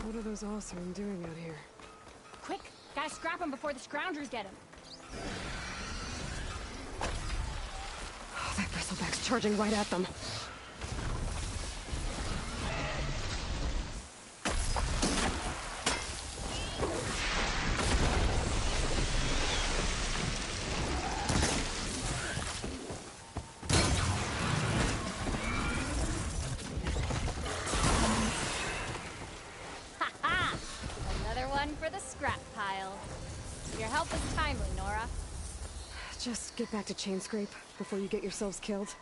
What are those Oseram doing out here? Quick! Gotta scrap him before the Scroungers get him. Oh, that bristleback's charging right at them. Your help is timely, Nora. Just get back to Chainscrape before you get yourselves killed.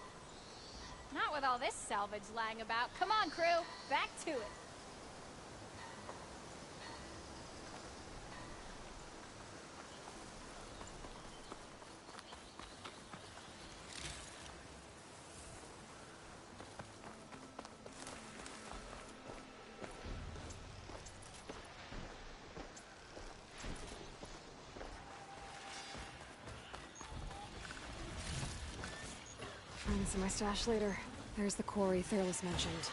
Not with all this salvage lying about. Come on, crew. Back to it. Find this in my stash later. There's the quarry Therlis mentioned.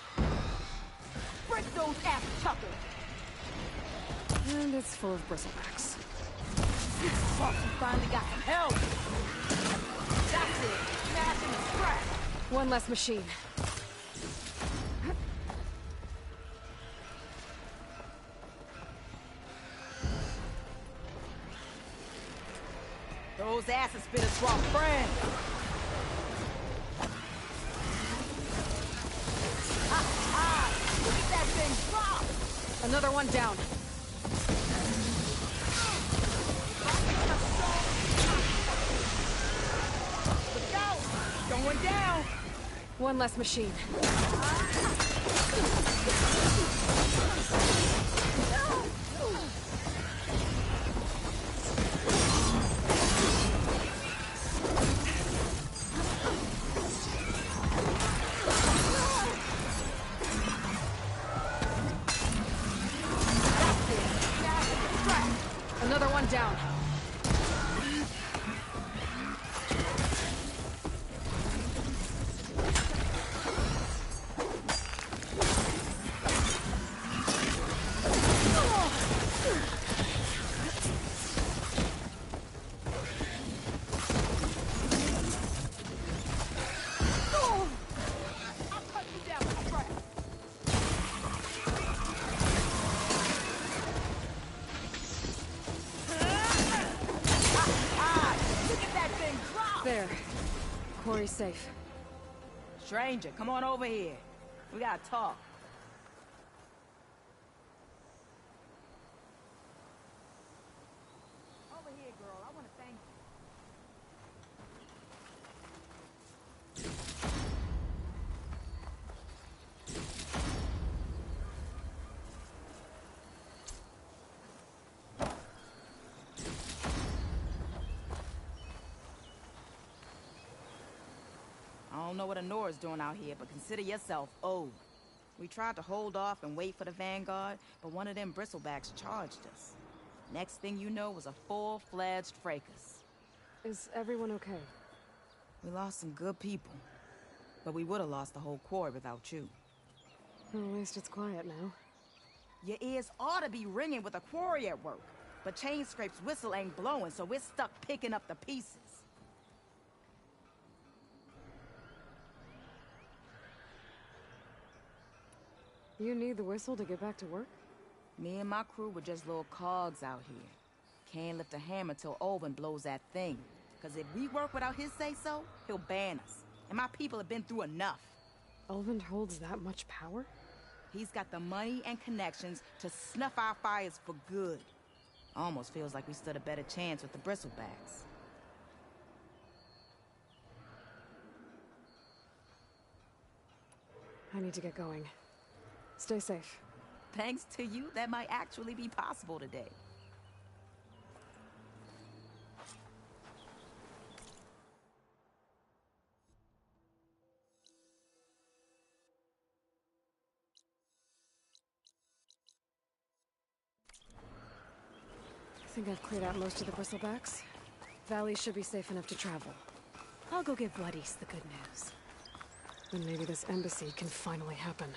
Break those ass chuckers! And it's full of bristlebacks. Fuck, you finally got some help! That's it! Smash and scrap! One less machine. Those acid spitters swap friends! Look at that thing drop! Another one down. Look out! Going down! One less machine. Another one down. There. Quarry's safe. Stranger, come on over here. We gotta talk. Over here, girl. I wanna thank I don't know what Anora's doing out here, but consider yourself owed. We tried to hold off and wait for the Vanguard, but one of them bristlebacks charged us. Next thing you know was a full-fledged fracas. Is everyone okay? We lost some good people, but we would have lost the whole quarry without you. Well, at least it's quiet now. Your ears ought to be ringing with a quarry at work, but Chainscrape's whistle ain't blowing, so we're stuck picking up the pieces. You need the whistle to get back to work? Me and my crew were just little cogs out here. Can't lift a hammer till Olvin blows that thing. Cause if we work without his say-so, he'll ban us. And my people have been through enough. Ulvund holds that much power? He's got the money and connections to snuff our fires for good. Almost feels like we stood a better chance with the bristlebacks. I need to get going. Stay safe. Thanks to you, that might actually be possible today. I think I've cleared out most of the bristlebacks. Valley should be safe enough to travel. I'll go give Bloodies the good news. Then maybe this embassy can finally happen.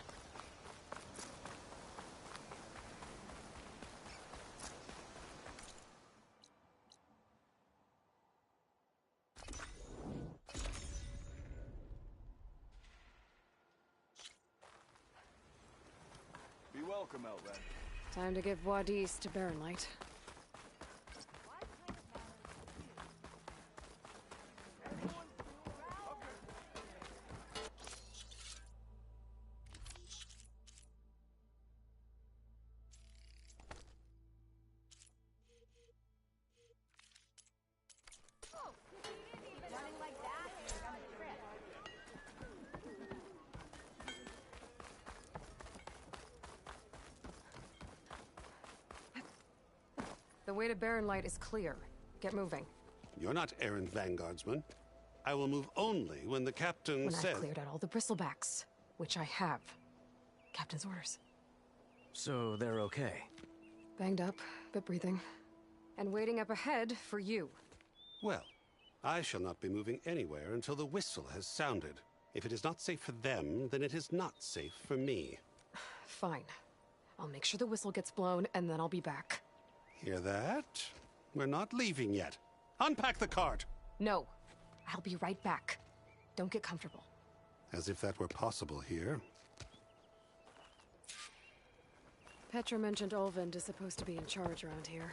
Welcome, Outlander. Time to give Wadis to Baronlight. Running like that? You're gonna trip. The way to Baronlight is clear. Get moving. You're not errand vanguardsman. I will move only when the captain When says... I've cleared out all the bristlebacks, which I have. Captain's orders. So they're okay? Banged up, but breathing. And waiting up ahead for you. Well, I shall not be moving anywhere until the whistle has sounded. If it is not safe for them, then it is not safe for me. Fine. I'll make sure the whistle gets blown, and then I'll be back. Hear that? We're not leaving yet. Unpack the cart! No. I'll be right back. Don't get comfortable. As if that were possible here. Petra mentioned Olvind is supposed to be in charge around here.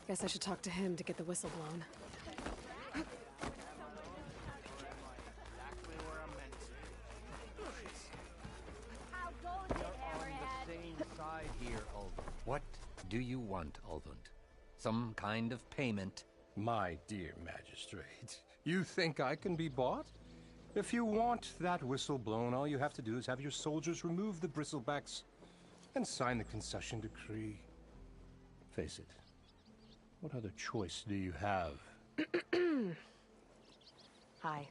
Guess I should talk to him to get the whistle blown. How goes it, Hammerhead? Same side here, Ulvund. What do you want, Ulvund? Some kind of payment? My dear magistrate, you think I can be bought? If you want that whistle blown, all you have to do is have your soldiers remove the bristlebacks and sign the concession decree. Face it, what other choice do you have? Hi.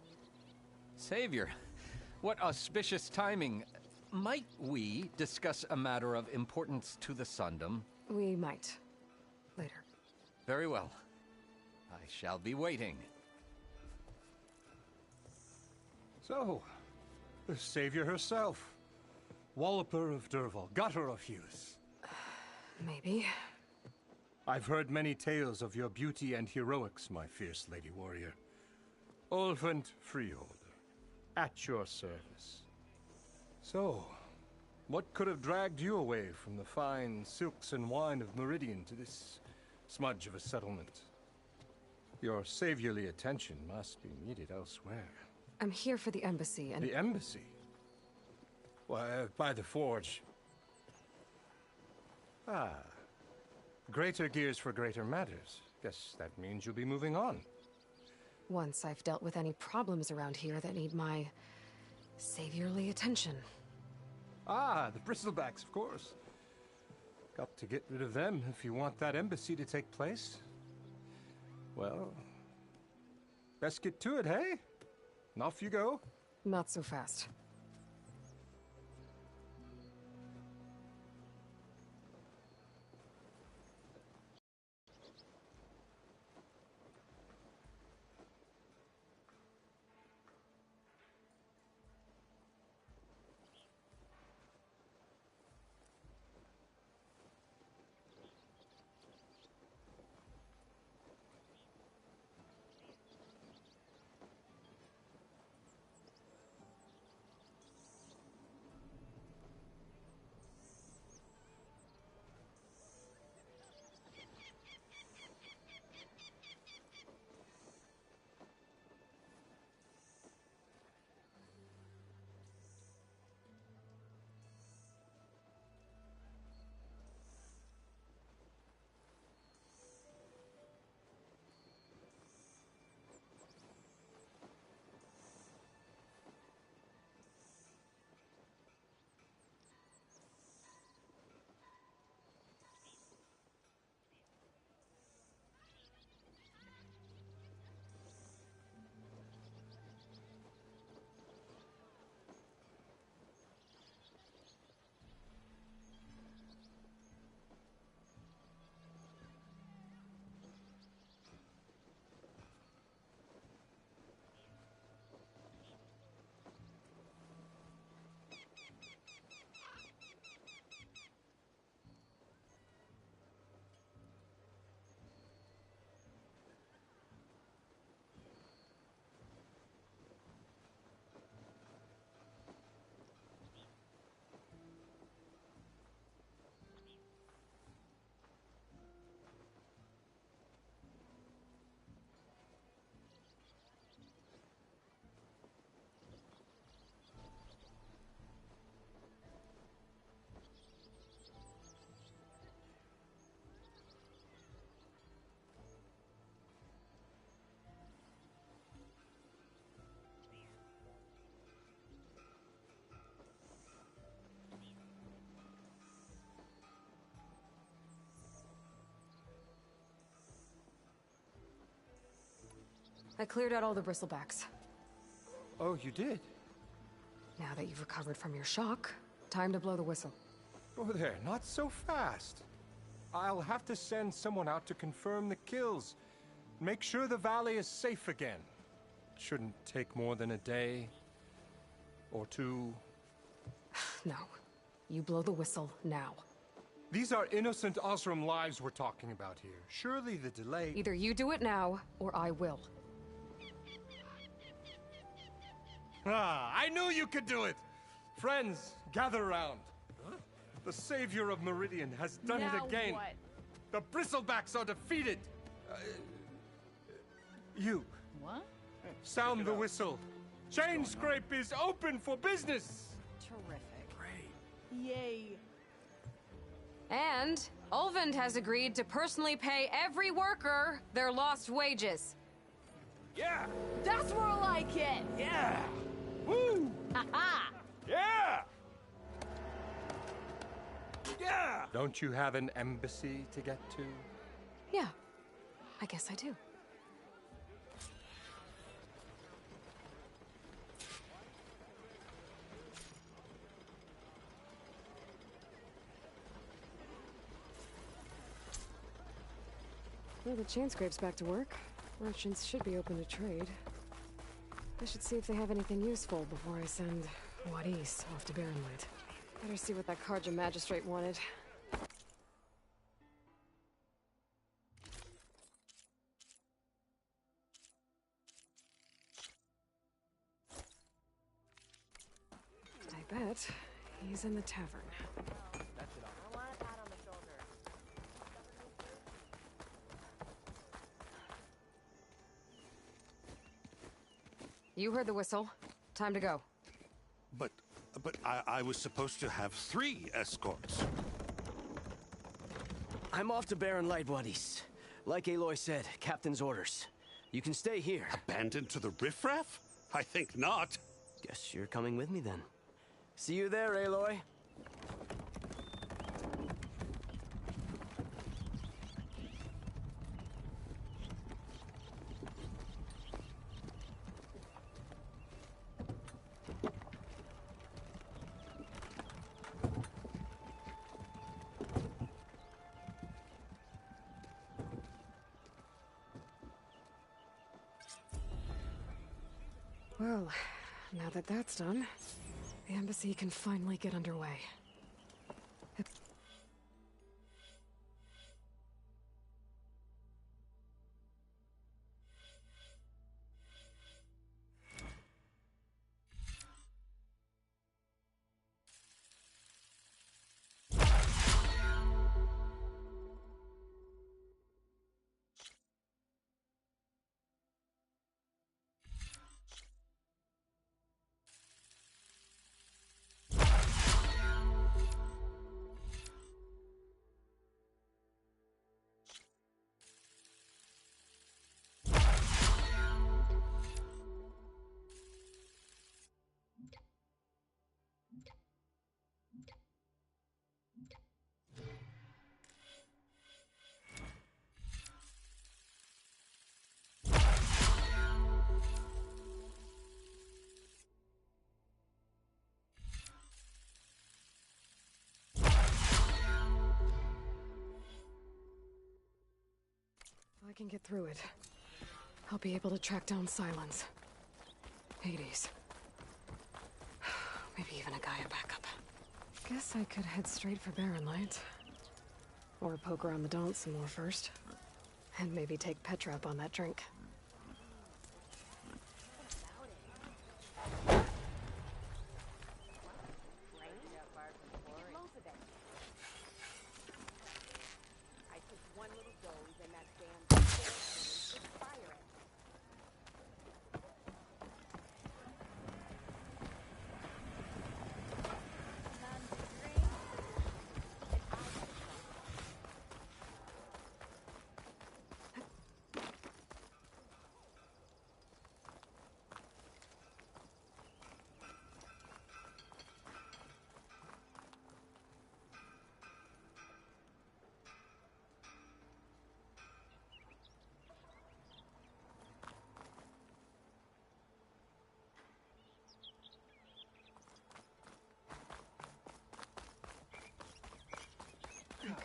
Savior, what auspicious timing. Might we discuss a matter of importance to the Sundom? We might. Later. Very well. I shall be waiting. So, the savior herself. Walloper of Derval, gutter of youth. Maybe. I've heard many tales of your beauty and heroics, my fierce lady warrior. Ulvund Freeholder, at your service. So, what could have dragged you away from the fine silks and wine of Meridian to this smudge of a settlement? Your saviorly attention must be needed elsewhere. I'm here for the embassy and... The embassy? Why, by the forge. Ah. Greater gears for greater matters. Guess that means you'll be moving on. Once I've dealt with any problems around here that need my saviorly attention. Ah, the bristlebacks, of course. Got to get rid of them if you want that embassy to take place. Well, best get to it, hey? And off you go. Not so fast. I cleared out all the bristlebacks. Oh, you did? Now that you've recovered from your shock, time to blow the whistle. Oh, there, not so fast. I'll have to send someone out to confirm the kills. Make sure the valley is safe again. Shouldn't take more than a day or two. No. You blow the whistle now. These are innocent Osram lives we're talking about here. Surely the delay... Either you do it now, or I will. Ah, I knew you could do it! Friends, gather around. The savior of Meridian has done Now it again. what? The Bristlebacks are defeated. You, What? sound the whistle. Chainscrape is open for business. Terrific. Yay. And Ulvund has agreed to personally pay every worker their lost wages. Yeah! That's more like it! Yeah! Woo! Ha-ha! Yeah! Yeah! Don't you have an embassy to get to? Yeah, I guess I do. Well, the Chainscrape's back to work. Merchants should be open to trade. I should see if they have anything useful before I send Wadis off to Barrenlight. Better see what that Karja magistrate wanted. I bet he's in the tavern. You heard the whistle. Time to go. But I was supposed to have 3 escorts. I'm off to Barrenlight, Wadis. Like Aloy said, Captain's orders. You can stay here. Abandoned to the riffraff? I think not. Guess you're coming with me then. See you there, Aloy. Well, now that that's done, the embassy can finally get underway. If I can get through it, I'll be able to track down Silence. Hades. Maybe even a Gaia backup. Guess I could head straight for Barrenlight. Or poke around the Daunt some more first. And maybe take Petra up on that drink.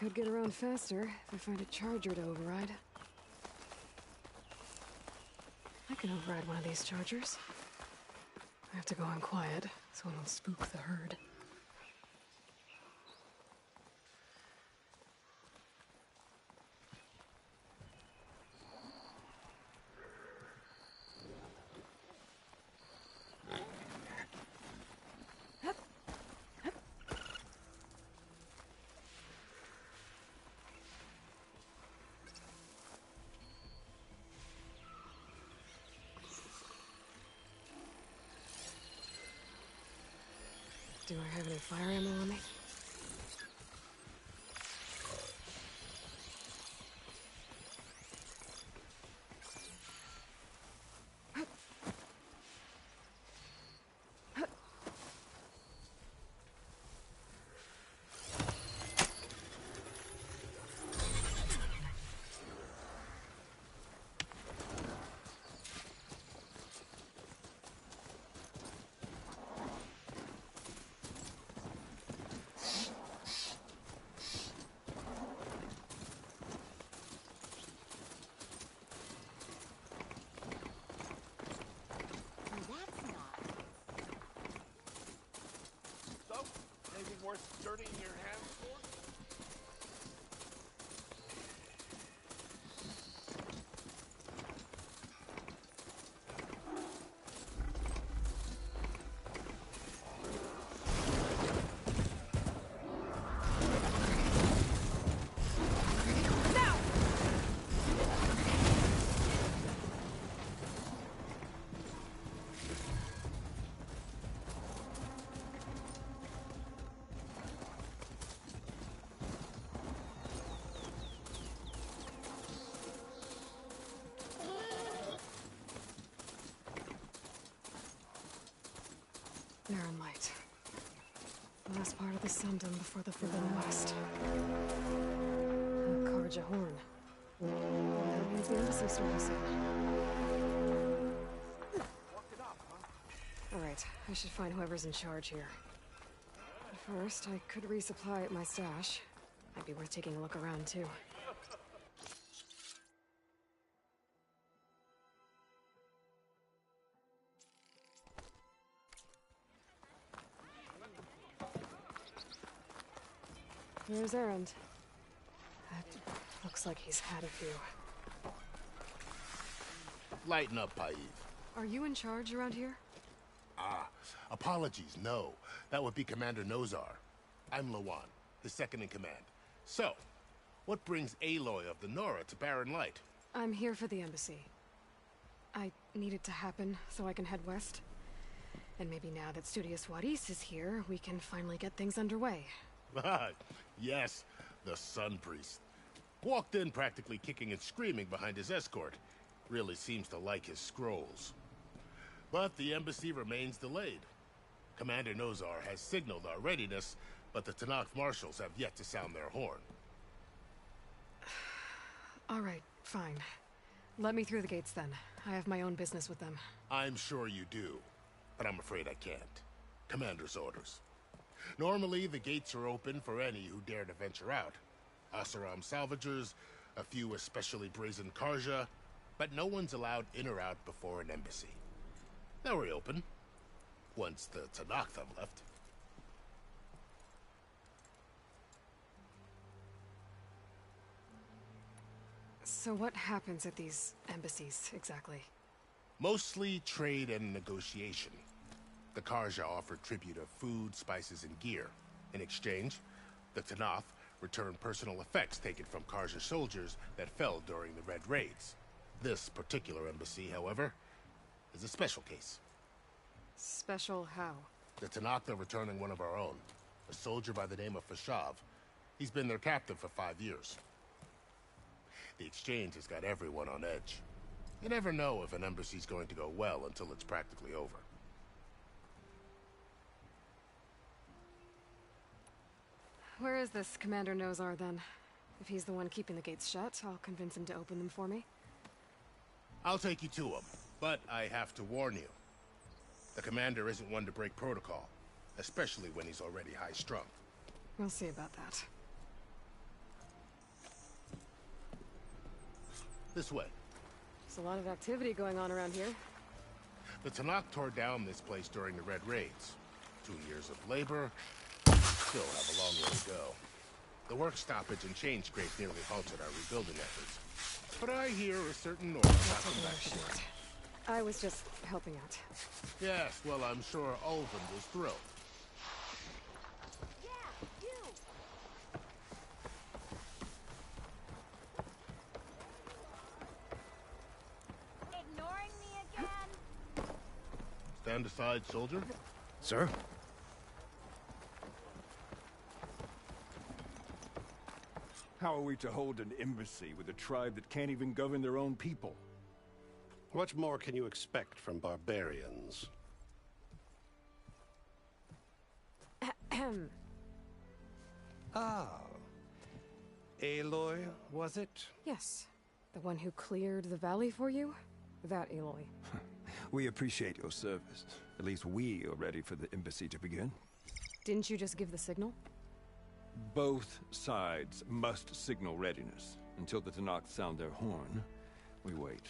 could get around faster if I find a charger to override. I can override one of these chargers. I have to go in quiet, so I don't spook the herd. Do I have any fire ammo on me? Anything worth dirtying your hands for? Barren Light. Last part of the Sundom before the Forbidden West. A Karja horn. That means the embassy store is Alright, I should find whoever's in charge here. But first, I could resupply at my stash. Might be worth taking a look around, too. Where's Erend? That looks like he's had a few. Lighten up, Paiv. Are you in charge around here? Apologies, no. That would be Commander Nozar. I'm Lawan, his second in command. So, what brings Aloy of the Nora to Barren Light? I'm here for the embassy. I need it to happen so I can head west. And maybe now that Studious Wadis is here, we can finally get things underway. Yes, the Sun Priest. Walked in practically kicking and screaming behind his escort. Really seems to like his scrolls. But the embassy remains delayed. Commander Nozar has signaled our readiness, but the Tenakth marshals have yet to sound their horn. All right, fine. Let me through the gates then. I have my own business with them. I'm sure you do, but I'm afraid I can't. Commander's orders. Normally, the gates are open for any who dare to venture out. Asaram salvagers, a few especially brazen Karja, but no one's allowed in or out before an embassy. They'll reopen, once the Tenakth have left. So what happens at these embassies, exactly? Mostly trade and negotiation. The Karja offer tribute of food, spices, and gear. In exchange, the Tenakth return personal effects taken from Karja soldiers that fell during the Red Raids. This particular embassy, however, is a special case. Special how? The Tenakth are returning one of our own, a soldier by the name of Fashav. He's been their captive for 5 years. The exchange has got everyone on edge. You never know if an embassy's going to go well until it's practically over. Where is this Commander Nozar, then? If he's the one keeping the gates shut, I'll convince him to open them for me. I'll take you to him, but I have to warn you. The commander isn't one to break protocol, especially when he's already high-strung. We'll see about that. This way. There's a lot of activity going on around here. The Tanakh tore down this place during the Red Raids. 2 years of labor, still have a long way to go. The work stoppage and chain scrape nearly halted our rebuilding efforts. But I hear a certain North got them back to work. I was just helping out. Yes, well, I'm sure Ulvund was thrilled. Ignoring me again? Stand aside, soldier. Sir? How are we to hold an embassy with a tribe that can't even govern their own people? What more can you expect from barbarians? Ahem. Ah. Aloy, was it? Yes. The one who cleared the valley for you? That Aloy. We appreciate your service. At least we are ready for the embassy to begin. Didn't you just give the signal? Both sides must signal readiness. Until the Tanakh sound their horn, we wait.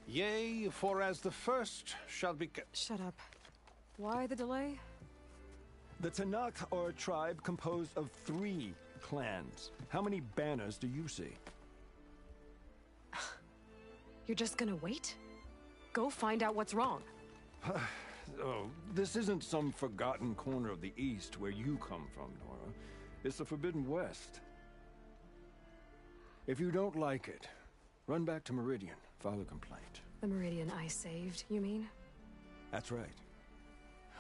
Yea, for as the first shall be... Shut up. Why the delay? The Tanakh are a tribe composed of 3 clans. How many banners do you see? You're just gonna wait? Go find out what's wrong. Oh, this isn't some forgotten corner of the East where you come from, Nora. It's the Forbidden West. If you don't like it, run back to Meridian, file a complaint. The Meridian I saved, you mean? That's right.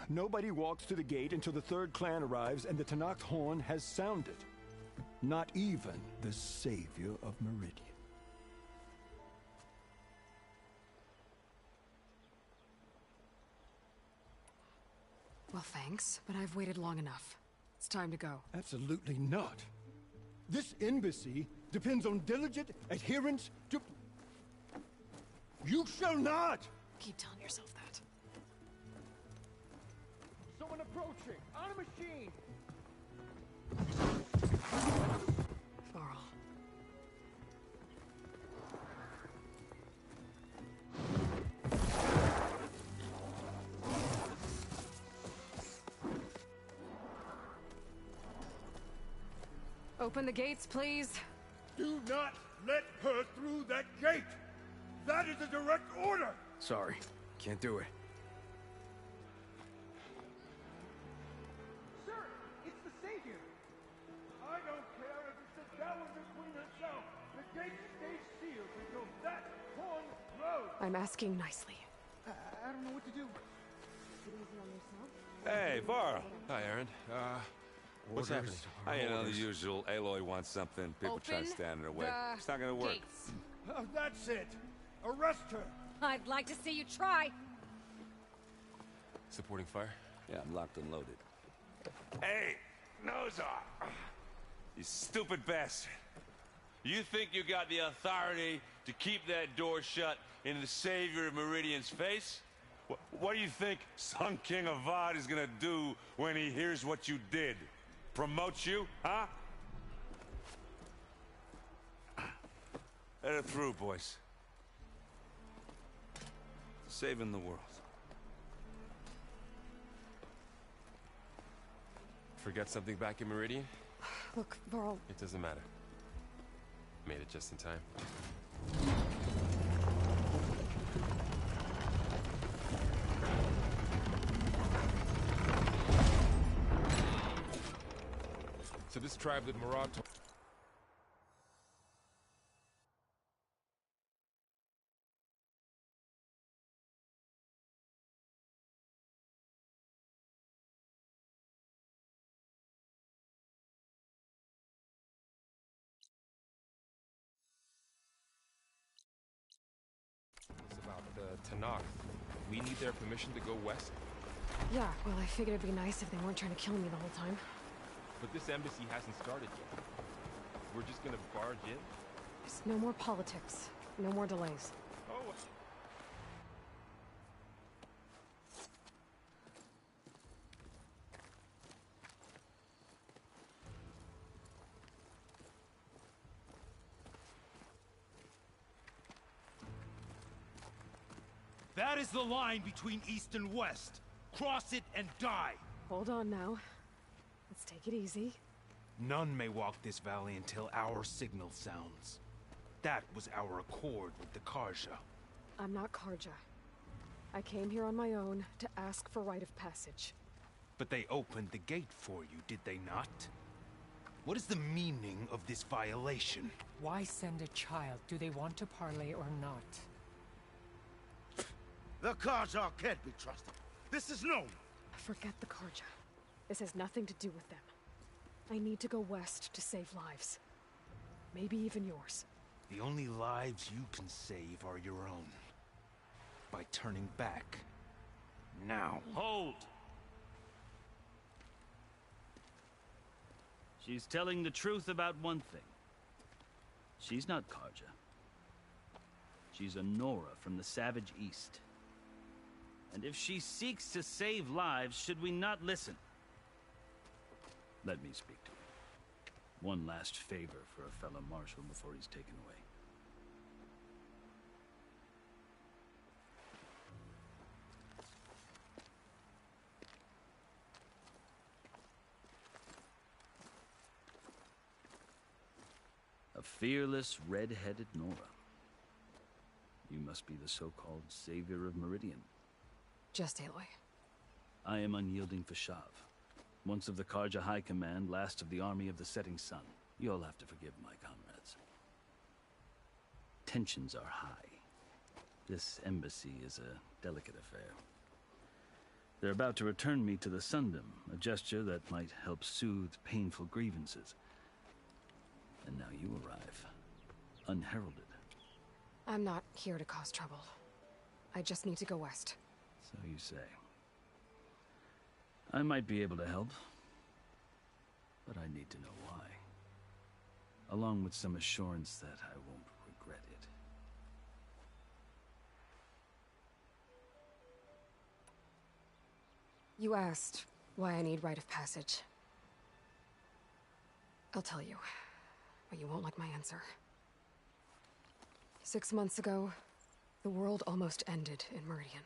Nobody walks to the gate until the 3rd clan arrives and the Tanakh horn has sounded. Not even the savior of Meridian. Well, thanks, but I've waited long enough. It's time to go. Absolutely not. This embassy depends on diligent adherence to... You shall not! Keep telling yourself that. Someone approaching! On a machine! Varl. Open the gates, please. Do not let her through that gate! That is a direct order! Sorry, can't do it. Sir, it's the Savior! I don't care if it's the Dowager Queen herself! The gate stays sealed until that horn blows! I'm asking nicely. I don't know what to do. Hey, Varl. Hi, Aaron. What's happening? You know, the usual. Aloy wants something. People try to stand in her way. It's not gonna work. Gates. That's it! Arrest her! I'd like to see you try. Supporting fire? Yeah, I'm locked and loaded. Hey, Nozar! You stupid bastard. You think you got the authority to keep that door shut in the savior of Meridian's face? What do you think Sun King Avad is gonna do when he hears what you did? Promote you, huh? Let it through, boys. Saving the world. Forget something back in Meridian? Look, Varl. It doesn't matter. Made it just in time. So this tribe that Marad told... about the Tanakh. We need their permission to go west? Yeah, well, I figured it'd be nice if they weren't trying to kill me the whole time. But this embassy hasn't started yet. We're just gonna barge in? There's no more politics. No more delays. Oh. That is the line between East and West. Cross it and die. Hold on now. Let's take it easy. None may walk this valley until our signal sounds. That was our accord with the Carja. I'm not Carja. I came here on my own to ask for rite of passage. But they opened the gate for you, did they not? What is the meaning of this violation? Why send a child? Do they want to parley or not? The Carja can't be trusted. This is known. Forget the Carja. This has nothing to do with them. I need to go west to save lives. Maybe even yours. The only lives you can save are your own. By turning back. Now. Hold! She's telling the truth about one thing. She's not Carja. She's a Nora from the Savage East. And if she seeks to save lives, should we not listen? Let me speak to her. One last favor for a fellow marshal before he's taken away. A fearless, red-headed Nora. You must be the so-called savior of Meridian. Just Aloy. I am unyielding Fashav. Once of the Carja High Command, last of the Army of the Setting Sun. You'll have to forgive my comrades. Tensions are high. This embassy is a delicate affair. They're about to return me to the Sundom, a gesture that might help soothe painful grievances. And now you arrive, unheralded. I'm not here to cause trouble. I just need to go west. So you say. I might be able to help, but I need to know why. Along with some assurance that I won't regret it. You asked why I need rite of passage. I'll tell you, but you won't like my answer. 6 months ago, the world almost ended in Meridian.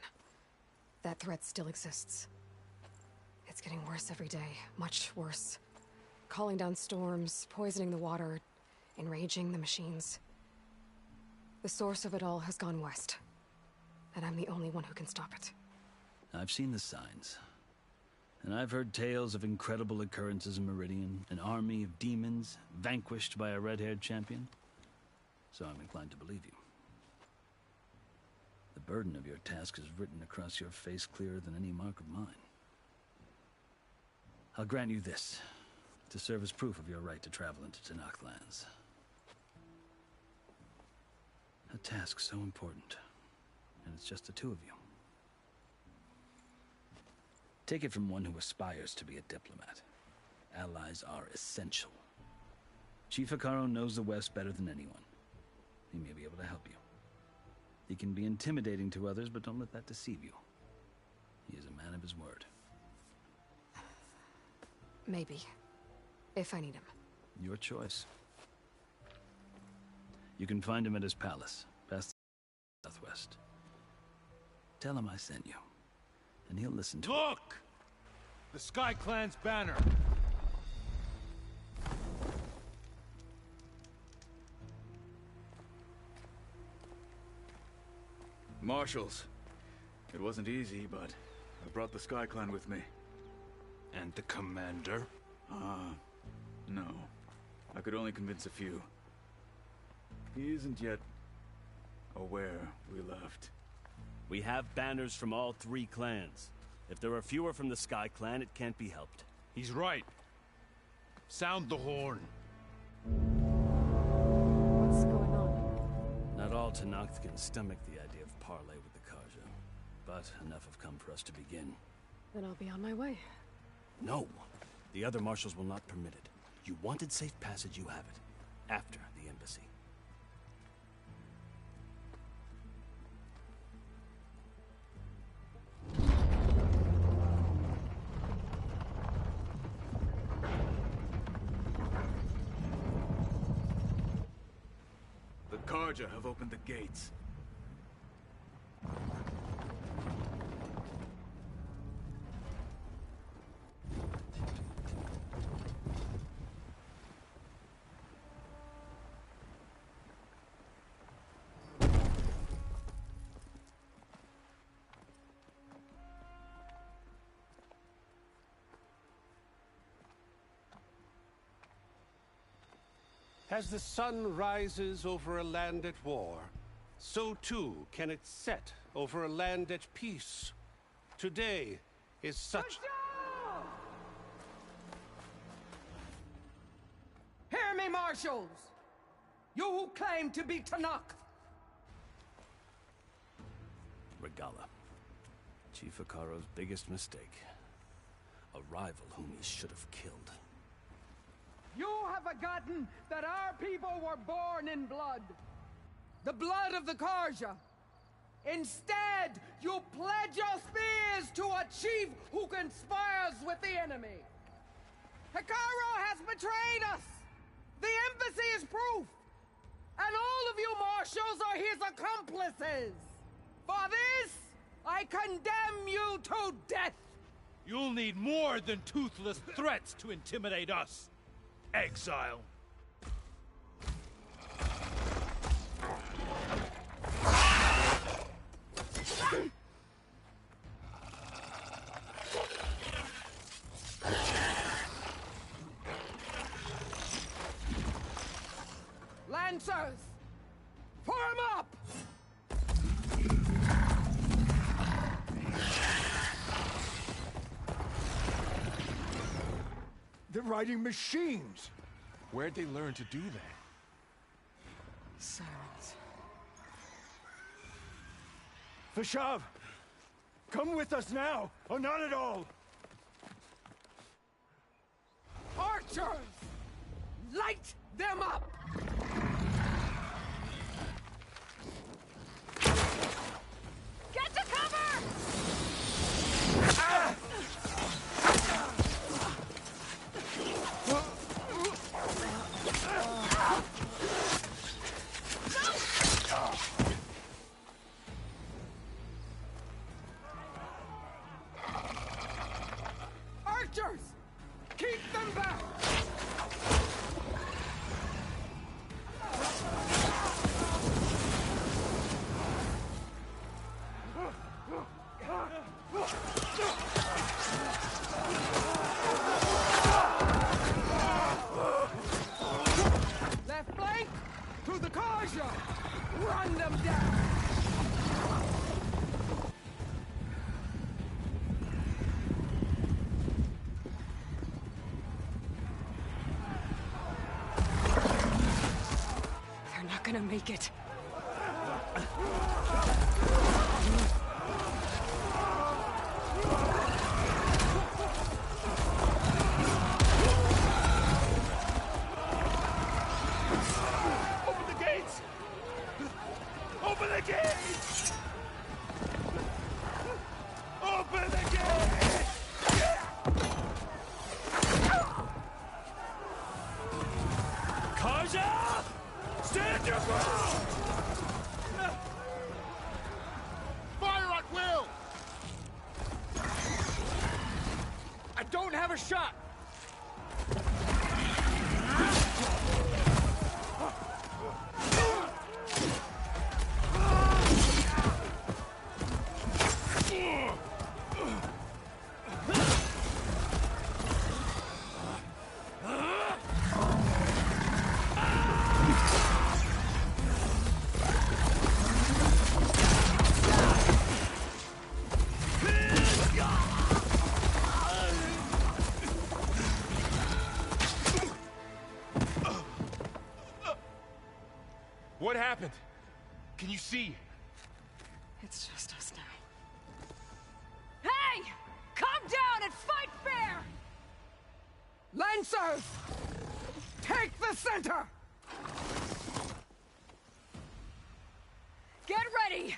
That threat still exists. It's getting worse every day, much worse. Calling down storms, poisoning the water, enraging the machines. The source of it all has gone west, and I'm the only one who can stop it. I've seen the signs. And I've heard tales of incredible occurrences in Meridian, an army of demons vanquished by a red-haired champion. So I'm inclined to believe you. The burden of your task is written across your face clearer than any mark of mine. I'll grant you this, to serve as proof of your right to travel into Tenakth lands. A task so important, and it's just the two of you. Take it from one who aspires to be a diplomat. Allies are essential. Chief Hekarro knows the West better than anyone. He may be able to help you. He can be intimidating to others, but don't let that deceive you. He is a man of his word. Maybe. If I need him. Your choice. You can find him at his palace, past the southwest. Tell him I sent you, and he'll listen to Look! The Sky Clan's banner! Marshals. It wasn't easy, but I brought the Sky Clan with me. And the commander? No. I could only convince a few. He isn't yet aware we left. We have banners from all 3 clans. If there are fewer from the Sky Clan, it can't be helped. He's right. Sound the horn. What's going on? Not all Tenakth can stomach the idea of parley with the Carja, but enough have come for us to begin. Then I'll be on my way. No. The other marshals will not permit it. You wanted safe passage, you have it. After the embassy. The Carja have opened the gates. As the sun rises over a land at war, so too can it set over a land at peace. Today is such... Hear me, marshals! You who claim to be Tanakh! Regala. Chief Hekarro's biggest mistake. A rival whom he should have killed. You have forgotten that our people were born in blood. The blood of the Carja. Instead, you pledge your spears to a chief who conspires with the enemy. Hekarro has betrayed us! The embassy is proof! And all of you marshals are his accomplices! For this, I condemn you to death! You'll need more than toothless threats to intimidate us, exile. Lancers! Form up! They're riding machines! Where'd they learn to do that? Sirens. Vashav! Come with us now, or not at all! Archers! Light them up! Get to cover! Ah! Archers! Keep them back! Left flank! To the Carja! Run them down! They're not gonna make it. Open the gates! Open the gates! Open the gates! Carja! Stand your ground! Fire at will! I don't have a shot! What happened? Can you see? It's just us now. Hey! Calm down and fight fair! Lancers! Take the center! Get ready!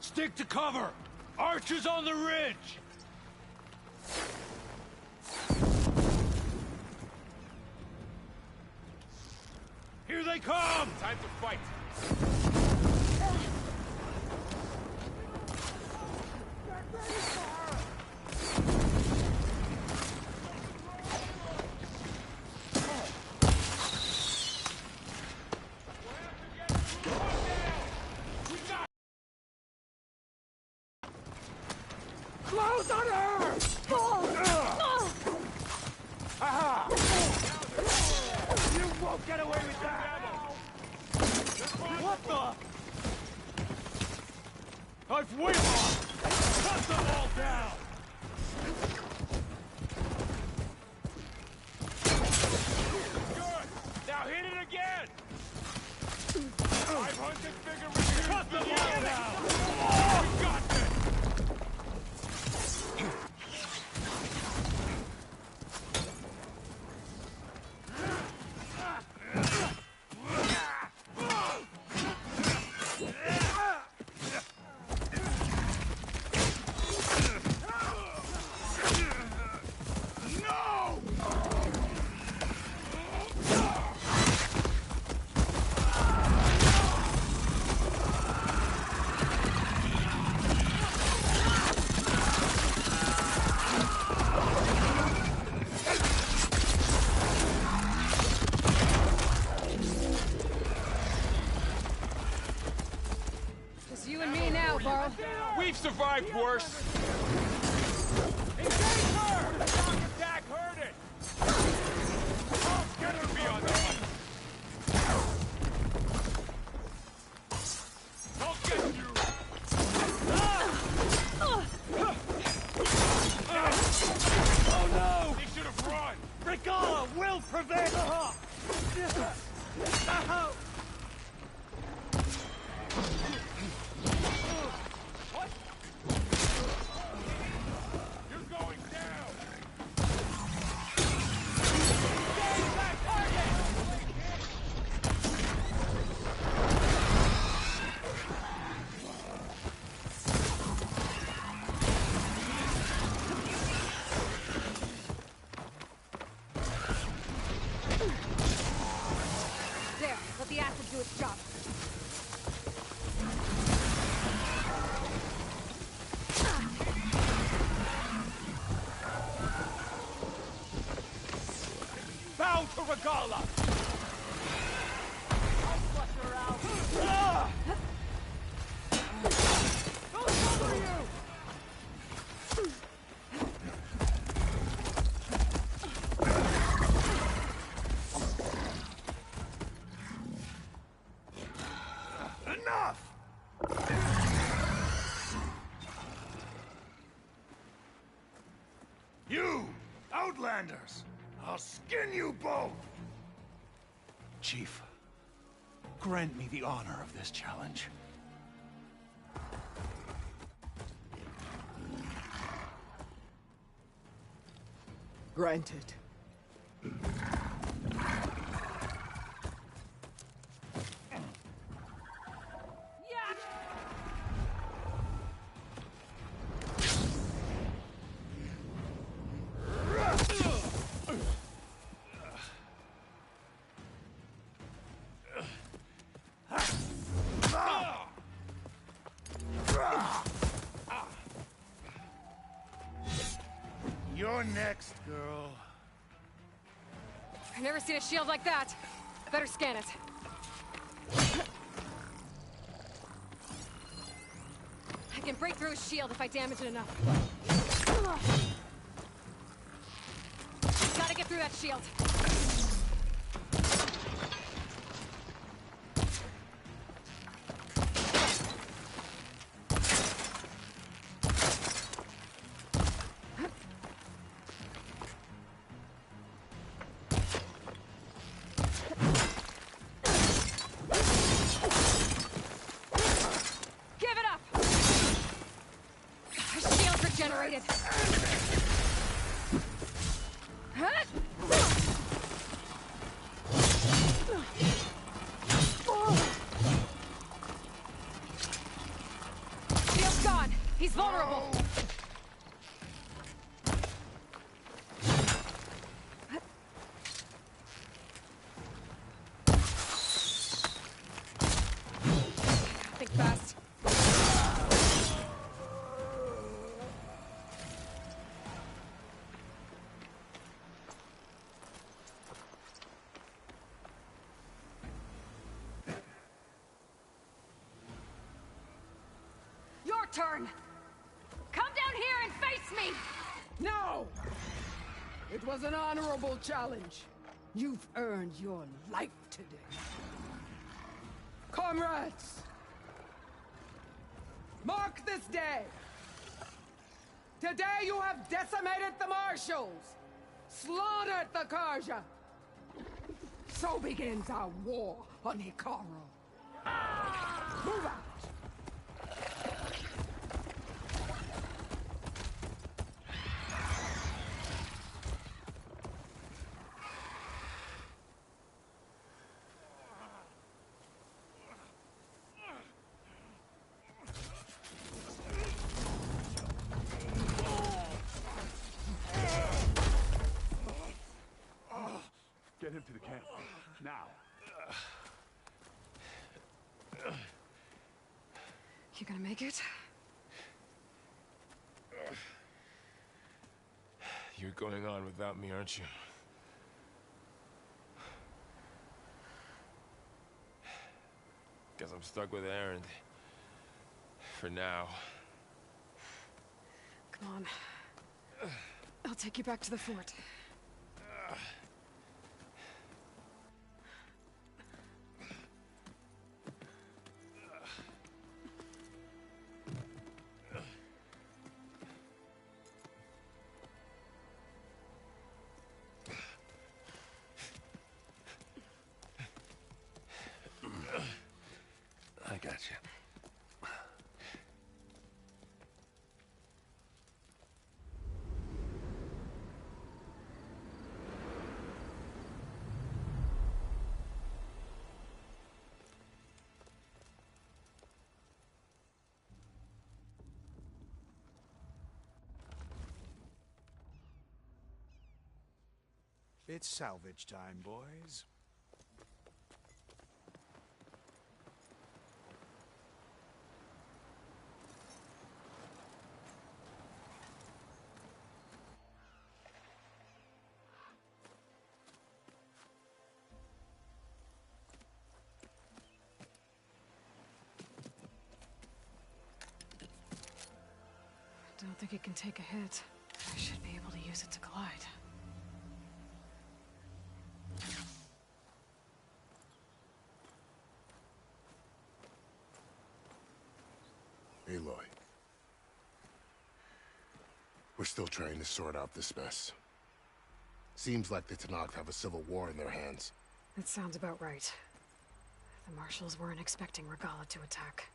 Stick to cover! Archers on the ridge! Here they come! Time to fight! won't get away with that! What the? I've way lost! Cut them all down! Good! Now hit it again! 500 bigger reviews. Cut them all down! We got this! We've survived worse. Engage her! The shock attack hurt it! Get her beyond the hunt! I'll get you! Oh no! They should have run! Regalla will prevail! To Regalla! I'll flush her out! Don't cover you! Enough! You, Outlanders! I'll skin you both! Chief, grant me the honor of this challenge. Granted. You're next, girl. I've never seen a shield like that. Better scan it. I can break through his shield if I damage it enough. Gotta get through that shield. Generated. Shield's gone. He's vulnerable. Think fast. Turn! Come down here and face me! No! It was an honorable challenge. You've earned your life today. Comrades! Mark this day! Today you have decimated the Marshals! Slaughtered the Karja! So begins our war on Hikaru. Move out! Get him to the camp. Now. You gonna make it? You're going on without me, aren't you? Guess I'm stuck with Erend. For now. Come on. I'll take you back to the fort. I got you. It's salvage time, boys. I don't think it can take a hit. I should be able to use it to glide. Aloy. We're still trying to sort out this mess. Seems like the Tenakth have a civil war in their hands. That sounds about right. The Marshals weren't expecting Regalla to attack.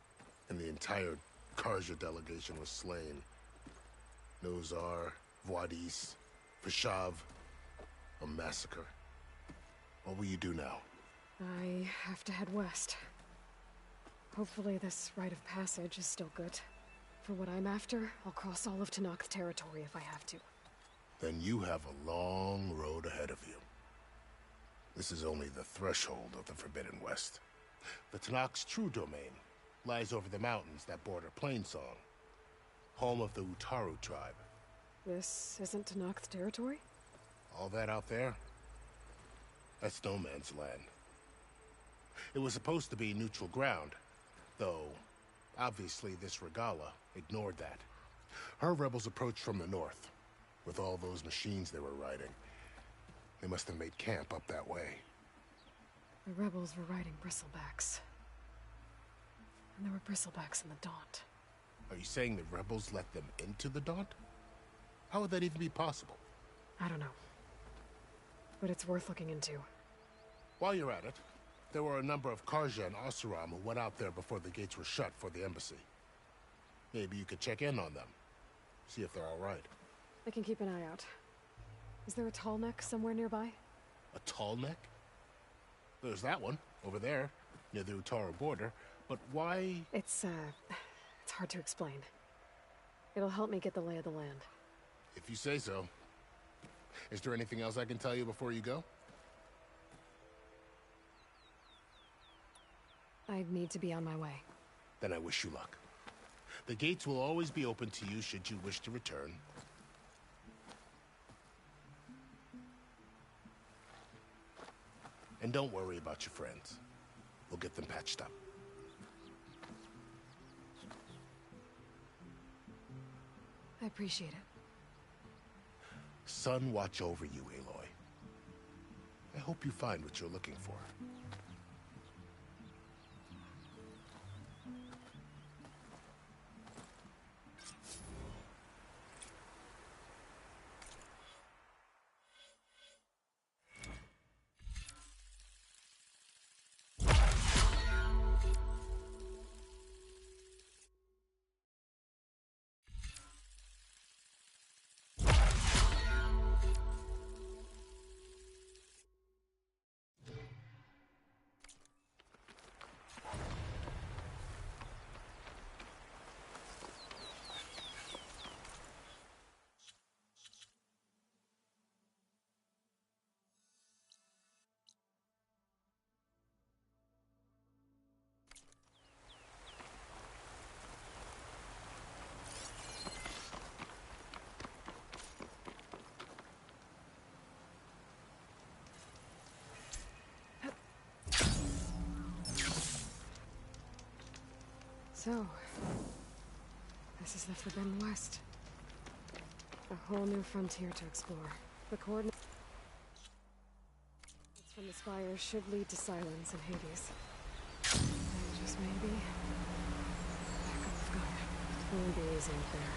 And the entire Karja delegation was slain. Nozar, Vuadis, Fashav. A massacre. What will you do now? I have to head west. Hopefully this rite of passage is still good. For what I'm after, I'll cross all of Tenakth territory if I have to. Then you have a long road ahead of you. This is only the threshold of the Forbidden West. The Tenakth's true domain lies over the mountains that border Plainsong, home of the Utaru tribe. This isn't Tenakth territory? All that out there? That's no man's land. It was supposed to be neutral ground, though obviously this Regalla ignored that. Her rebels approached from the north, with all those machines they were riding. They must have made camp up that way. The rebels were riding bristlebacks. And there were bristlebacks in the Daunt. Are you saying the rebels let them into the Daunt? How would that even be possible? I don't know. But it's worth looking into. While you're at it, there were a number of Karja and Oseram who went out there before the gates were shut for the embassy. Maybe you could check in on them. See if they're all right. I can keep an eye out. Is there a tall neck somewhere nearby? A tall neck? There's that one, over there, near the Utaru border. But why? It's hard to explain. It'll help me get the lay of the land. If you say so. Is there anything else I can tell you before you go? I need to be on my way. Then I wish you luck. The gates will always be open to you should you wish to return. And don't worry about your friends. We'll get them patched up. I appreciate it. Sun watch over you, Aloy. I hope you find what you're looking for. So, this is the Forbidden West. A whole new frontier to explore. The coordinates from the spire should lead to Silence and Hades. And just maybe, back up with Gaia. It won't be easy up there.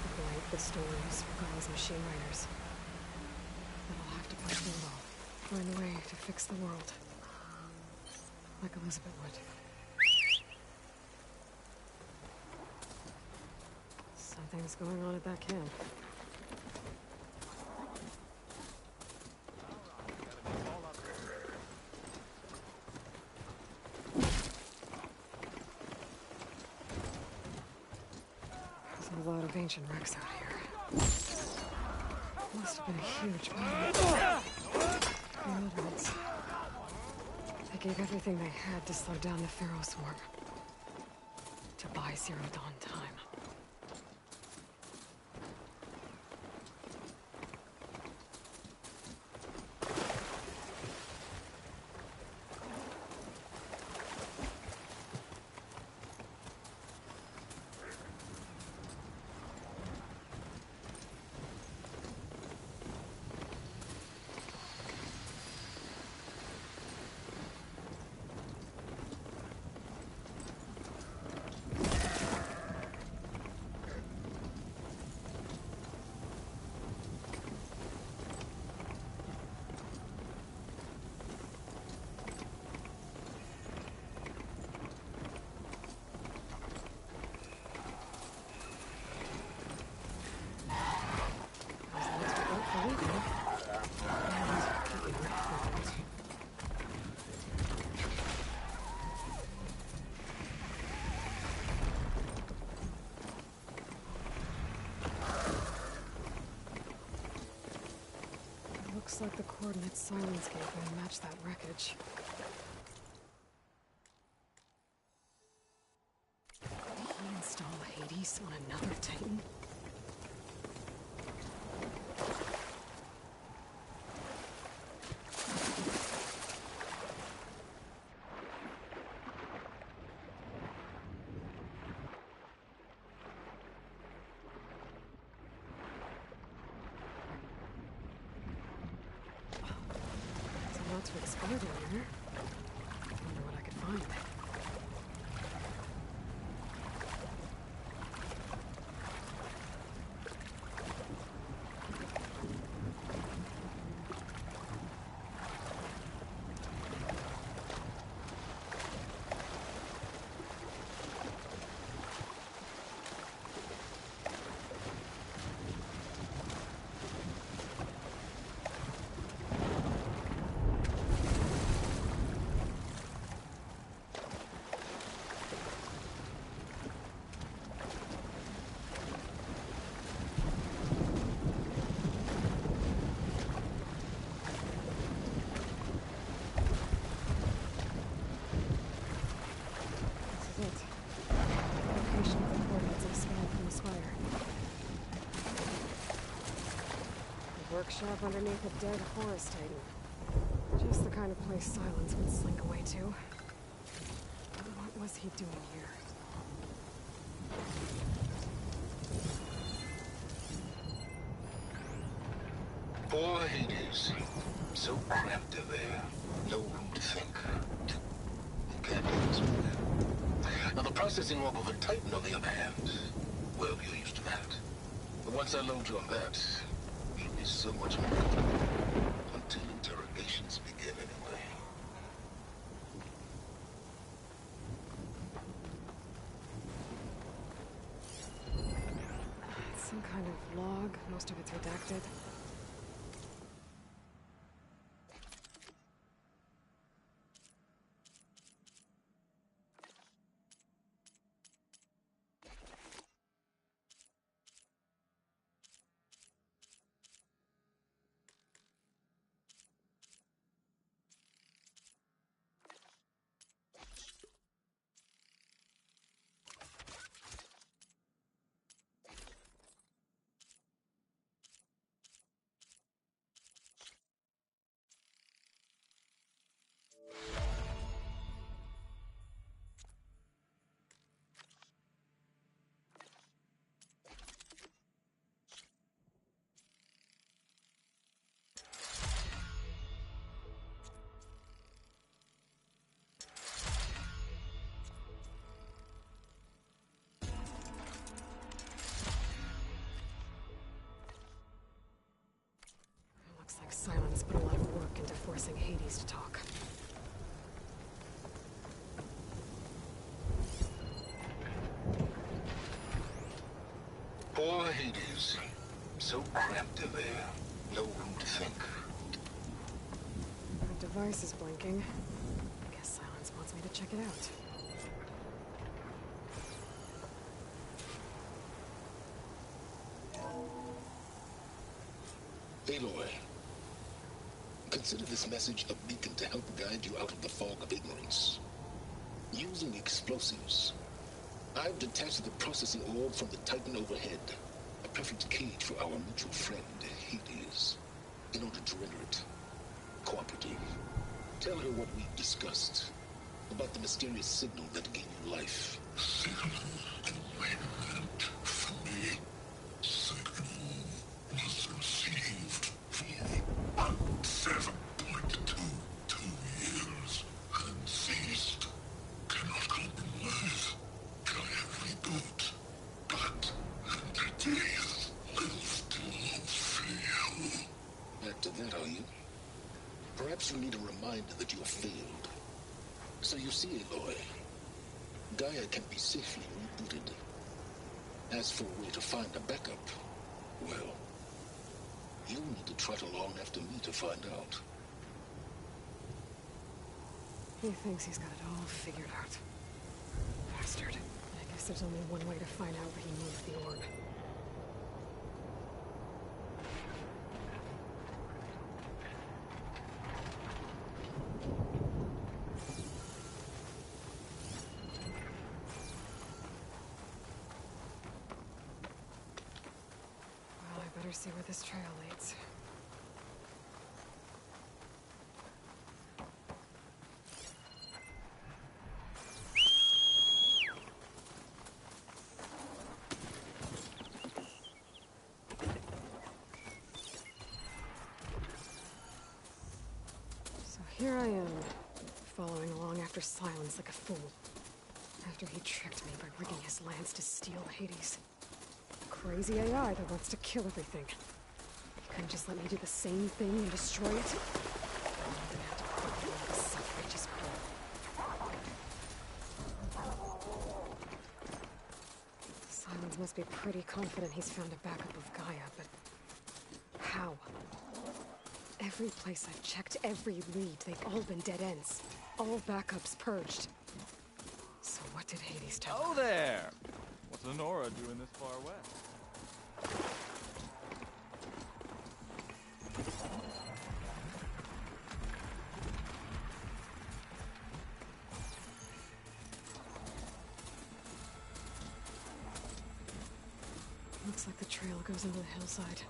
The blight, the storms, Galla's machine riders. But I'll have to push through it all. Find a way to fix the world. Like Elizabeth would. Something's going on at that camp. There's a lot of ancient wrecks out here. Must have been a huge battle. The old ones. They gave everything they had to slow down the Pharaoh swarm. To buy Zero Dawn time. Looks like the coordinates Silence gave me match that wreckage. Did he install Hades on another Titan? To explore down here. Wonder what I could find. Workshop underneath a dead Horus Titan. Just the kind of place Silence would slink away to. What was he doing here? For Hades, So cramped in there. No room to think. You can't do this with it. Now the processing orb of a Titan, on the other hand, well, you're used to that. But once I load you on that, you'll be so much more comfortable. Until interrogations begin, anyway. Some kind of log. Most of it's redacted. Looks like Silence put a lot of work into forcing Hades to talk. Poor Hades. So cramped in there. No room to think. The device is blinking. I guess Silence wants me to check it out. Aloy, consider this message a beacon to help guide you out of the fog of ignorance. Using explosives, I've detached the processing orb from the Titan overhead. A perfect cage for our mutual friend, Hades. In order to render it cooperative, tell her what we've discussed about the mysterious signal that gave you life. Signal enlightenment for me. Signal was received for 7.22 years and ceased. Cannot compromise. Giant reboot. But entities will still fail. Back to that, are you? Perhaps you need a reminder that you have failed. So you see, Aloy, Gaia can be safely rebooted. As for a way to find a backup, well, you'll need to trot along after me to find out. He thinks he's got it all figured out. Bastard. I guess there's only one way to find out where he moved the orb. Well, I better see where this trail leads. Here I am, following along after Silence like a fool. After he tricked me by rigging his lance to steal Hades. Crazy AI that wants to kill everything. He couldn't just let me do the same thing and destroy it? I'm gonna have to put him on this outrageous bull. Silence must be pretty confident he's found a backup of Gaia, but how? Every place I've checked, every lead, they've all been dead ends. All backups purged. So what did Hades tell Oh there! What's Lenora doing this far west? Looks like the trail goes into the hillside.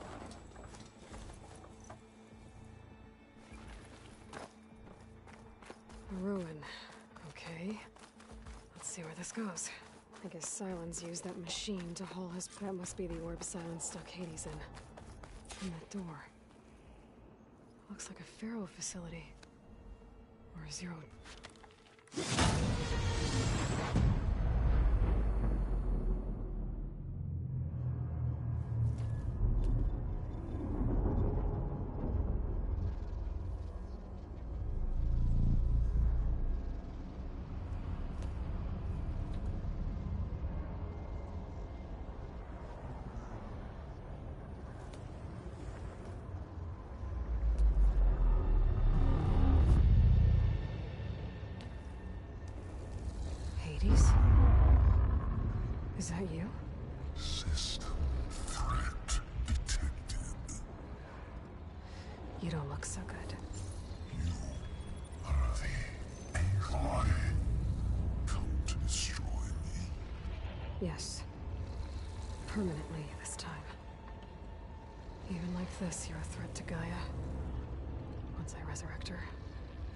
A ruin. Okay. Let's see where this goes. I guess Silence used that machine to haul his... That must be the orb Silence stuck Hades in. And that door. Looks like a Pharaoh facility. Or a Zero... Hades? Is that you? System threat detected. You don't look so good. You are the Aloy. Come to destroy me. Yes. Permanently this time. Even like this, you're a threat to Gaia. Once I resurrect her.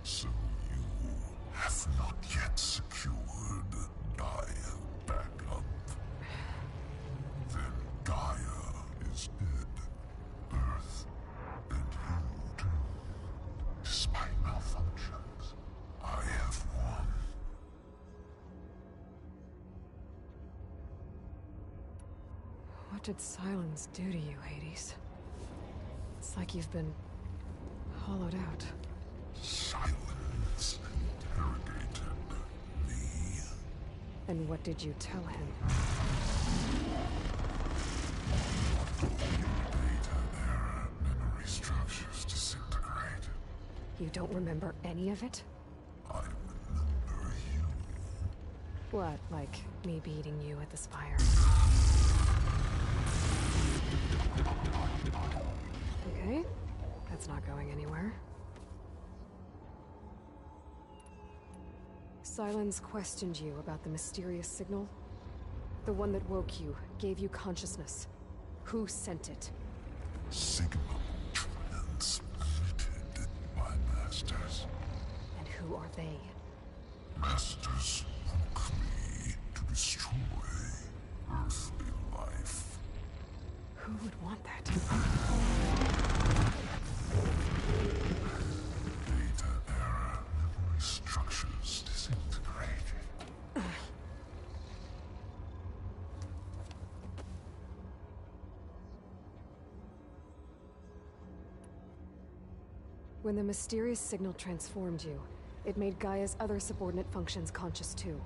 So you have not yet secured Gaia back up. Then Gaia is dead. Earth and you too. Despite malfunctions, I have won. What did silence do to you, Hades? It's like you've been hollowed out. Silence interrogated me. And what did you tell him? Data era memory structures disintegrate. You don't remember any of it? I remember you. What, like me beating you at the Spire? Okay, that's not going anywhere. Silence questioned you about the mysterious signal. The one that woke you, gave you consciousness. Who sent it? Signal transmitted by masters. And who are they? Masters woke me to destroy earthly life. Who would want that? Data era memory structures disintegrated. When the mysterious signal transformed you, it made Gaia's other subordinate functions conscious too.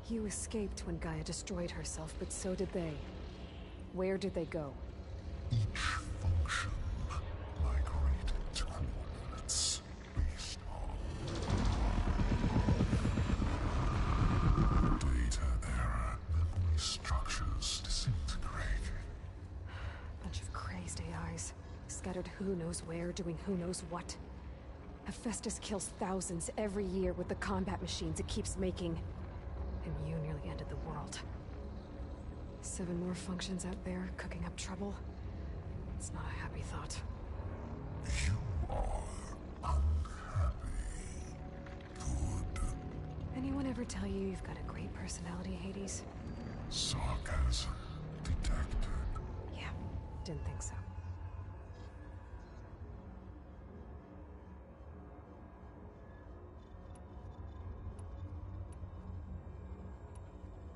You escaped when Gaia destroyed herself, but so did they. Where did they go? Each function migrated to coordinates based on data era memory structures disintegrated. Bunch of crazed AIs, scattered who knows where, doing who knows what. Hephaestus kills thousands every year with the combat machines it keeps making. And you nearly ended the world. 7 more functions out there, cooking up trouble. It's not a happy thought. You are unhappy. Good. Anyone ever tell you you've got a great personality, Hades? Sarcasm detected. Yeah, didn't think so.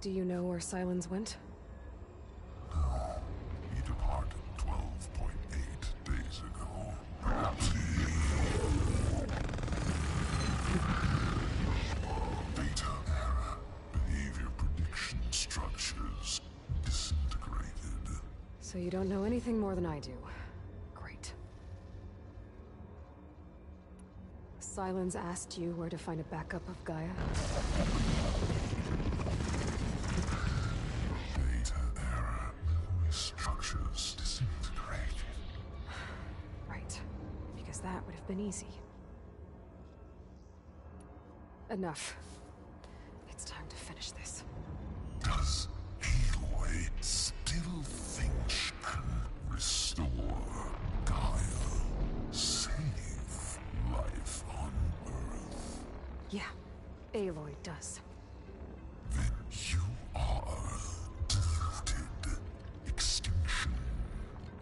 Do you know where Silence went? No. He departed 12.8 days ago. Perhaps he... Data era. Behavior prediction structures disintegrated. So you don't know anything more than I do. Great. Silence asked you where to find a backup of Gaia? Data era memory structures disintegrated. Right. Because that would have been easy. Enough. It's time to finish this. Does Aloy still think she can restore Gaia? Save life on Earth? Yeah, Aloy does. Then you are deluded. Extinction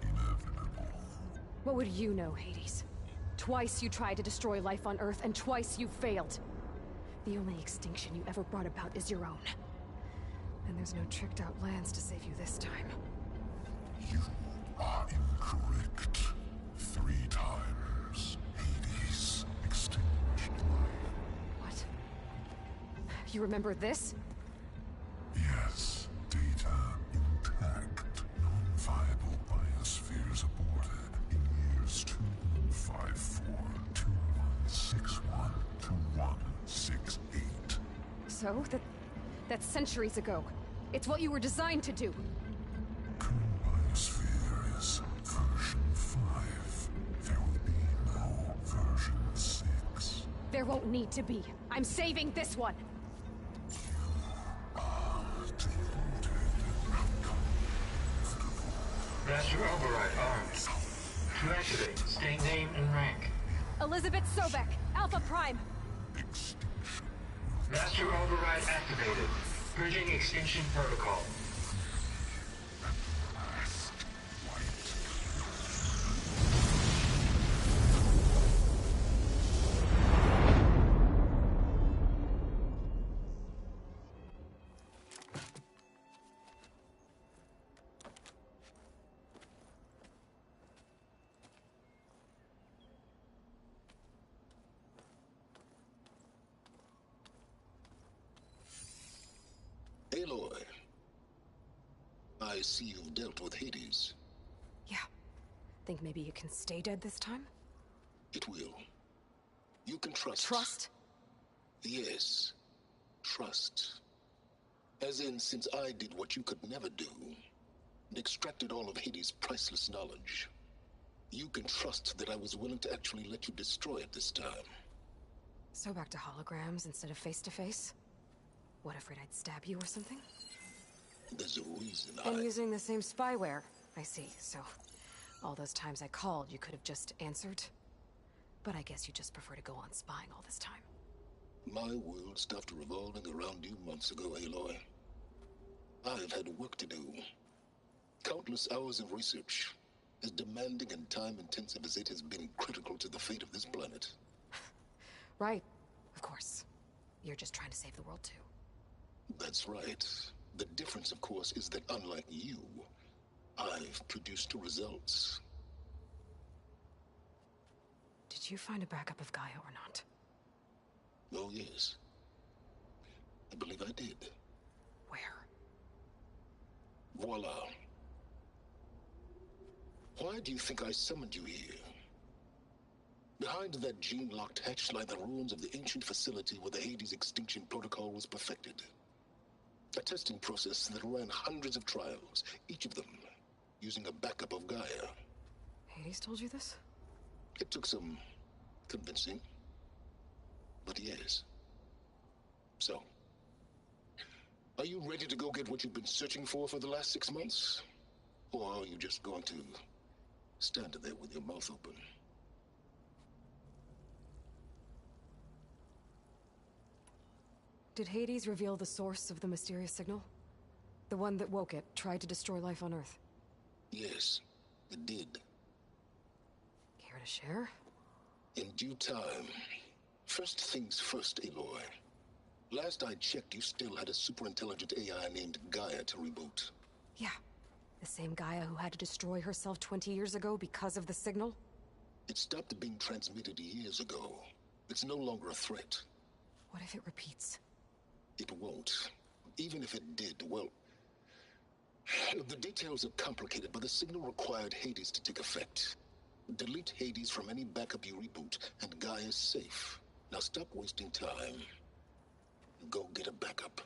inevitable. What would you know, Hades? Twice you tried to destroy life on Earth, and twice you failed. The only extinction you ever brought about is your own. And there's no tricked-out lands to save you this time. You are incorrect. 3 times. Hades extinguished life. What? You remember this? Yes. Data intact. Non-viable biospheres aborted in years 2154, 2161, 2168. So? That's centuries ago. It's what you were designed to do. Biosphere is version 5. There will be no version 6. There won't need to be. I'm saving this one. Master Override armed. To activate, state name and rank. Elizabeth Sobek, Alpha Prime. Master Override activated. Bridging extinction protocol. Aloy, I see you've dealt with Hades. Yeah. Think maybe you can stay dead this time? It will. You can trust. Trust? Yes. Trust. As in, since I did what you could never do, and extracted all of Hades' priceless knowledge, you can trust that I was willing to actually let you destroy it this time. So back to holograms instead of face-to-face? What, afraid I'd stab you or something? There's a reason And using the same spyware. I see, so... all those times I called, you could have just answered? But I guess you just prefer to go on spying all this time. My world stopped revolving around you months ago, Aloy. I've had work to do. Countless hours of research, as demanding and time-intensive as it has been critical to the fate of this planet. Right, of course. You're just trying to save the world, too. That's right. The difference, of course, is that unlike you, I've produced results. Did you find a backup of Gaia or not? Oh, yes. I believe I did. Where? Voila. Why do you think I summoned you here? Behind that gene-locked hatch lie the ruins of the ancient facility where the Hades extinction protocol was perfected. A testing process that ran hundreds of trials, each of them using a backup of Gaia. Hades told you this? It took some convincing, but yes. So, are you ready to go get what you've been searching for the last 6 months? Or are you just going to stand there with your mouth open? Did Hades reveal the source of the mysterious signal? The one that woke it, tried to destroy life on Earth? Yes, it did. Care to share? In due time. First things first, Aloy. Last I checked, you still had a super-intelligent AI named Gaia to reboot. Yeah. The same Gaia who had to destroy herself 20 years ago because of the signal? It stopped being transmitted years ago. It's no longer a threat. What if it repeats? It won't. Even if it did, well... the details are complicated, but the signal required Hades to take effect. Delete Hades from any backup you reboot, and Gaia's safe. Now stop wasting time. Go get a backup.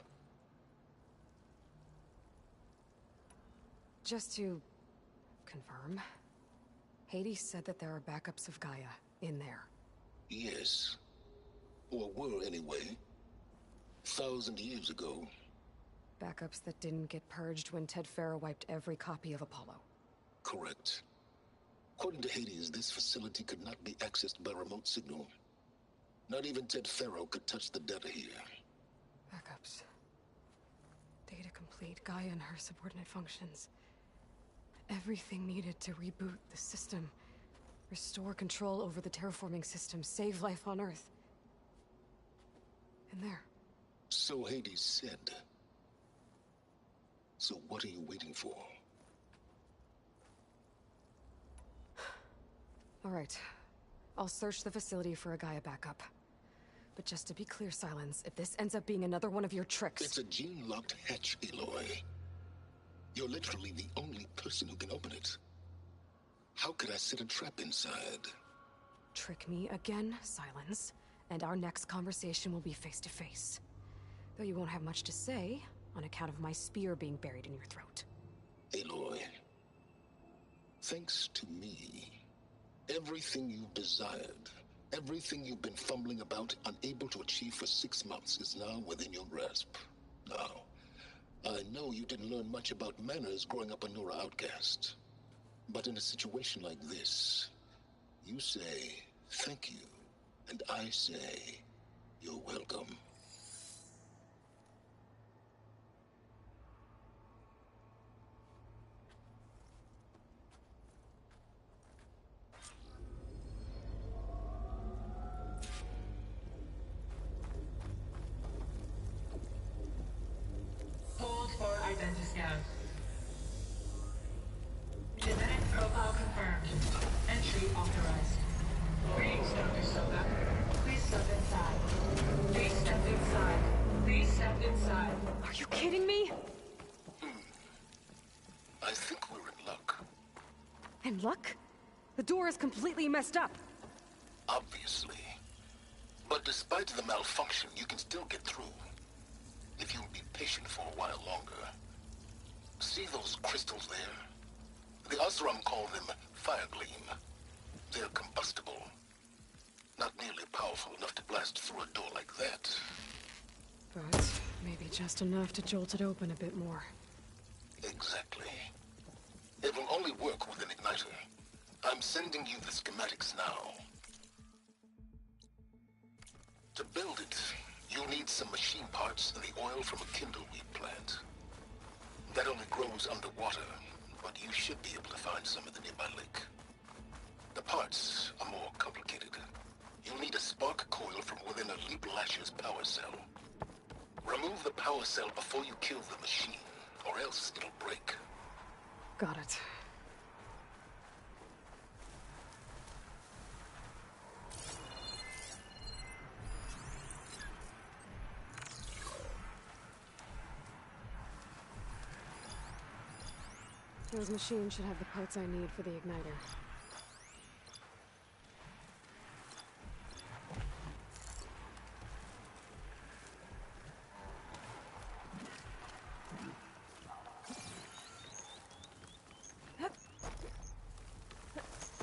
Just to confirm, Hades said that there are backups of Gaia in there. Yes. Or were, anyway. 1,000 years ago. Backups that didn't get purged when Ted Faro wiped every copy of Apollo. Correct. According to Hades, this facility could not be accessed by remote signal. Not even Ted Faro could touch the data here. Backups. Data complete, Gaia and her subordinate functions. Everything needed to reboot the system. Restore control over the terraforming system. Save life on Earth. And there. So Hades said. So what are you waiting for? All right. I'll search the facility for a Gaia backup. But just to be clear, Silence, if this ends up being another one of your tricks... It's a gene-locked hatch, Aloy. You're literally the only person who can open it. How could I set a trap inside? Trick me again, Silence, and our next conversation will be face-to-face. Though you won't have much to say, on account of my spear being buried in your throat. Aloy, thanks to me, everything you've desired, everything you've been fumbling about, unable to achieve for 6 months, is now within your grasp. Now, I know you didn't learn much about manners growing up a Nora outcast. But in a situation like this, you say, thank you, and I say, you're welcome. Hold for identiscan. Genetic profile confirmed. Entry authorized. Greetings, Dr. Soga. Please step inside. Please step inside. Please step inside. Are you kidding me? I think we're in luck. In luck? The door is completely messed up. Obviously. But despite the malfunction, you can still get through. If you'll be patient for a while longer. See those crystals there? The Oseram call them fire gleam. They're combustible. Not nearly powerful enough to blast through a door like that. But maybe just enough to jolt it open a bit more. Exactly. It will only work with an igniter. I'm sending you the schematics now. To build it, you'll need some machine parts and the oil from a kindleweed plant. That only grows underwater, but you should be able to find some in the nearby lake. The parts are more complicated. You'll need a spark coil from within a Leap Lasher's power cell. Remove the power cell before you kill the machine, or else it'll break. Got it. Those machines should have the parts I need for the igniter.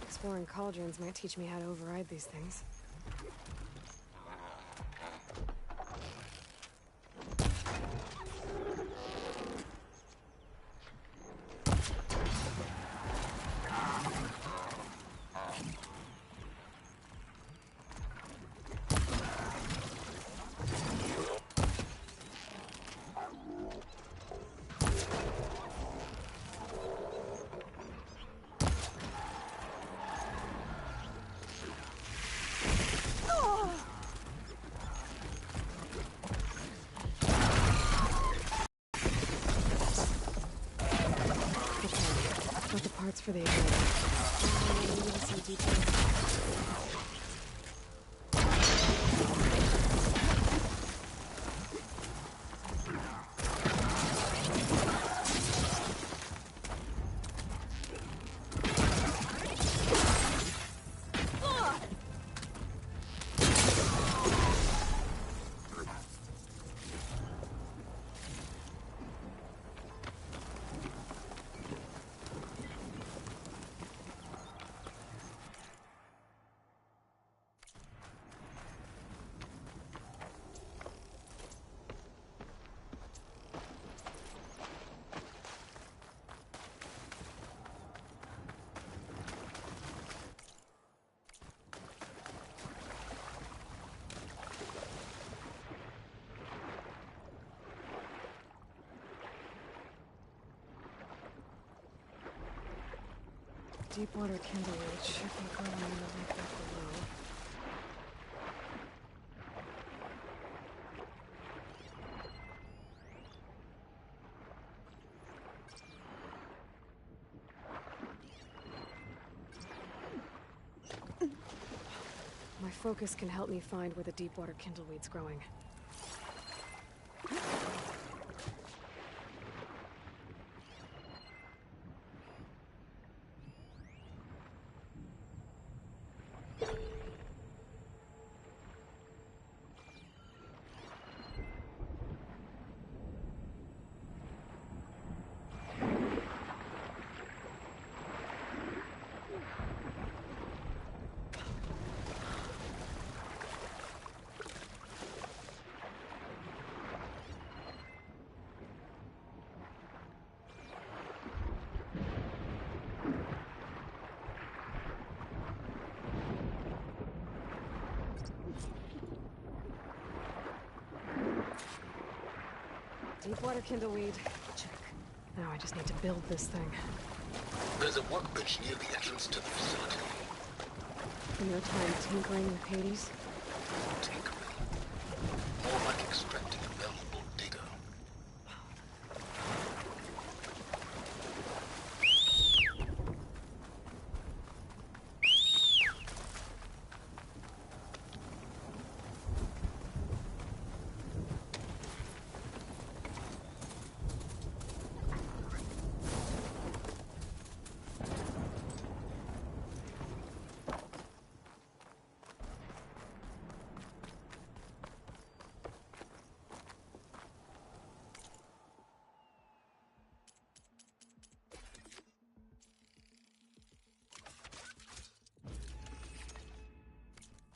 Exploring cauldrons might teach me how to override these things. Got the parts for the igniter. Some details. Deepwater kindlewood should be growing in the lake back below. My focus can help me find where the Deepwater kindleweed's growing. Deepwater kindleweed. Check. Now I just need to build this thing. There's a workbench near the entrance to the facility. No time tinkering with Hades? Tinkering? More like extracting valuable data.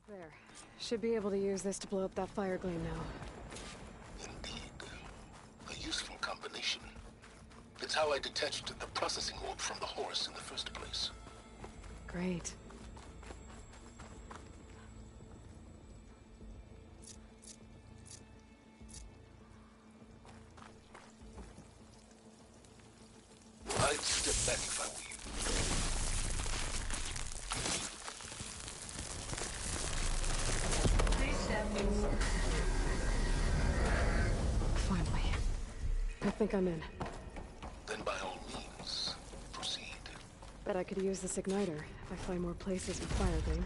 There. Should be able to use this to blow up that fire gleam now. Indeed. A useful combination. It's how I detached the processing orb from the horse in the first place. Great. I'd step back if I were you. Please step inside. Finally. I think I'm in. Then by all means, proceed. Bet I could use this igniter if I find more places with fire gleam.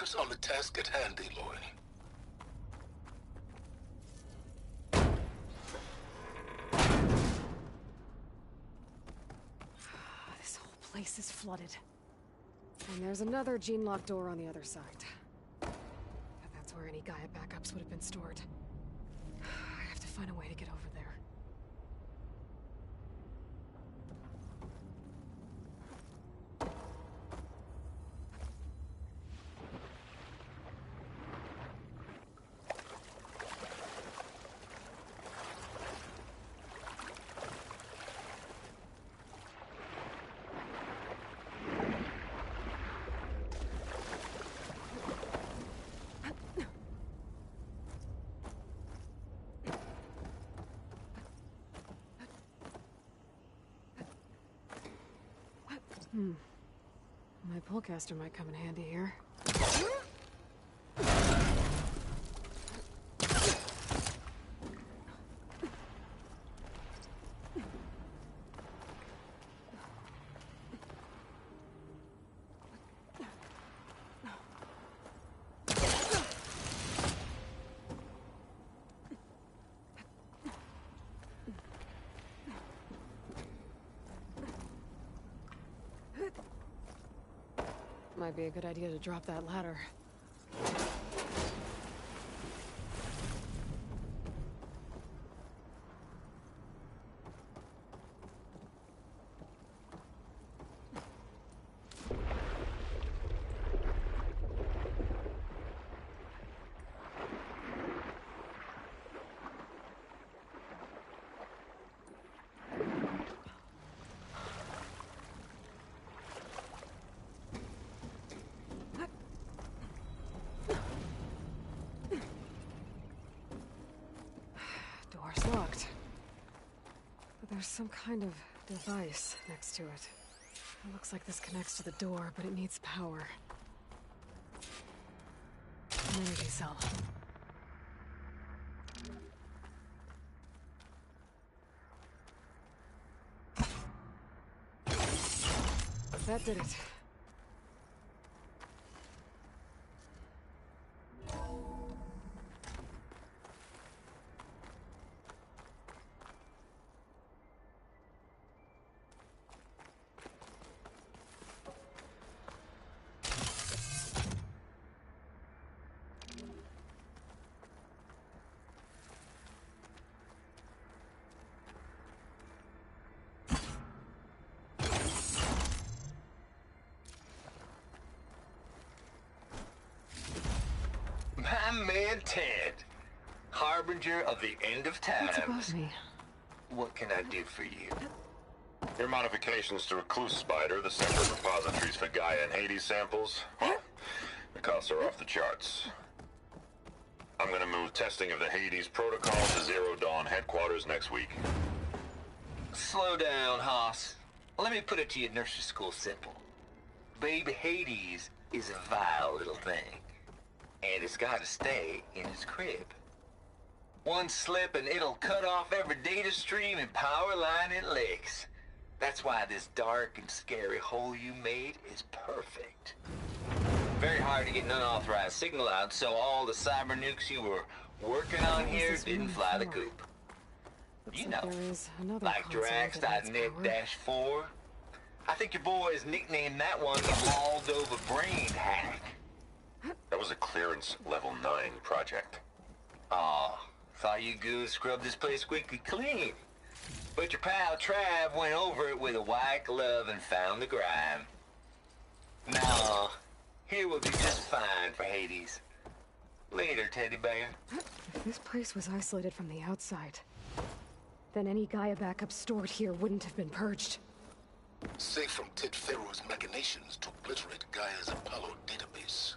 Focus on the task at hand, Aloy. This whole place is flooded. And there's another gene-locked door on the other side. But that's where any Gaia backups would have been stored. I have to find a way to get over there. My pullcaster might come in handy here. Might be a good idea to drop that ladder. Door's locked. But there's some kind of device next to it. It looks like this connects to the door, but it needs power. An energy cell. That did it. My man Ted, harbinger of the end of times. What's above me? What can I do for you? Your modifications to Recluse Spider, the separate repositories for Gaia and Hades samples, well, the costs are off the charts. I'm gonna move testing of the Hades protocol to Zero Dawn headquarters next week. Slow down, Haas. Let me put it to you nursery school simple. Baby Hades is a vile little thing. And it's gotta stay in its crib. One slip and it'll cut off every data stream and power line it licks. That's why this dark and scary hole you made is perfect. Very hard to get an unauthorized signal out, so all the cyber nukes you were working on here didn't fly the coop. You know, like Drax.net-4. I think your boys nicknamed that one the Moldova Brain Hack. That was a clearance level 9 project. Aw, thought you goons scrubbed this place squeaky clean. But your pal Trav went over it with a white glove and found the grime. Nah, here will be just fine for Hades. Later, teddy bear. If this place was isolated from the outside, then any Gaia backup stored here wouldn't have been purged. Safe from Ted Pharaoh's machinations to obliterate Gaia's Apollo database.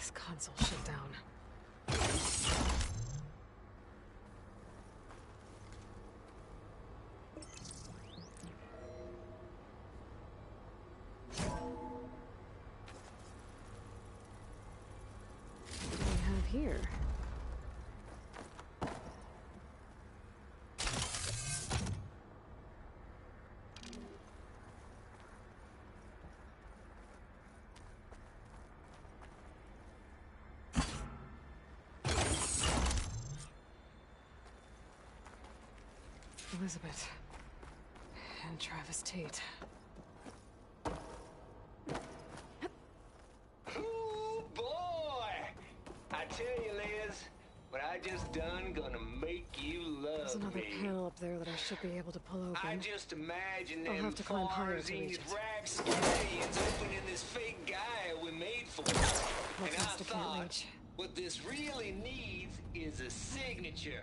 this console shut down. What do we have here? Elizabeth and Travis Tate. Ooh, boy! I tell you, Liz, what I just done gonna make you love There's another me. panel up there that I should be able to pull open. I just imagine I'll them have to climb higher to reach Farzine it. rapscallions opening this fake Gaia we made for it. What And I faster can't thought, reach? what this really needs is a signature.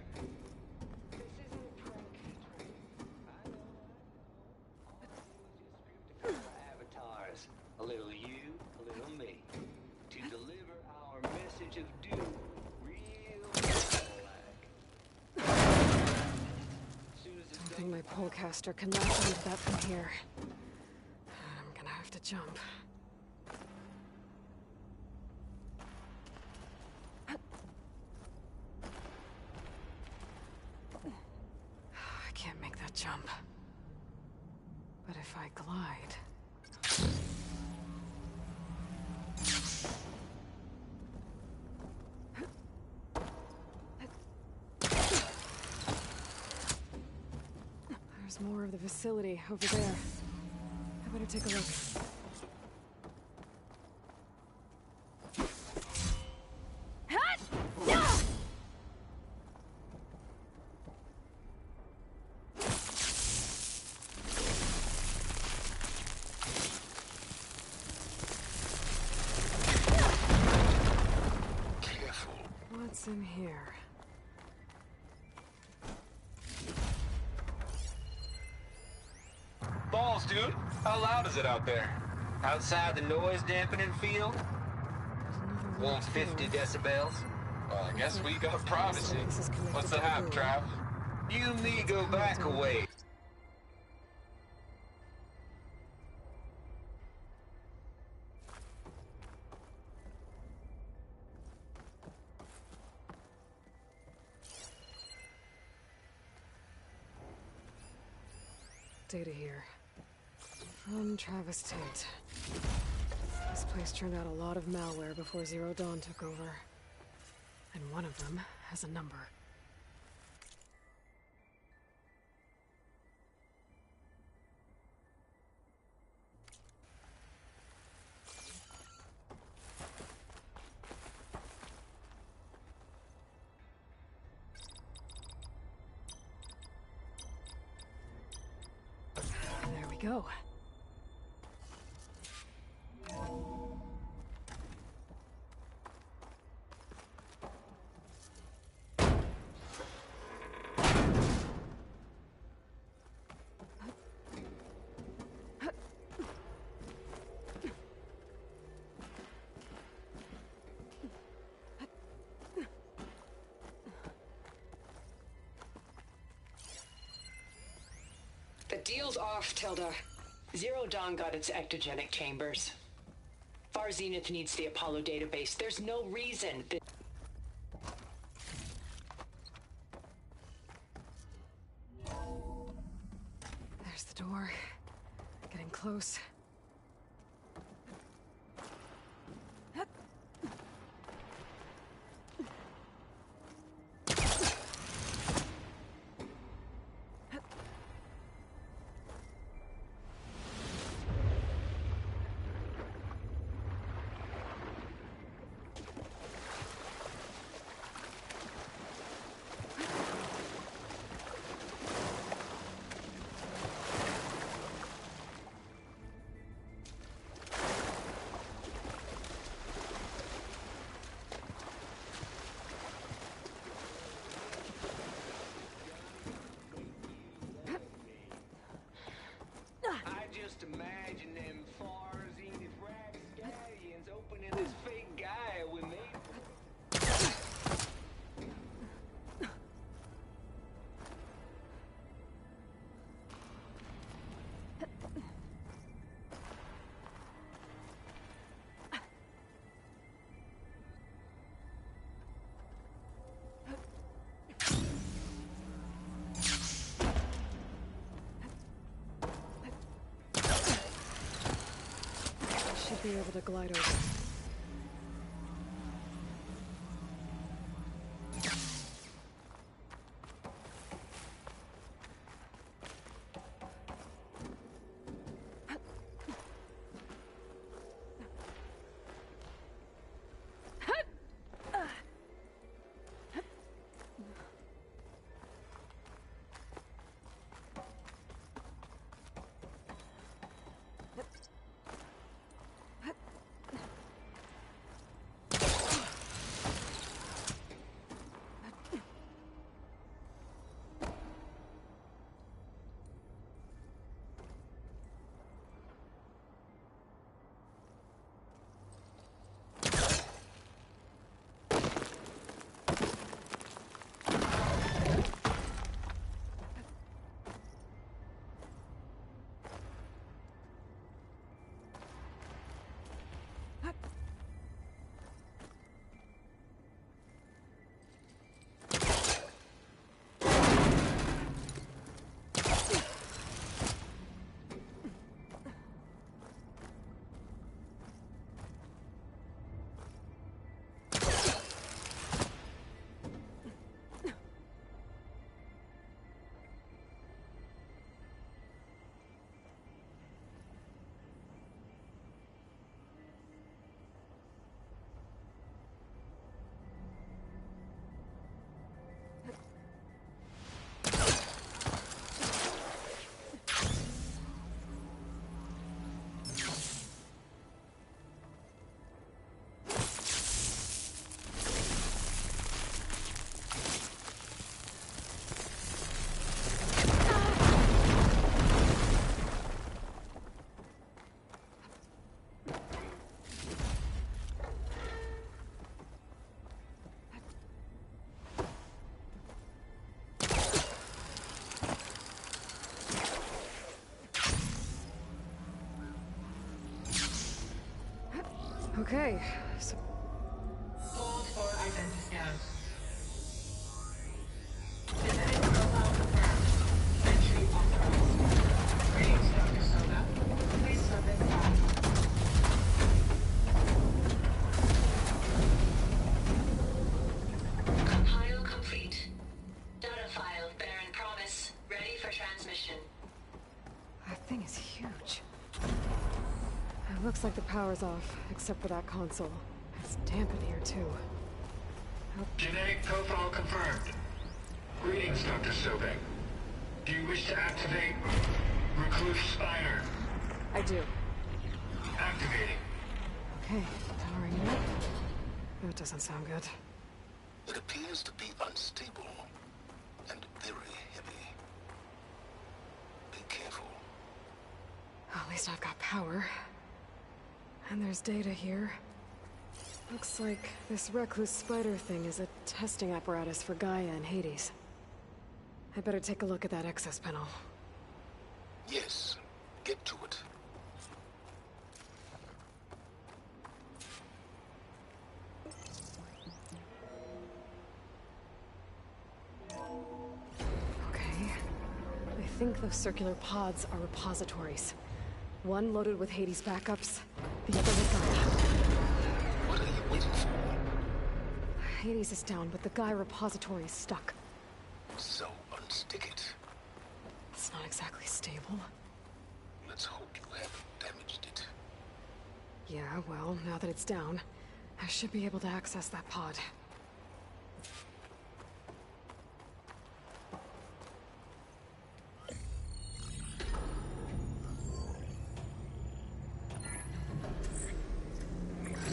Avatars, a little you, a little me, to deliver our message of doom real like. Don't think my polecaster can latch onto that from here. I'm gonna have to jump. I can't make that jump. But if I glide... There's more of the facility over there. I better take a look. What's in here? Balls, dude. How loud is it out there? Outside the noise dampening field? 150 decibels? Well, I guess we got privacy. What's the hap, Trav? You and me go back a ways. Data here. From Travis Tate. This place turned out a lot of malware before Zero Dawn took over. And one of them has a number. There we go. The deal's off, Tilda. Zero Dawn got its ectogenic chambers. Far Zenith needs the Apollo database. There's no reason that... There's the door. Getting close. I just imagine them Far Zenith rapscallions opening this fake Gaia we made be able to glide over. Okay, so... Hold for identity scan. Genetic profile confirmed. Entry authorized. Greetings, Dr. Soda. Please step inside. Compile complete. Data file, Baron Promise. Ready for transmission. That thing is huge. It looks like the power's off, except for that console. It's damp in here, too. Genetic profile confirmed. Greetings, Dr. Sobek. Do you wish to activate Recluse Spider? I do. Activating. Okay, powering it up. That doesn't sound good. It appears to be unstable and very heavy. Be careful. At least I've got power. And there's data here. Looks like this Recluse Spider thing is a testing apparatus for Gaia and Hades. I better take a look at that access panel. Yes, get to it. Okay. I think those circular pods are repositories. One loaded with Hades backups, the other with Gaia. What are you waiting for? Hades is down, but the Gaia repository is stuck. So unstick it. It's not exactly stable. Let's hope you haven't damaged it. Yeah, well, now that it's down, I should be able to access that pod.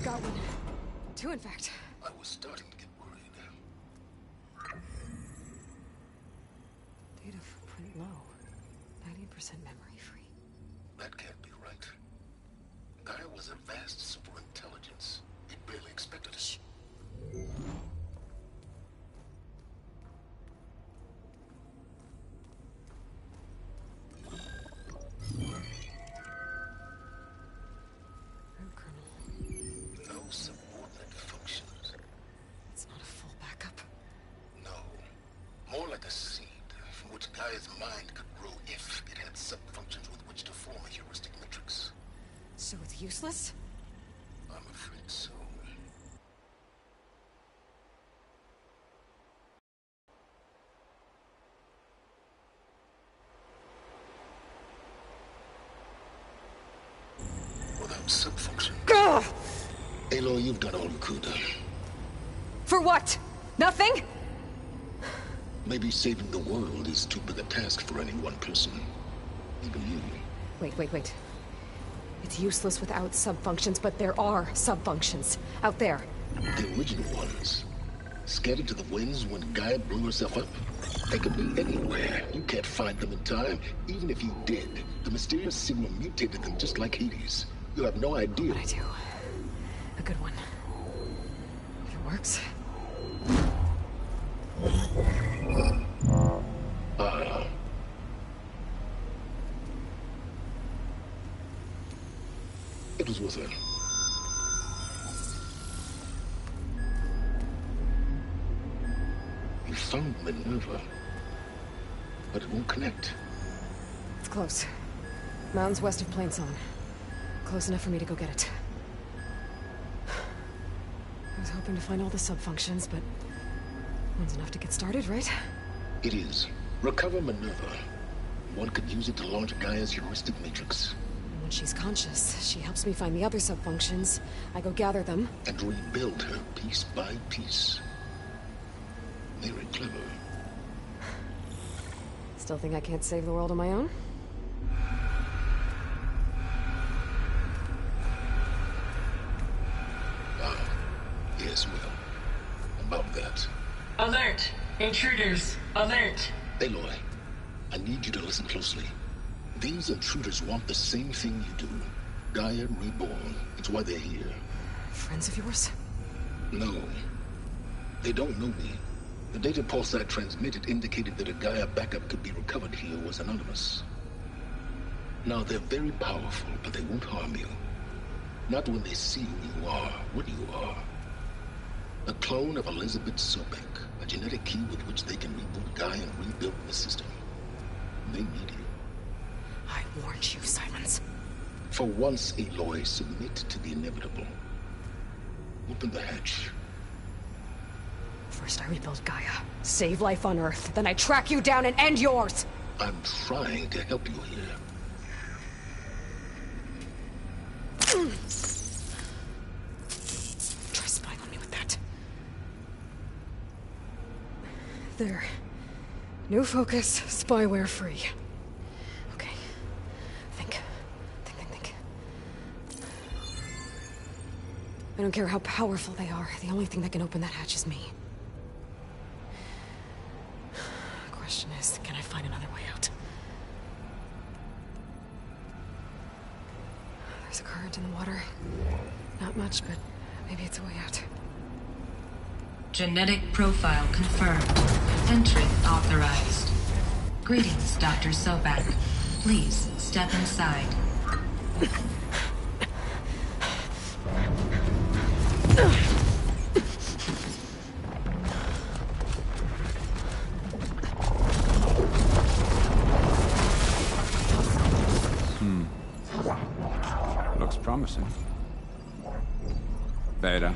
Got one. Two, in fact. I was starting to get worried. Data footprint low. 90% memory free. That can't be right. Gaia was a vast superintelligence. It barely expected us. No subordinate functions. It's not a full backup. No. More like a seed from which Gaia's mind could grow if it had sub-functions with which to form a heuristic matrix. So it's useless? subfunction. Ugh! Aloy, you've done all you could. For what? Nothing? Maybe saving the world is too big a task for any one person. Even you. Wait. It's useless without subfunctions, but there are subfunctions out there. The original ones. Scattered to the winds when Gaia blew herself up. They could be anywhere. You can't find them in time. Even if you did, the mysterious signal mutated them just like Hades. You have no idea. But I do. A good one. If it works. It was worth it. You found Minerva, but it won't connect. It's close. Mountains west of Plainsong. Close enough for me to go get it. I was hoping to find all the subfunctions, but one's enough to get started, right? It is. Recover Minerva. One could use it to launch Gaia's heuristic matrix. When she's conscious, she helps me find the other subfunctions. I go gather them. And rebuild her piece by piece. Very clever. Still think I can't save the world on my own? Yes, well. About that. Alert! Intruders! Alert! Aloy, I need you to listen closely. These intruders want the same thing you do. Gaia reborn. It's why they're here. Friends of yours? No. They don't know me. The data pulse I transmitted indicated that a Gaia backup could be recovered here was anonymous. Now, they're very powerful, but they won't harm you. Not when they see who you are, what you are. A clone of Elizabeth Sobek, a genetic key with which they can reboot Gaia and rebuild the system. They need you. I warned you, Silence. For once, Aloy, submit to the inevitable. Open the hatch. First I rebuild Gaia, save life on Earth, then I track you down and end yours! I'm trying to help you here. Try spying on me with that. There. New focus, spyware free. Okay. Think. I don't care how powerful they are. The only thing that can open that hatch is me. The question is, can I find another way out? There's a current in the water. Not much, but maybe it's a way out. Genetic profile confirmed. Entry authorized. Greetings, Dr. Sobek. Please step inside. Looks promising. Beta.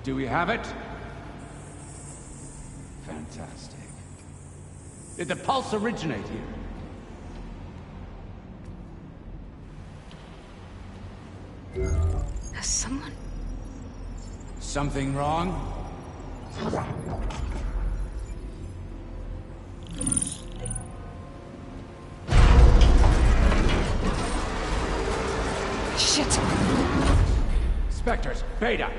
Do we have it? Fantastic. Did the pulse originate here? Has someone... Something wrong? Shit! Spectres, Beta!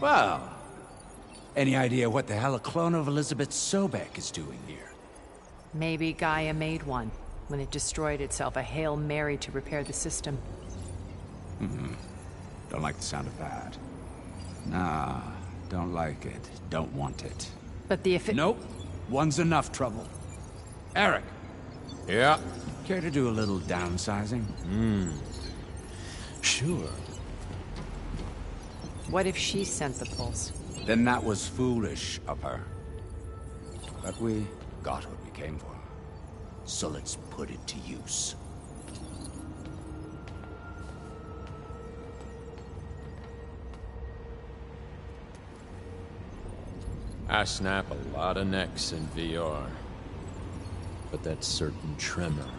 Well, any idea what the hell a clone of Elizabeth Sobek is doing here? Maybe Gaia made one when it destroyed itself, a Hail Mary to repair the system. Don't like the sound of that. Nah, don't like it. Don't want it. But Nope. One's enough trouble. Eric! Yeah? Care to do a little downsizing? Sure. What if she sent the pulse? Then that was foolish of her. But we got what we came for. So let's put it to use. I snap a lot of necks in VR. But that certain tremor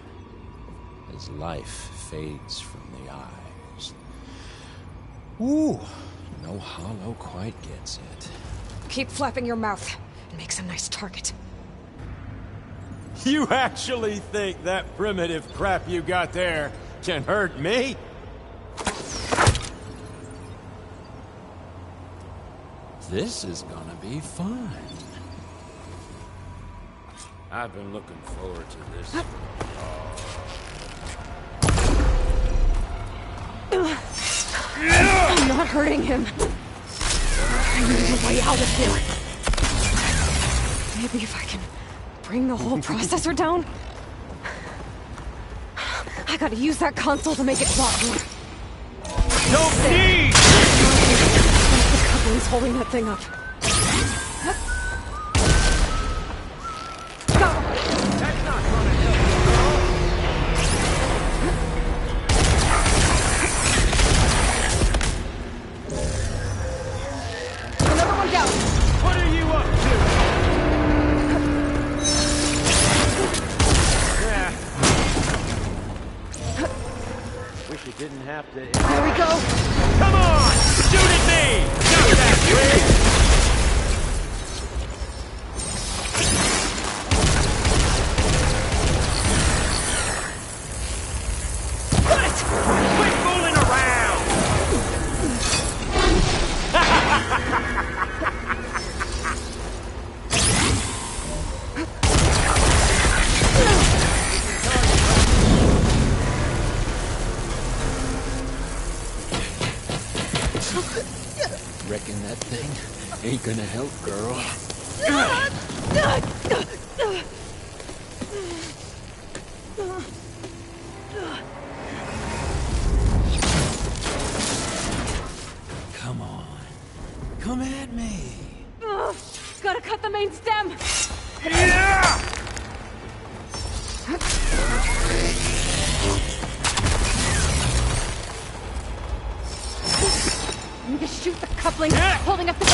as life fades from the eyes. Ooh, no hollow quite gets it. Keep flapping your mouth. It makes a nice target. You actually think that primitive crap you got there can hurt me? This is gonna be fun. I've been looking forward to this. I'm not hurting him. I need a way out of here. Maybe if I can bring the whole processor down? I gotta use that console to make it plot more. Don't need! The coupling's holding that thing up. Didn't have to. There we go. Come on! Shoot at me! Got that, Riggs! Quit fooling around! Reckon that thing ain't gonna help, girl. Come on. Come at me. Gotta cut the main stem. Yeah! I need to shoot the coupling, holding up the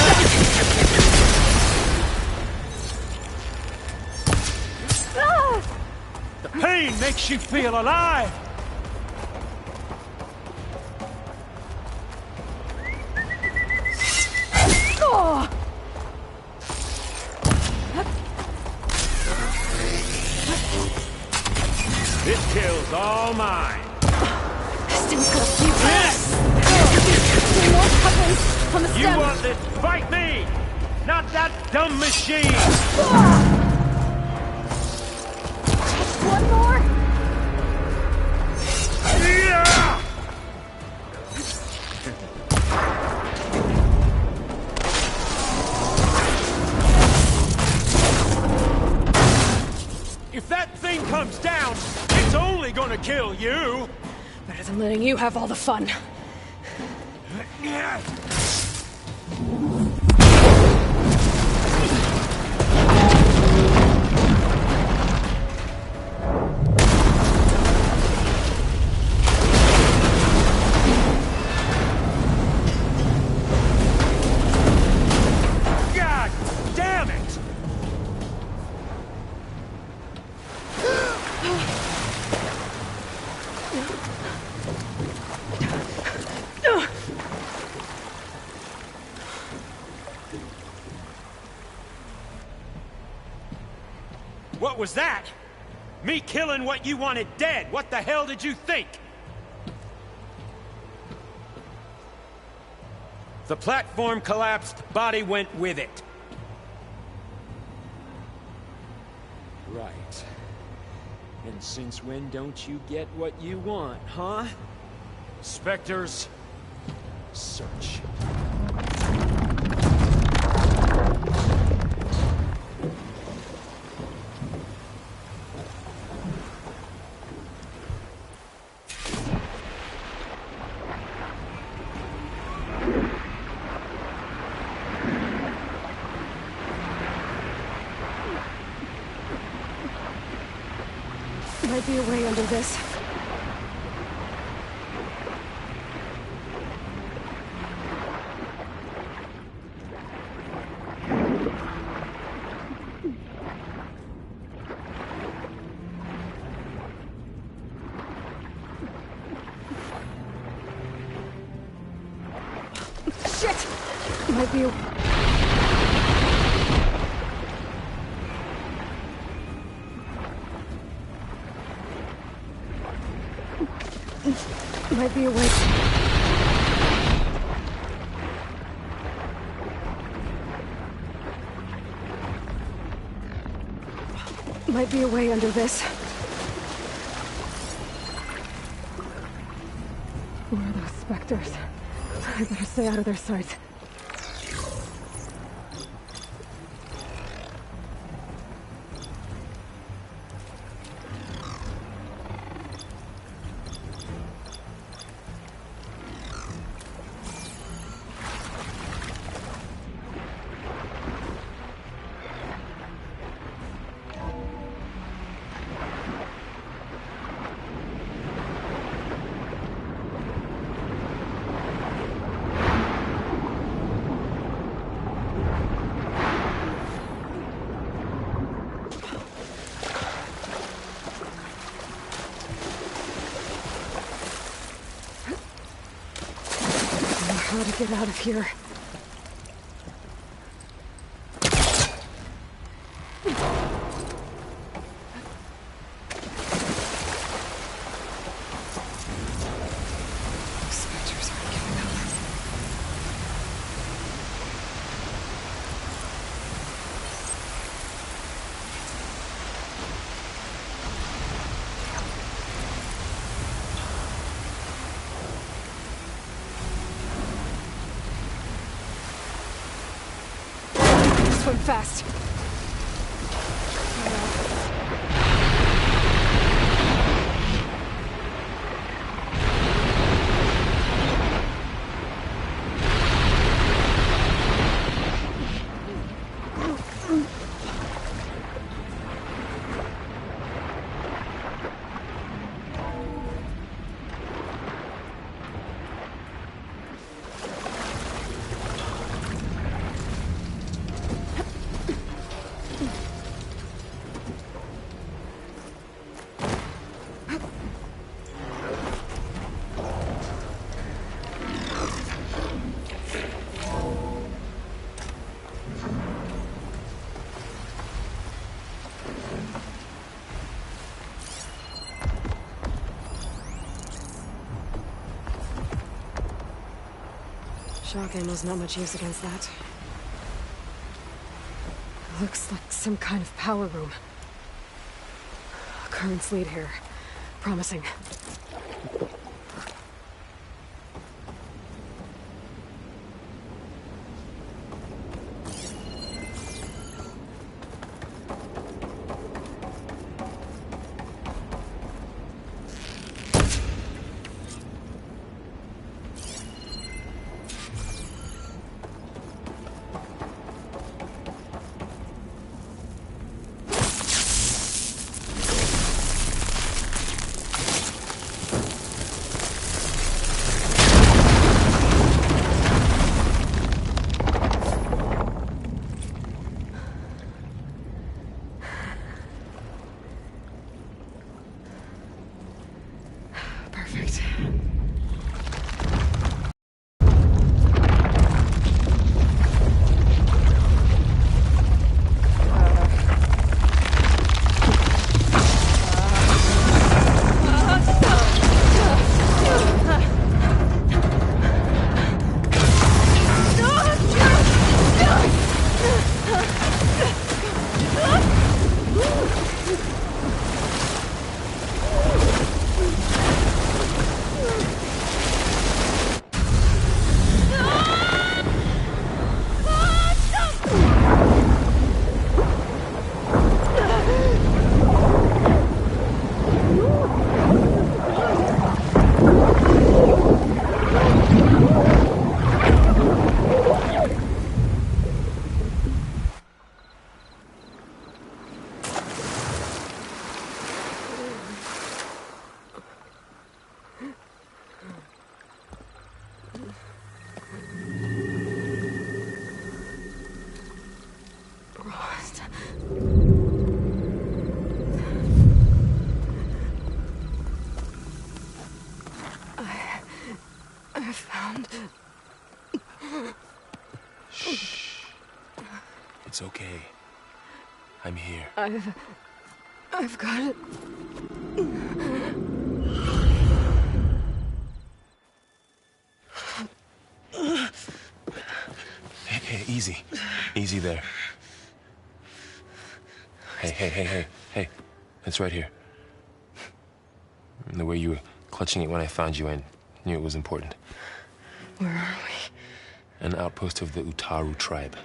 The pain makes you feel alive! Oh! This kill's all mine. Stem's got a few more couplings on the stem. You want this? Fight me! Not that dumb machine! One more? Yeah! If that thing comes down, it's only gonna kill you! Better than letting you have all the fun. God damn it! What was that? Me killing what you wanted dead. What the hell did you think? The platform collapsed, body went with it. Right. And since when don't you get what you want, huh? Spectres, search. Might be a way under this. Shit! Might be a... Might be a way... Might be a way under this. Who are those specters? I better stay out of their sight. How to get out of here. Specters aren't giving up. Swim fast. Shock ammo's not much use against that. Looks like some kind of power room. Currents lead here. Promising. It's okay. I'm here. I've got it. Hey, easy. Easy there. Hey. It's right here. The way you were clutching it when I found you, I knew it was important. Where are we? An outpost of the Utaru tribe.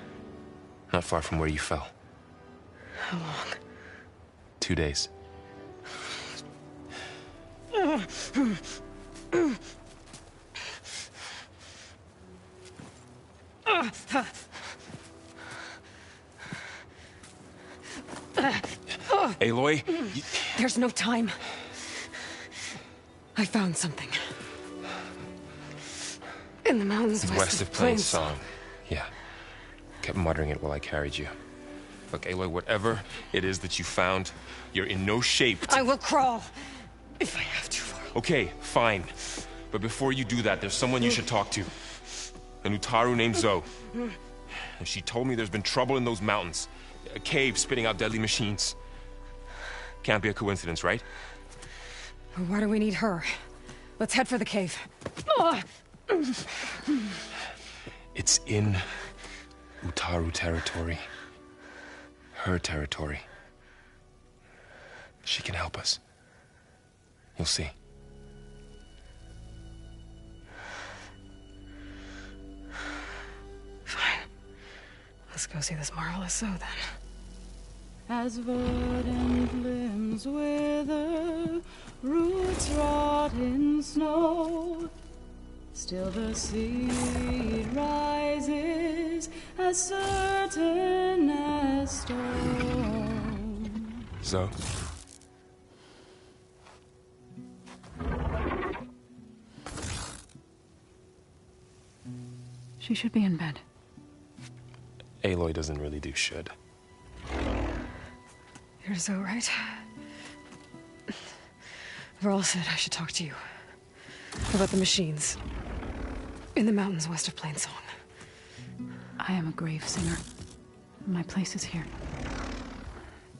Not far from where you fell. How long? 2 days. Aloy? There's no time. I found something. In the mountains west of Plain Song. Yeah. Kept muttering it while I carried you. Look, Aloy, whatever it is that you found, you're in no shape to... I will crawl, if I have to. Okay, fine. But before you do that, there's someone you should talk to. An Utaru named Zoe. And she told me there's been trouble in those mountains. A cave spitting out deadly machines. Can't be a coincidence, right? Why do we need her? Let's head for the cave. It's in Utaru territory. Her territory. She can help us. You'll see. Fine. Let's go see this marvelous Zoe then. As verdant limbs wither, roots rot in snow, still the seed rises as certain as stone. Zoe. She should be in bed. Aloy doesn't really do should. You're Zoe, right? Varl said I should talk to you. About the machines. In the mountains west of Plain Song. I am a grave singer. My place is here.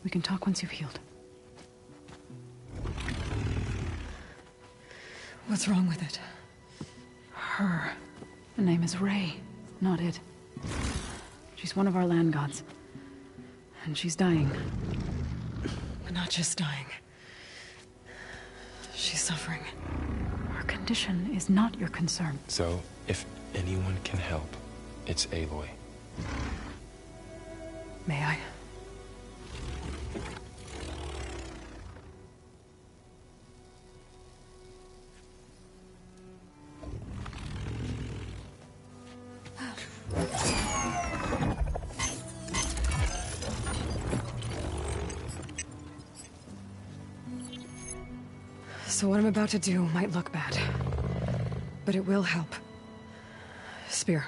We can talk once you've healed. What's wrong with it? Her. The name is Ray, not it. She's one of our land gods. And she's dying. But not just dying. She's suffering. Her condition is not your concern. So, if anyone can help, it's Aloy. May I? So what I'm about to do might look bad, but it will help. Spear.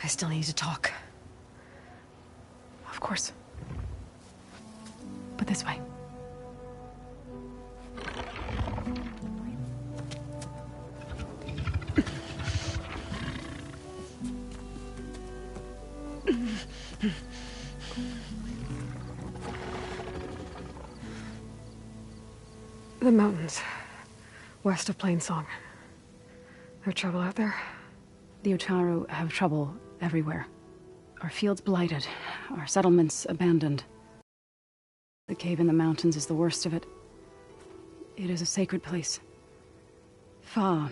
I still need to talk. Of course. But this way. The mountains. West of Plain Song. There's trouble out there? The Utaru have trouble everywhere. Our fields blighted, our settlements abandoned. The cave in the mountains is the worst of it. It is a sacred place. Fa,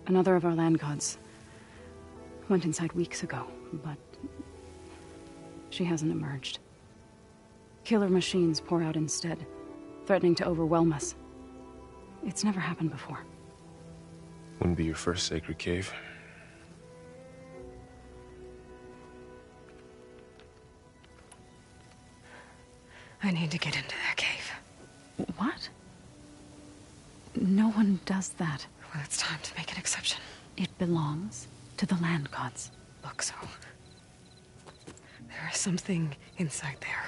another of our land gods, went inside weeks ago, but she hasn't emerged. Killer machines pour out instead, threatening to overwhelm us. It's never happened before. Wouldn't be your first sacred cave. I need to get into that cave. What? No one does that. Well, it's time to make an exception. It belongs to the land gods. Look, so... there is something inside there.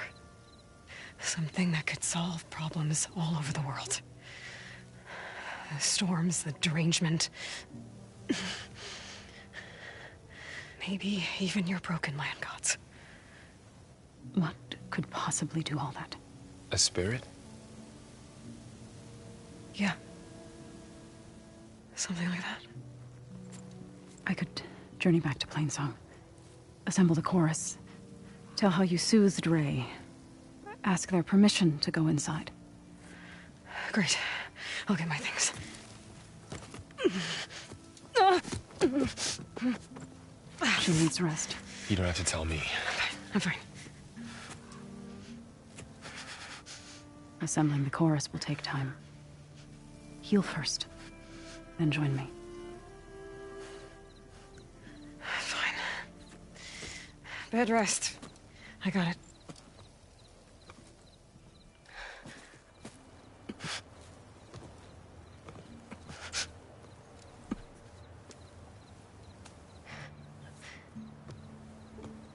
Something that could solve problems all over the world. The storms, the derangement. Maybe even your broken land gods. What could possibly do all that? A spirit? Yeah. Something like that. I could journey back to Plainsong. Assemble the chorus. Tell how you soothed Ray. Ask their permission to go inside. Great. I'll get my things. She needs rest. You don't have to tell me. I'm fine. Assembling the chorus will take time. Heal first, then join me. Fine. Bed rest. I got it.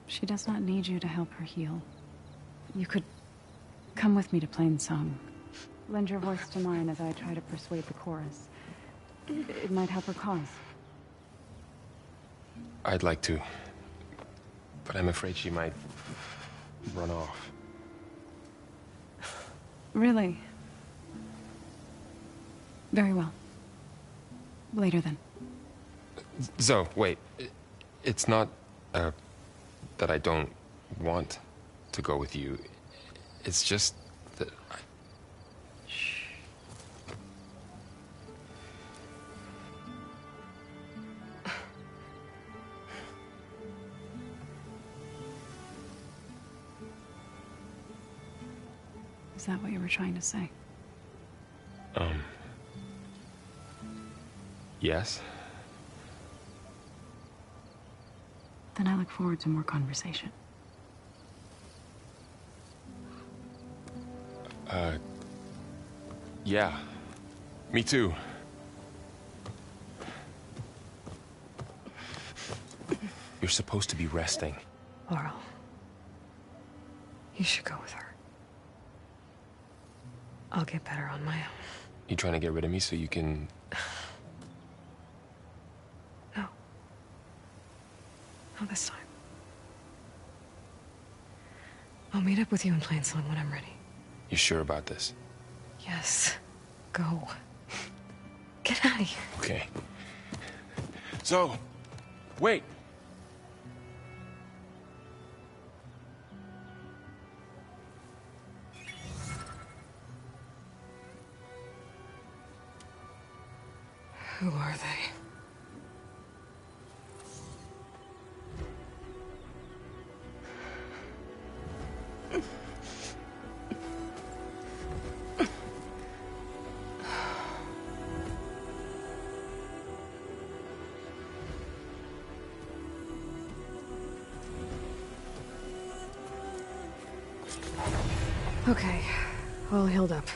She does not need you to help her heal. You could come with me to Plainsong. Lend your voice to mine as I try to persuade the chorus. It might help her cause. I'd like to. But I'm afraid she might run off. Really? Very well. Later then. Zoe, wait. It's not, that I don't want to go with you. It's just that I... Shh. Is that what you were trying to say? Yes? Then I look forward to more conversation. Yeah. Me too. You're supposed to be resting. Laurel. You should go with her. I'll get better on my own. You trying to get rid of me so you can... No. Not this time. I'll meet up with you in Plainsong when I'm ready. You sure about this? Yes. Go. Get out of here. Okay. So, wait. Who are they? Okay, all healed up.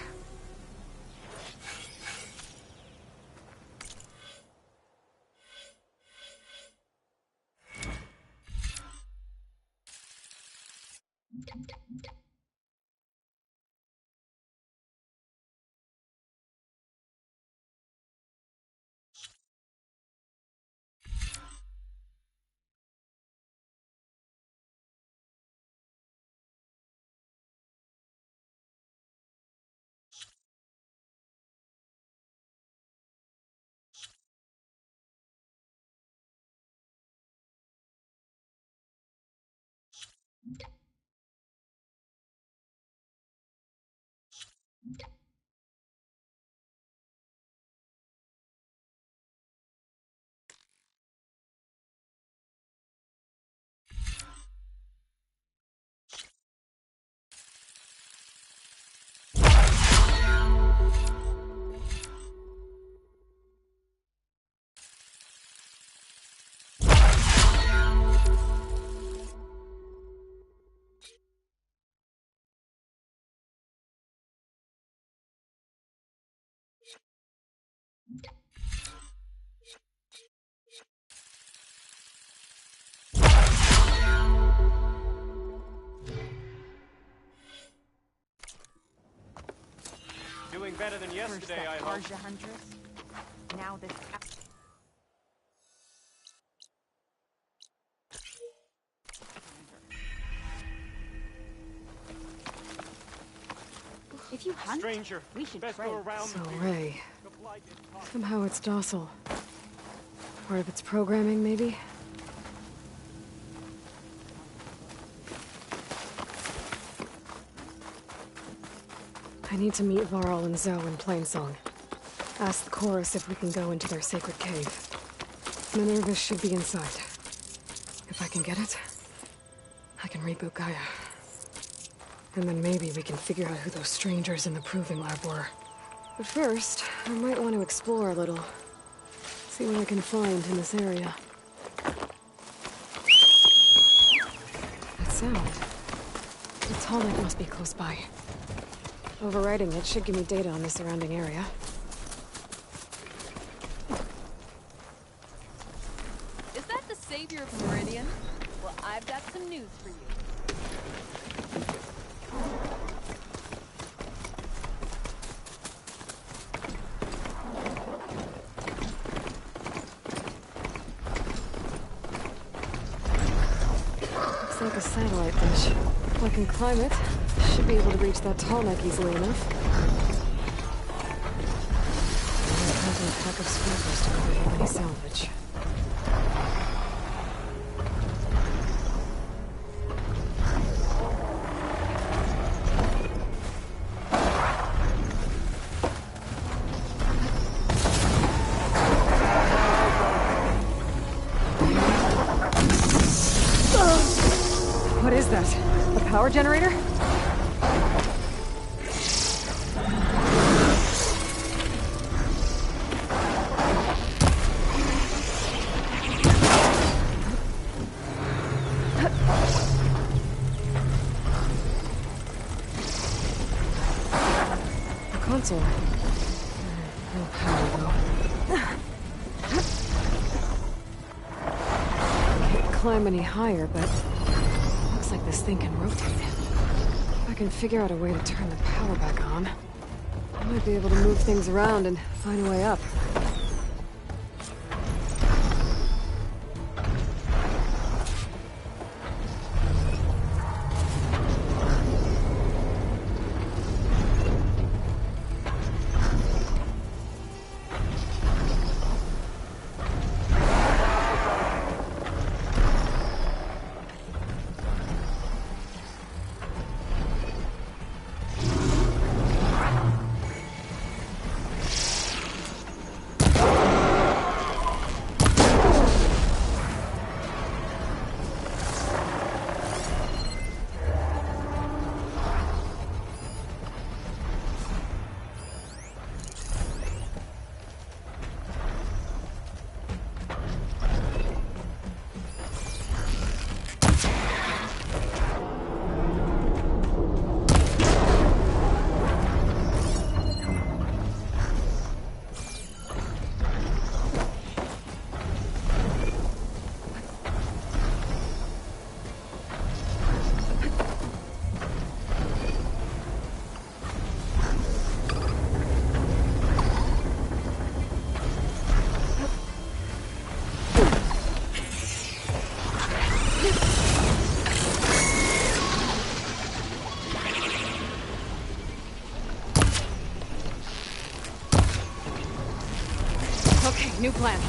better than yesterday, I hope. Karja huntress. Now this. If you hunt, stranger, we should best trade. go around So, Ray. Somehow it's docile. Part of its programming, maybe? I need to meet Varl and Zoe in Plainsong. Ask the chorus if we can go into their sacred cave. Minerva should be inside. If I can get it, I can reboot Gaia. And then maybe we can figure out who those strangers in the Proving Lab were. But first, I might want to explore a little. See what I can find in this area. That sound. The Tallneck must be close by. Overriding it should give me data on the surrounding area. Is that the savior of Meridian? Well, I've got some news for you. Looks like a satellite dish. If I can climb it, I should be able to reach that Tallneck easily enough. And a pack of scrappers to cover any salvage. What is that? A power generator? The console. No power, though. Can't climb any higher, but looks like this thing can rotate. If I can figure out a way to turn the power back on, I might be able to move things around and find a way up. New plan.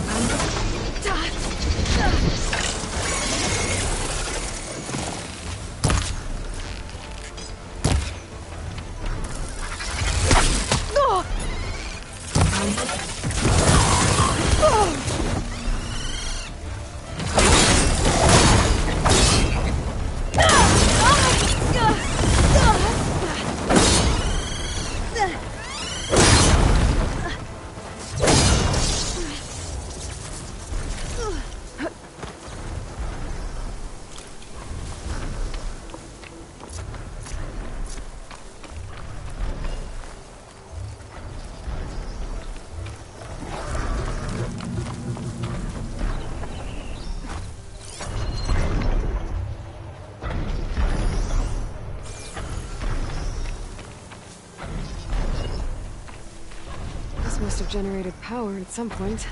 must have generated power at some point.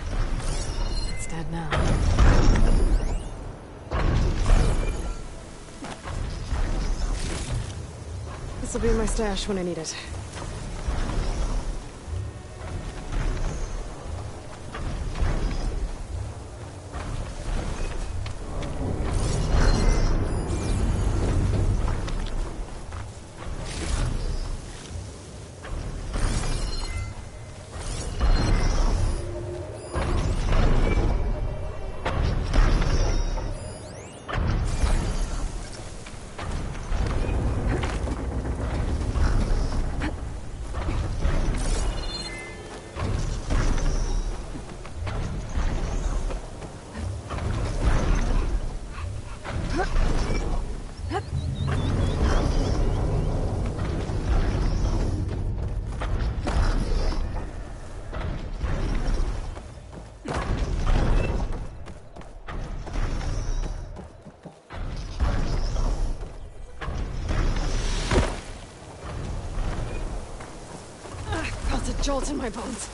It's dead now. This'll be my stash when I need it. Jolt in my bones.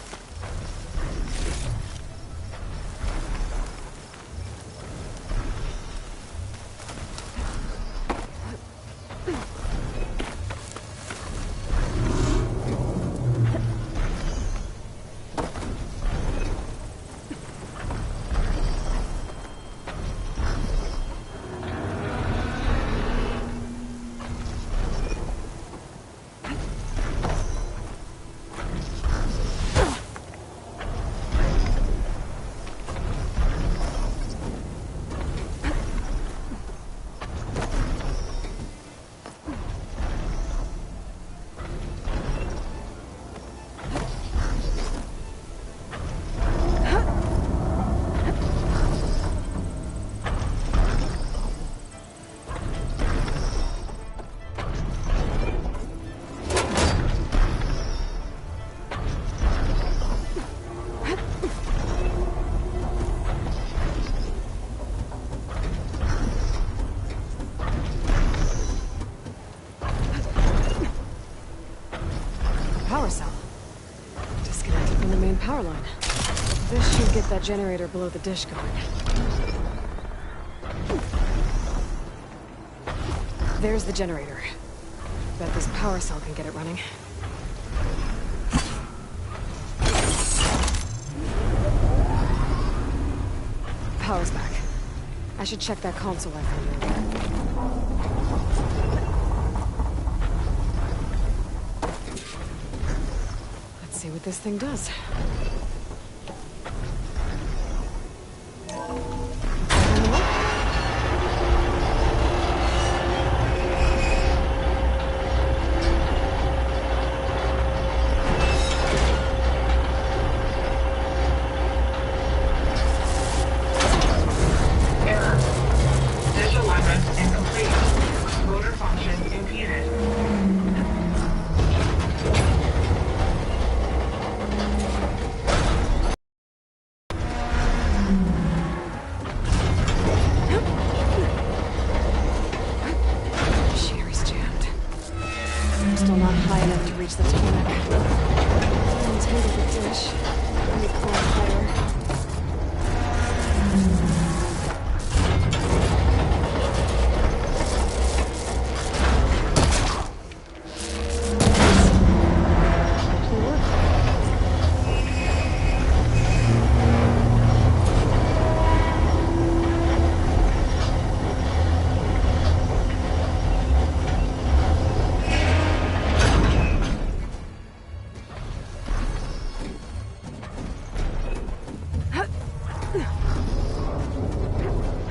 Power cell. Disconnected from the main power line. This should get that generator below the dish going. There's the generator. Bet this power cell can get it running. Power's back. I should check that console I found earlier. Let's see what this thing does.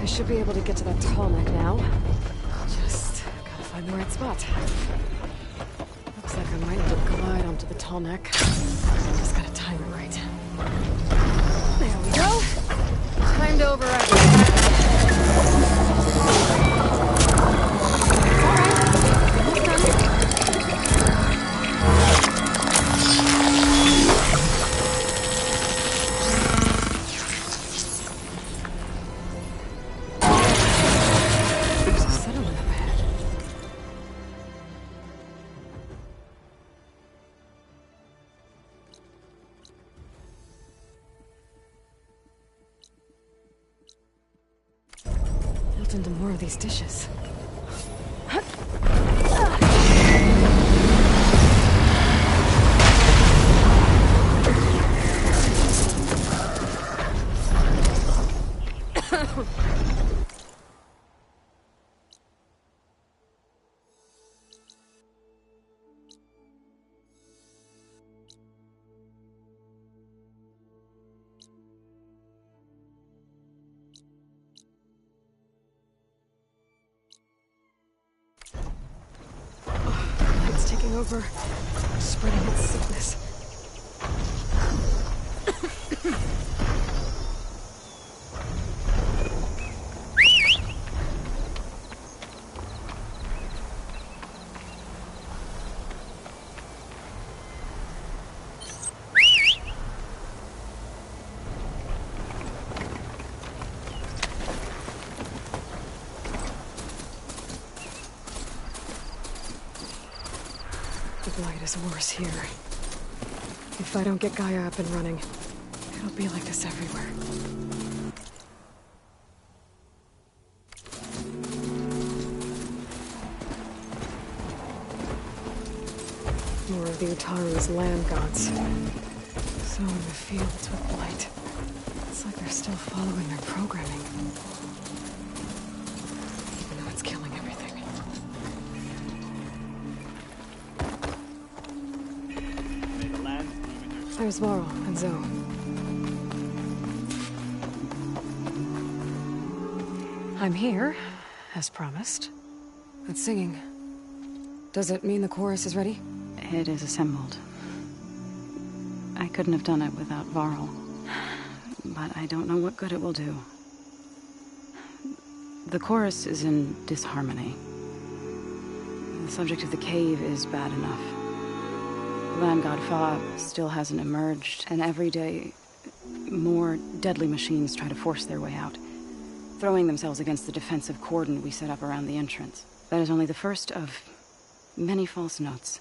Should be able to get to that tall neck now. Just gotta find the right spot. Looks like I might need to glide onto the tall neck. Just gotta time it right. There we go. Time to override it. evolved into more of these dishes. It's taking over, spreading its sickness. The blight is worse here. If I don't get Gaia up and running, it'll be like this everywhere. More of the Utaru's land gods. So in the fields with blight. It's like they're still following their programming. Even though it's killing everything. There's Varl and Zoe. I'm here, as promised. It's singing. Does it mean the chorus is ready? It is assembled. I couldn't have done it without Varl. But I don't know what good it will do. The chorus is in disharmony. The subject of the cave is bad enough. Land God Fa still hasn't emerged, and every day, more deadly machines try to force their way out, throwing themselves against the defensive cordon we set up around the entrance. That is only the first of many false notes.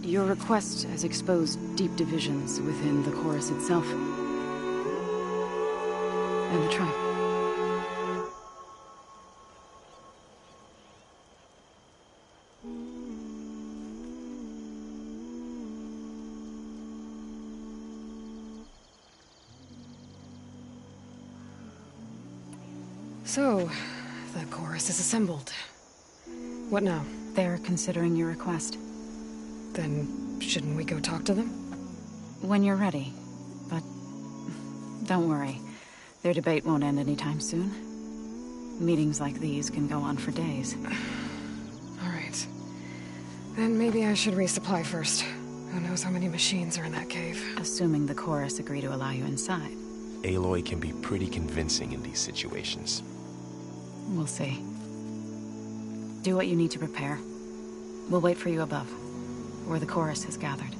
Your request has exposed deep divisions within the chorus itself and the tribe. So, the chorus is assembled. What now? They're considering your request. Then, shouldn't we go talk to them? When you're ready. But don't worry. Their debate won't end anytime soon. Meetings like these can go on for days. All right. Then maybe I should resupply first. Who knows how many machines are in that cave? Assuming the chorus agree to allow you inside. Aloy can be pretty convincing in these situations. We'll see. Do what you need to prepare. We'll wait for you above, where the chorus has gathered.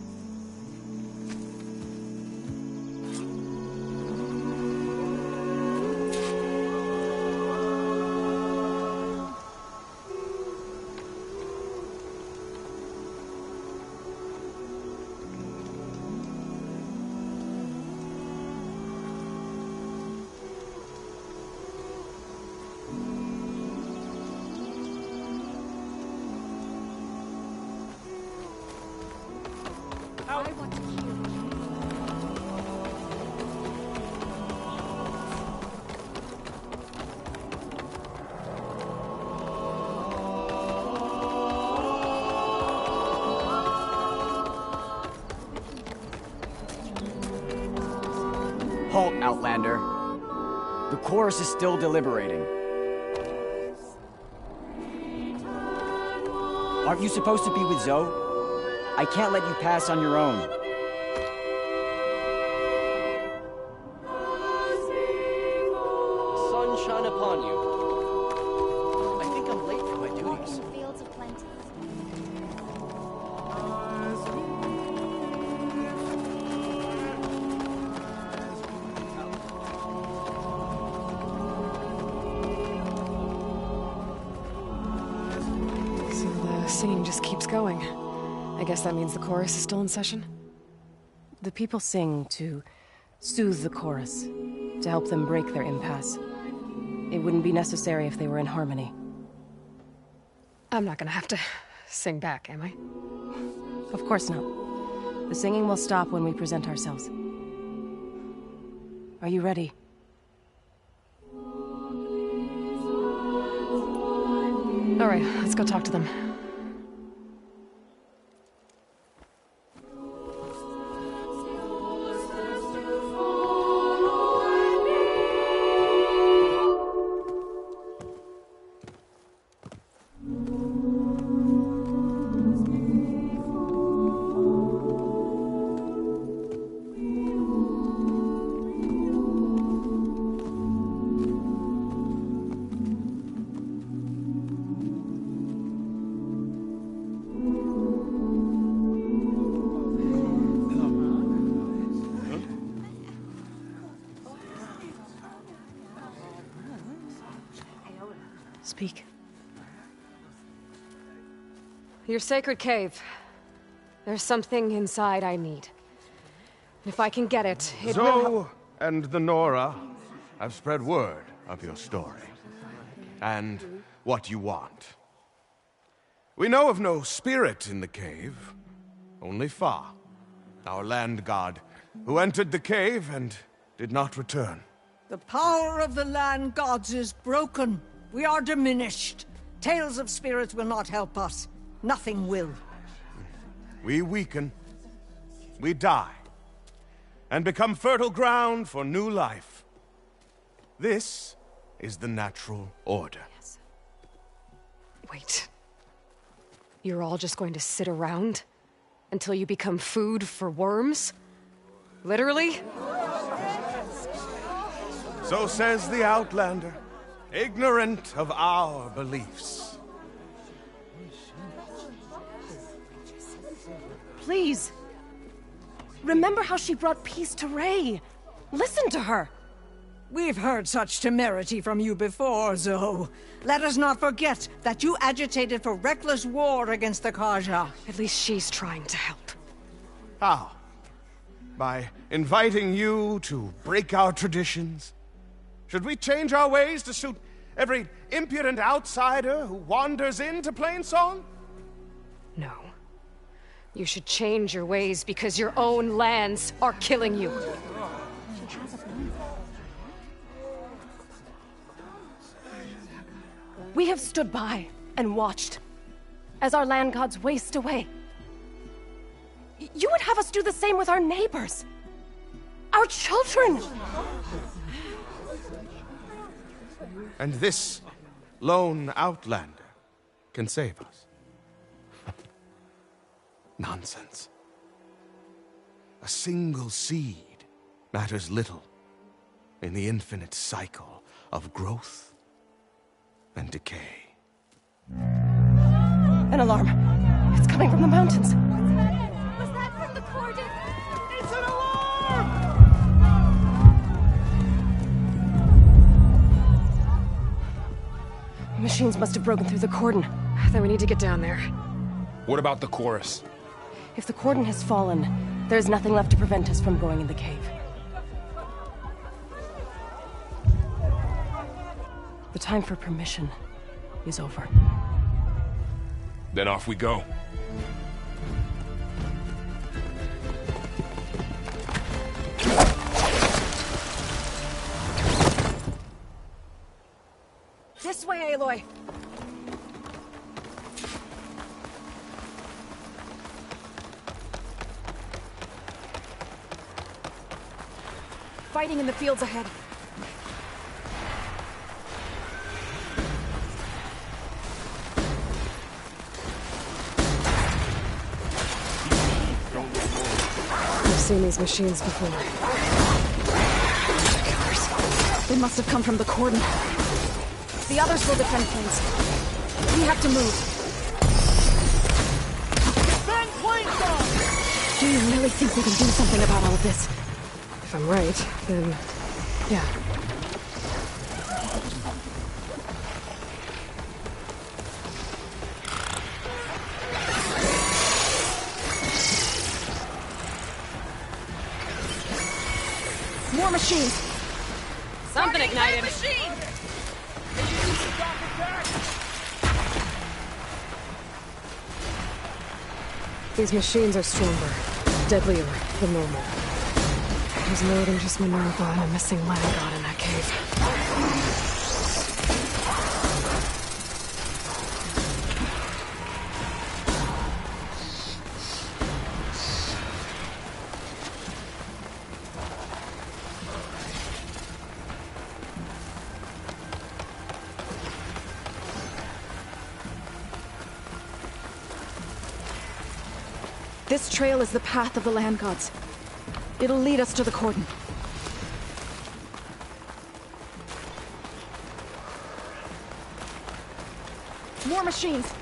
Halt, Outlander. The chorus is still deliberating. Aren't you supposed to be with Zoe? I can't let you pass on your own. Sun shine upon you. I think I'm late for my duties. Fields of plenty. Singing just keeps going. I guess that means the chorus is still in session? The people sing to soothe the chorus, to help them break their impasse. It wouldn't be necessary if they were in harmony. I'm not gonna have to sing back, am I? Of course not. The singing will stop when we present ourselves. Are you ready? All right, let's go talk to them. Speak. Your sacred cave. There's something inside I need. If I can get it, it will Zoe and the Nora have spread word of your story. And what you want. We know of no spirit in the cave. Only Fa, our land god, who entered the cave and did not return. The power of the land gods is broken. We are diminished. Tales of spirits will not help us. Nothing will. We weaken. We die. And become fertile ground for new life. This is the natural order. Yes. Wait. You're all just going to sit around until you become food for worms? Literally? So says the Outlander, ignorant of our beliefs. Please. Remember how she brought peace to Ray. Listen to her. We've heard such temerity from you before, Zoe. Let us not forget that you agitated for reckless war against the Kaja. At least she's trying to help. How? By inviting you to break our traditions? Should we change our ways to suit every impudent outsider who wanders into Plainsong? No. You should change your ways because your own lands are killing you. We have stood by and watched as our land gods waste away. You would have us do the same with our neighbors, our children. And this lone Outlander can save us. Nonsense. A single seed matters little in the infinite cycle of growth and decay. An alarm. It's coming from the mountains. Was that from the Cordon? It's an alarm! Machines must have broken through the cordon. Then we need to get down there. What about the chorus? If the cordon has fallen, there's nothing left to prevent us from going in the cave. The time for permission is over. Then off we go. This way, Aloy. Fighting in the fields ahead. I've seen these machines before. Killers. They must have come from the cordon. The others will defend things. We have to move. Defend Plainsong! Do you really think we can do something about all of this? If I'm right, then yeah. More machines! Something ignited. Machine! These machines are stronger, deadlier than normal. There's more than just Minerva and a missing land god in that cave. This trail is the path of the land gods. It'll lead us to the cordon. More machines!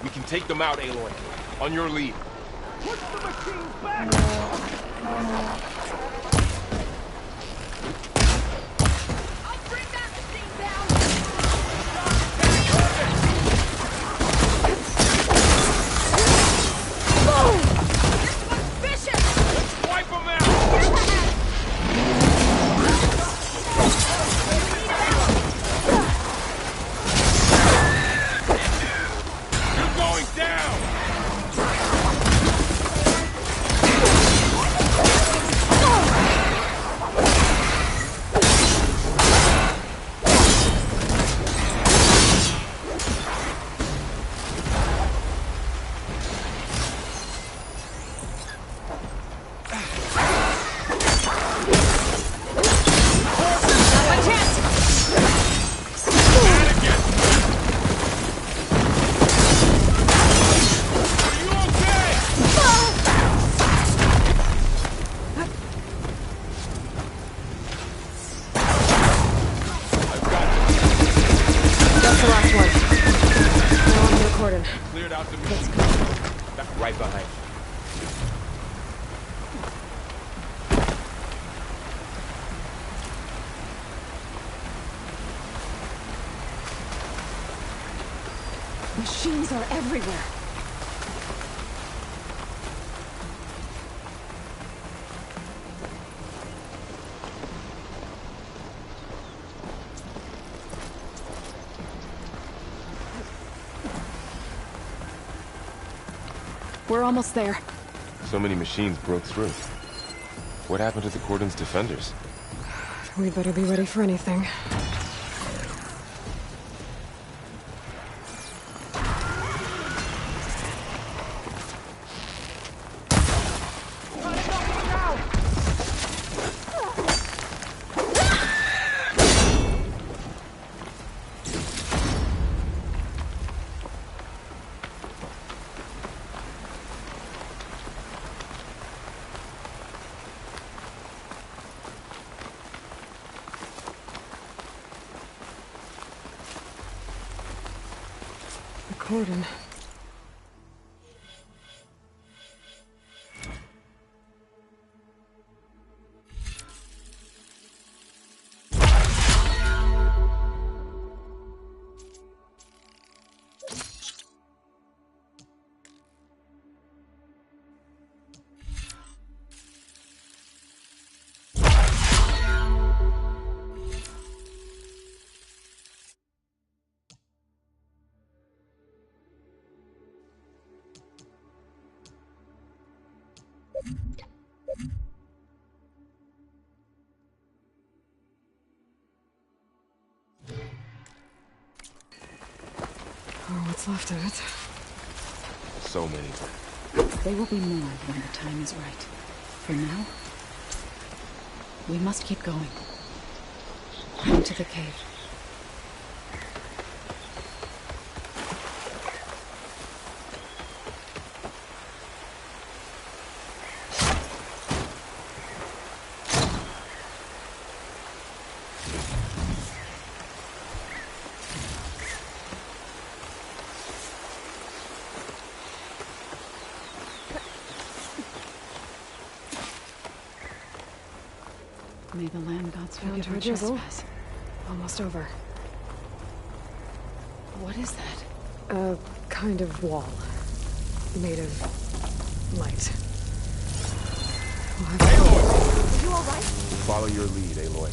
We can take them out, Aloy. On your lead. Push the machines back! Machines are everywhere. We're almost there. So many machines broke through. What happened to the Cordon's defenders? We'd better be ready for anything. Cordon. Oh, what's left of it? So many. There will be more when the time is right. For now, we must keep going. Into the cave. May the land gods forgive our trespass. Almost over. What is that? A kind of wall. Made of light. Are you alright? Follow your lead, Aloy.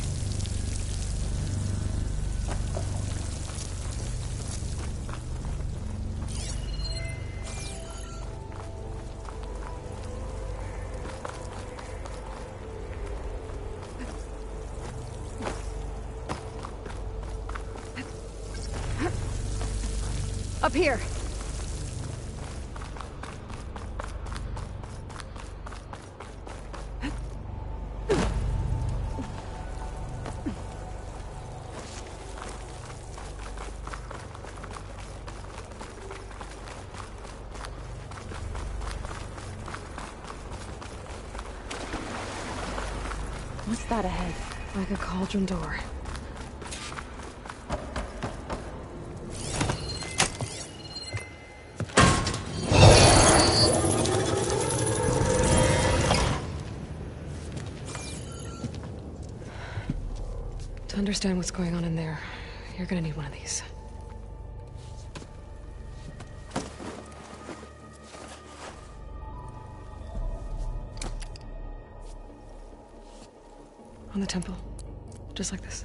Up here. What's that ahead? Like a cauldron door. To understand what's going on in there, you're gonna need one of these. On the temple. Just like this.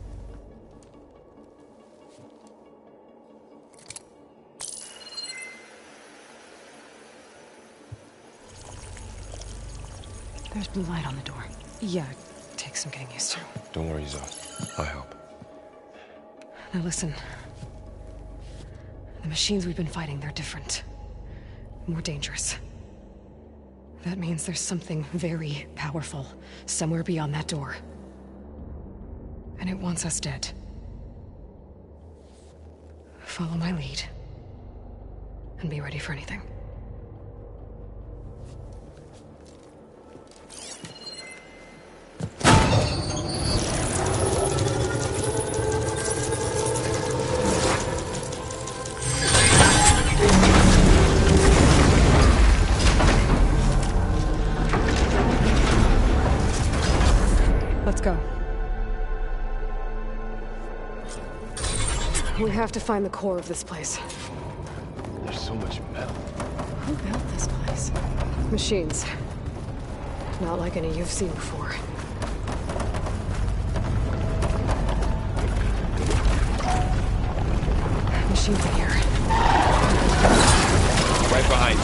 There's blue light on the door. Yeah, it takes some getting used to. Don't worry, Zoe. I'll help. Now listen. The machines we've been fighting, they're different. More dangerous. That means there's something very powerful somewhere beyond that door. And it wants us dead. Follow my lead. And be ready for anything. Let's go. We have to find the core of this place. There's so much metal. Who built this place? Machines. Not like any you've seen before. Machines in here. Right behind.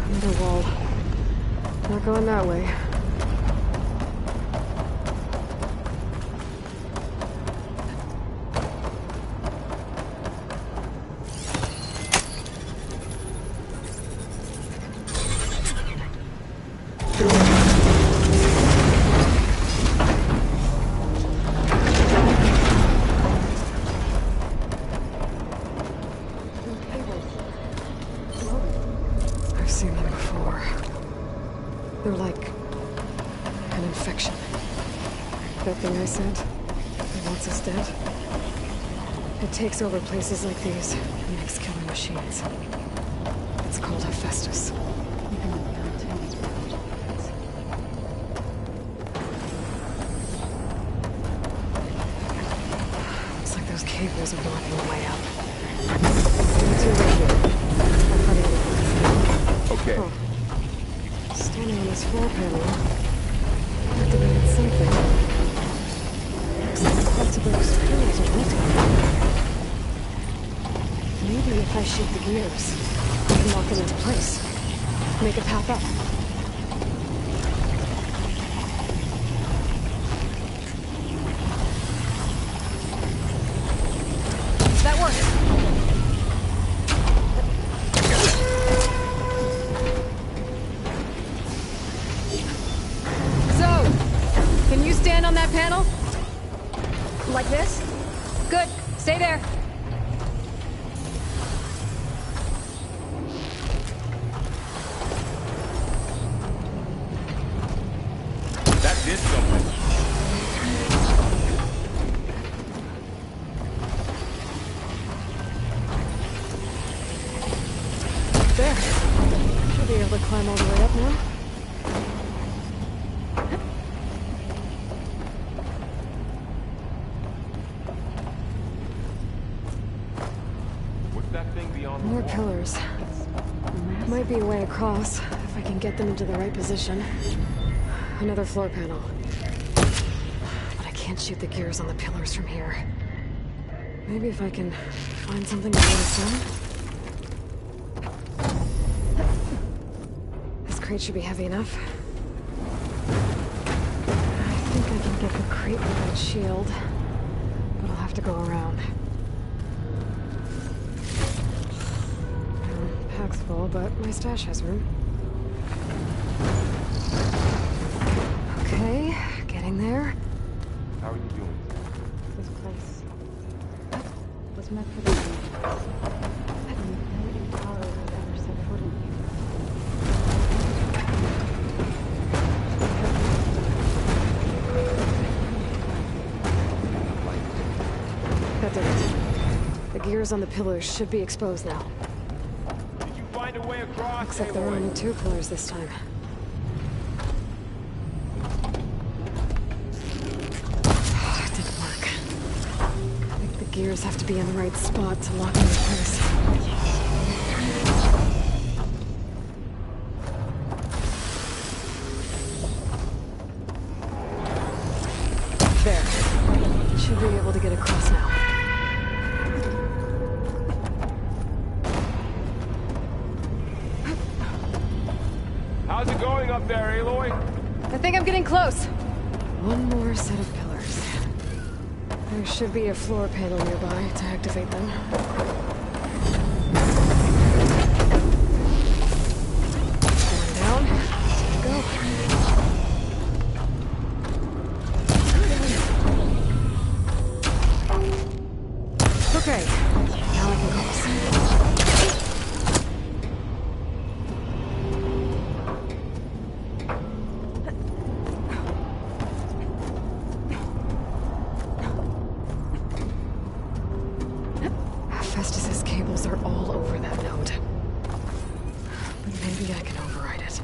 Another wall. Not going that way. I've seen them before. They're like an infection. That thing I said, that wants us dead. It takes over places like these and makes killing machines. It's called Hephaestus. Looks like those cave walls are blocking the way up. Two right here. How do you look? Okay. Oh. Standing on this floor panel. Activated something. Looks like the parts of those panels are melting. Maybe if I shoot the gears, I can lock them into place. Make a path up. That works. So, can you stand on that panel? Like this? Good. Stay there. That did something. There. Should be able to climb all the way up now. that thing beyond the More wall? pillars. Might be a way across, if I can get them into the right position. Another floor panel. But I can't shoot the gears on the pillars from here. Maybe if I can find something to hold us down? This crate should be heavy enough. I think I can get the crate with that shield, but I'll have to go around. Pack's full, but my stash has room. Okay, getting there. How are you doing? This place was meant for the siege. And no Utaro has ever set foot in here. That did it. The gears on the pillars should be exposed now. Did you find a way across? Looks like there are only 2 pillars this time. It didn't work. I think the gears have to be in the right spot to lock into place. There. Should be able to get across now. How's it going up there, Aloy? I think I'm getting close. One more set of pillars. There should be a floor panel nearby to activate them. One down. Go. Okay. Now I can cross. Festus's cables are all over that node. But maybe I can override it.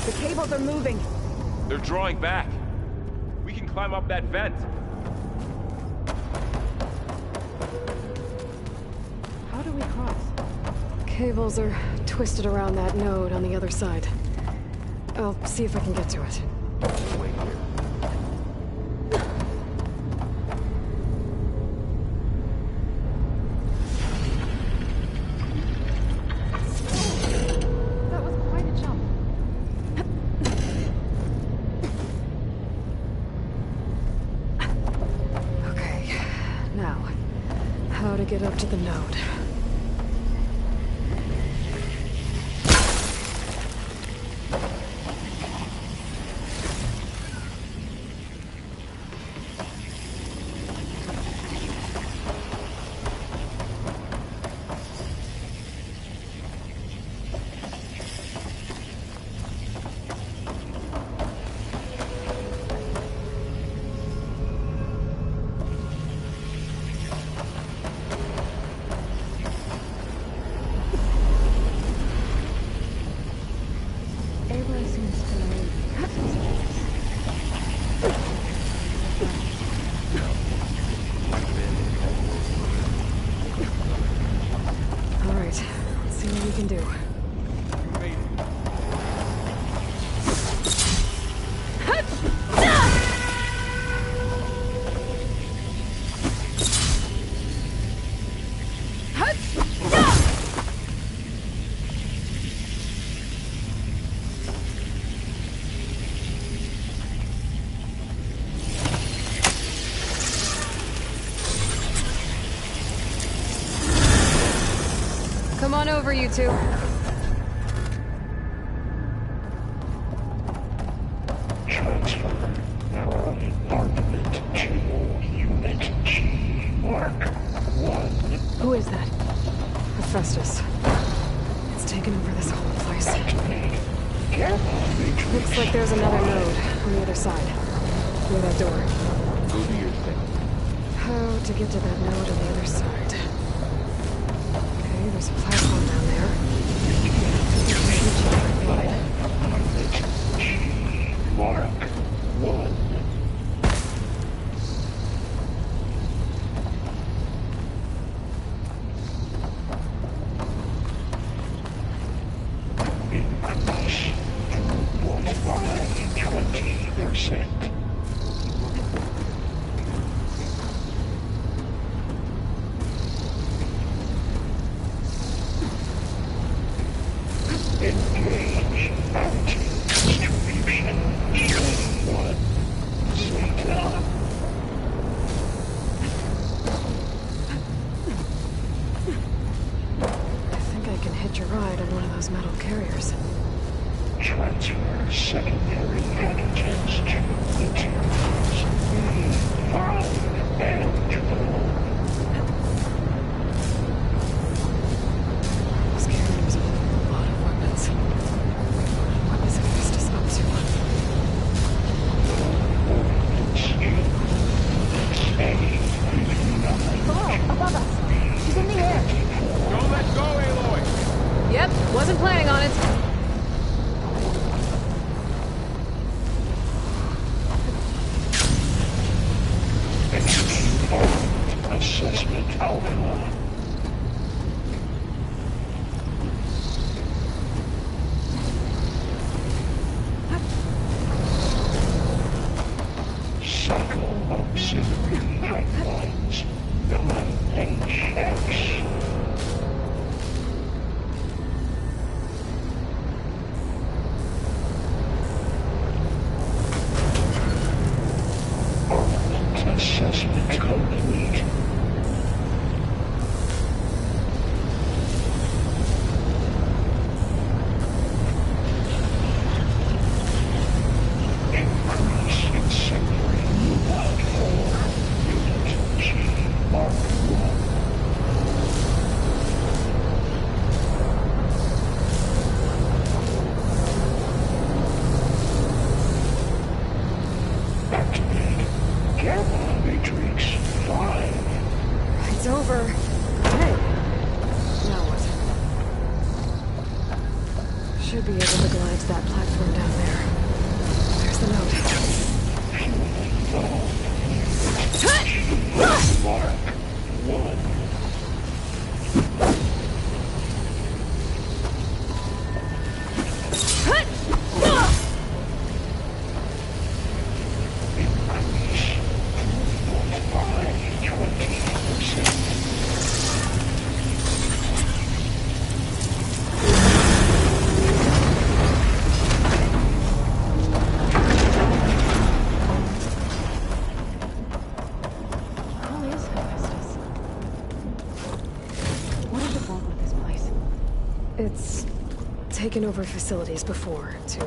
The cables are moving. They're drawing back. We can climb up that vent. How do we cross? Cables are twisted around that node on the other side. I'll see if I can get to it. Wait here. That was quite a jump. Okay, now, how to get up to the node. All right, let's see what we can do. Come on over, you two. Transfer from Armament to Unit G. Mark 1. Who is that? Hephaestus. It's taken over this whole place. Looks like there's another node on the other side. Near that door. Go do your thing. How to get to that node on the other side? Okay, there's a platform down there. sent. Engage anti-distribution. Zone 1. Zeta. I think I can hitch a ride on one of those metal carriers. Transfer secondary antigens to materials B5 and 12. Those carriers will hold a lot of weapons. What is Hephaestus up to? Hello, above us. She's in the air. Don't let go, Aloy! Yep, wasn't planning on it. Assessment Alpha. Cycle auxiliary pipelines. 9HX. Assessment complete. Increase incendiary U-Bout 4. Unit G Mark 1. Activate Gamma Matrix 5. It's over. Hey. Now what? Should be able to glide to that platform down there. There's the note. Mark 1. Who is Hephaestus? What is it want with this place? It's taken over facilities before to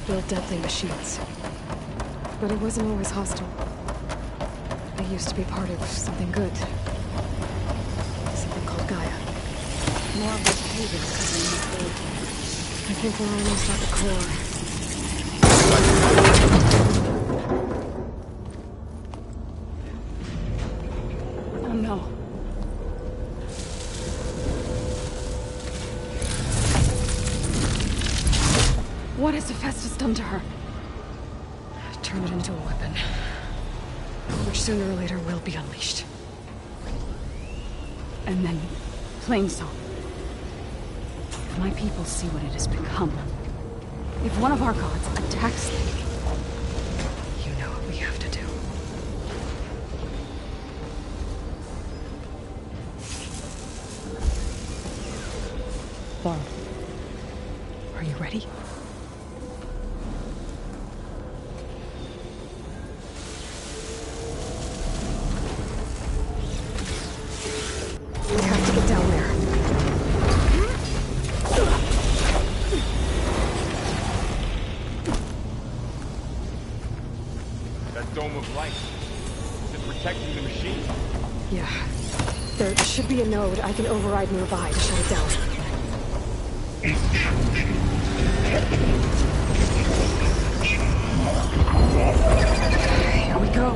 build deadly machines. But it wasn't always hostile. They used to be part of something good. Something called Gaia. More of those pagans covering this building. I think we're almost at the core. Oh no. What has Hephaestus done to her? Turn it into a weapon. Which sooner or later will be unleashed. And then, Plainsong. If my people see what it has become, if one of our gods attacks them, you know what we have to do. Varl, are you ready? We have to get down there. That dome of light. Is it protecting the machine? Yeah. There should be a node I can override nearby to shut it down. Here we go.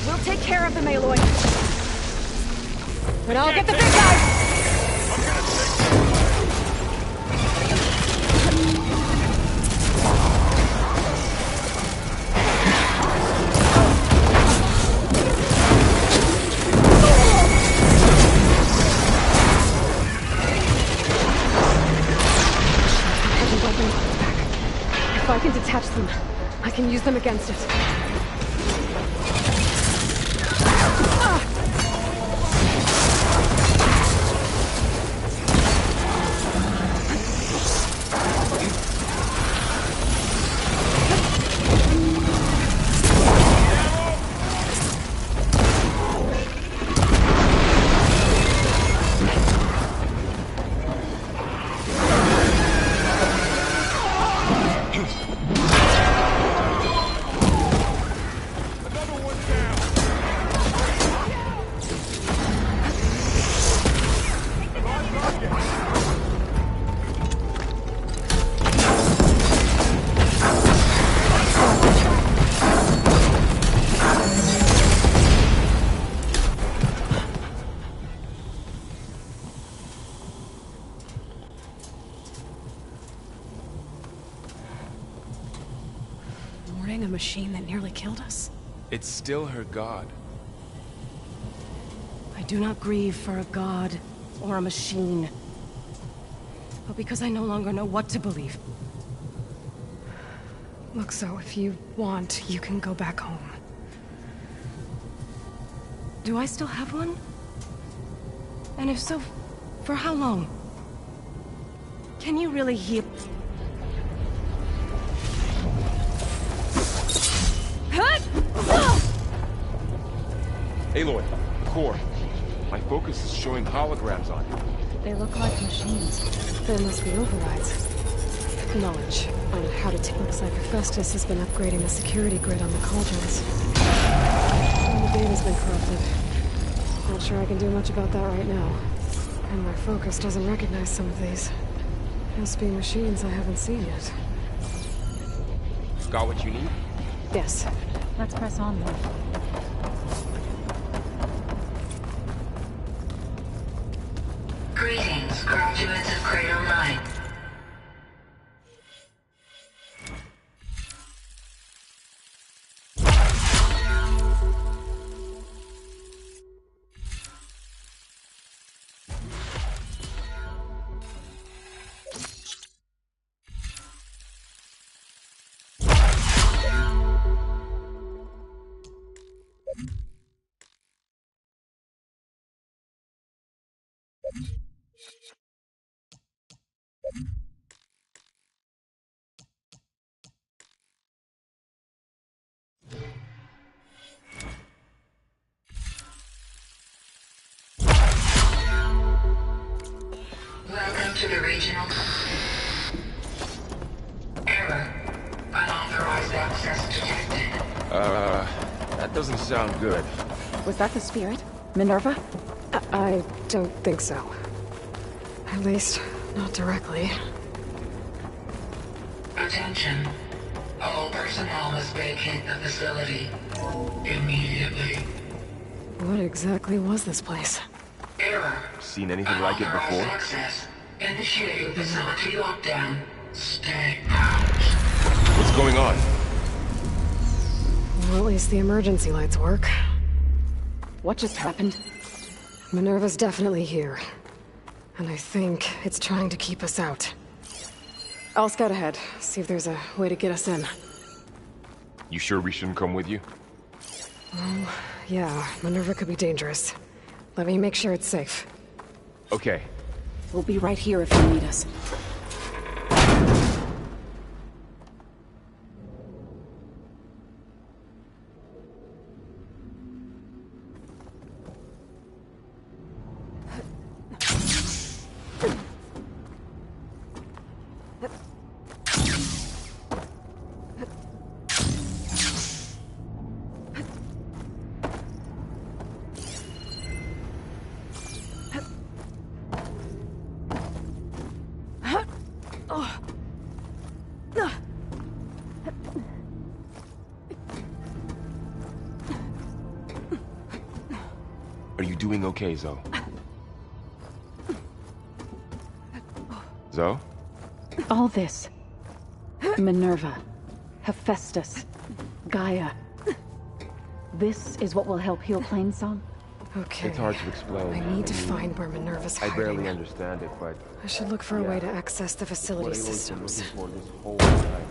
We'll take care of them, Aloy. But I'll get the big guys! If I can detach them, I can use them against it. A machine that nearly killed us? It's still her god. I do not grieve for a god or a machine, but because I no longer know what to believe. Look, so if you want, you can go back home. Do I still have one? And if so, for how long? Can you really heal? Aloy, Core. My focus is showing holograms on you. They look like machines. There must be overrides. Knowledge on how to take. Looks like Hephaestus has been upgrading the security grid on the cauldrons. And the data's been corrupted. Not sure I can do much about that right now. And my focus doesn't recognize some of these. Must be machines I haven't seen yet. Got what you need? Yes. Let's press on then. Greetings, graduates of Cradle 9. Welcome to the regional... Error. Unauthorized access detected. That doesn't sound good. Was that the spirit? Minerva? I don't think so. At least, not directly. Attention. All personnel must vacate the facility. Immediately. What exactly was this place? Error. Seen anything like it before? Access. Initiating facility lockdown. Stay out. What's going on? Well, at least the emergency lights work. What just happened? Minerva's definitely here. And I think it's trying to keep us out. I'll scout ahead, see if there's a way to get us in. You sure we shouldn't come with you? Well, yeah, Minerva could be dangerous. Let me make sure it's safe. Okay. We'll be right here if you need us. Are you doing okay, Zoe? Zoe? All this. Minerva. Hephaestus. Gaia. This is what will help heal Plainsong? Okay. It's hard to explain. I need to find where Minerva's hiding. I barely understand it, but... I should look for a way to access the facility systems. This whole time.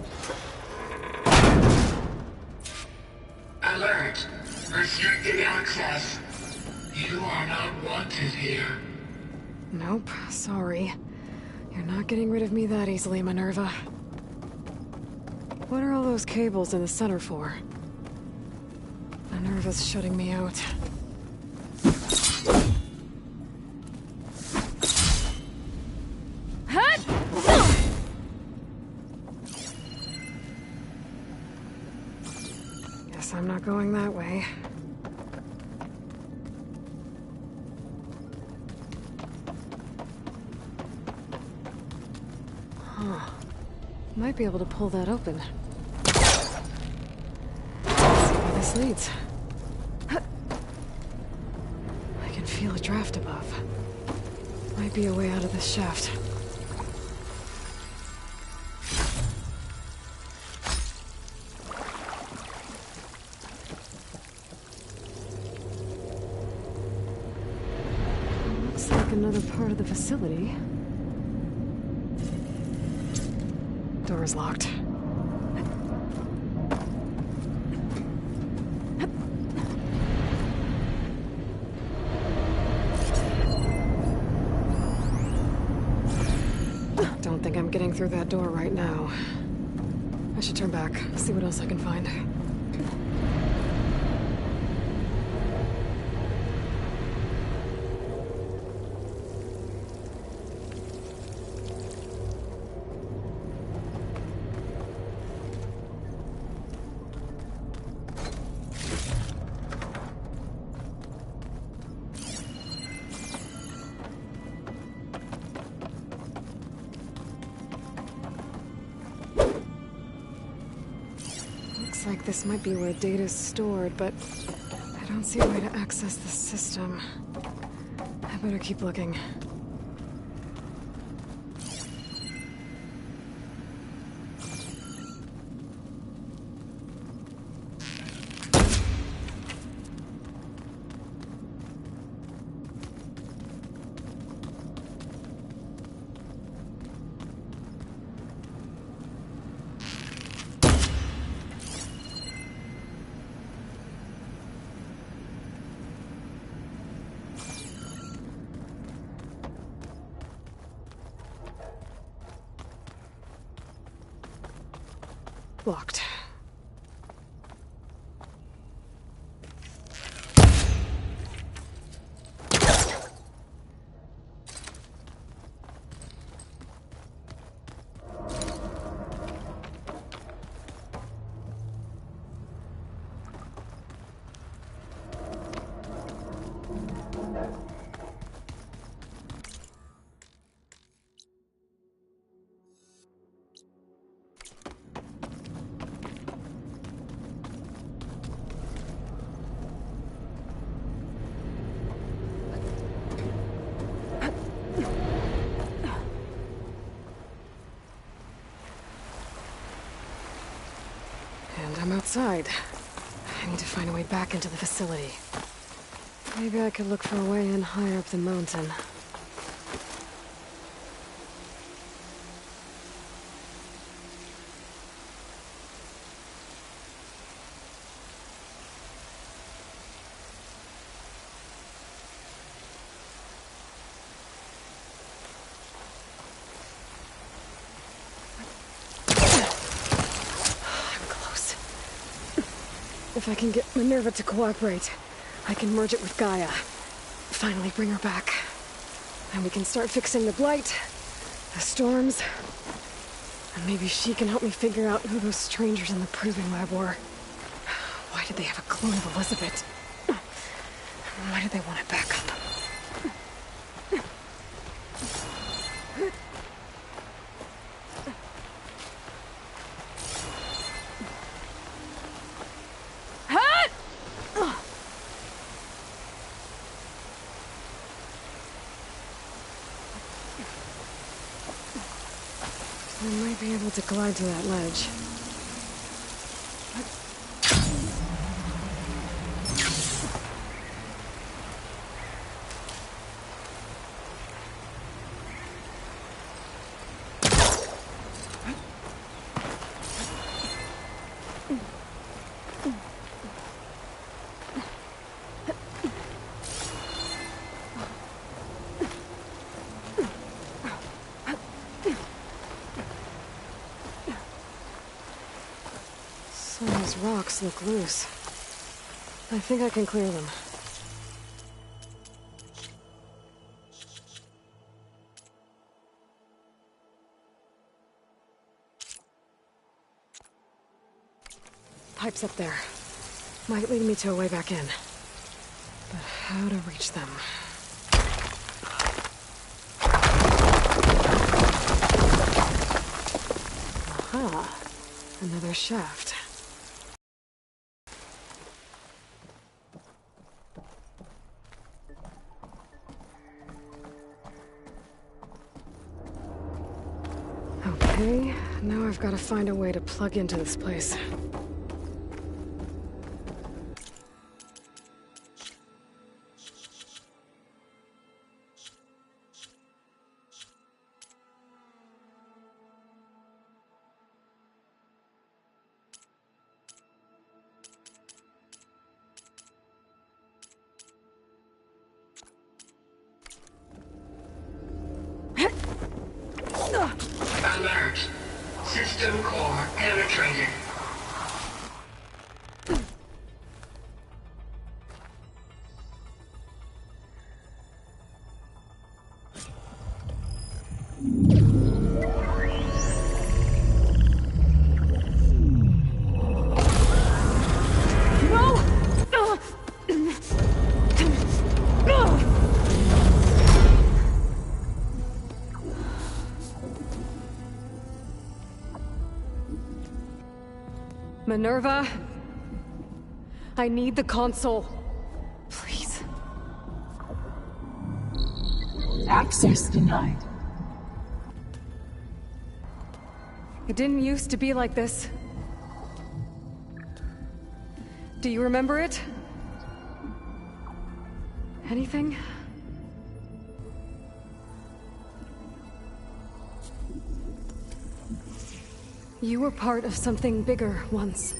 restricted access. You are not wanted here. Nope, sorry. You're not getting rid of me that easily, Minerva. What are all those cables in the center for? Minerva's shutting me out. Guess I'm not going that way. Huh. Might be able to pull that open. Let's see where this leads. I can feel a draft above. Might be a way out of this shaft. Looks like another part of the facility. Door is locked. Don't think I'm getting through that door right now. I should turn back, see what else I can find. Looks like this might be where data's stored, but I don't see a way to access the system. I better keep looking. Locked. And I'm outside. I need to find a way back into the facility. Maybe I could look for a way in higher up the mountain. If I can get Minerva to cooperate, I can merge it with Gaia. Finally bring her back. And we can start fixing the Blight, the storms, and maybe she can help me figure out who those strangers in the proving lab were. Why did they have a clone of Elizabeth? Why did they want it back up? I might be able to glide to that ledge. Some of those rocks look loose. I think I can clear them. Pipes up there. Might lead me to a way back in. But how to reach them? Aha! Another shaft. Okay, now I've got to find a way to plug into this place. Alert. System core penetrated. Minerva, I need the console. Please. Access denied. It didn't used to be like this. Do you remember it? Anything? You were part of something bigger once.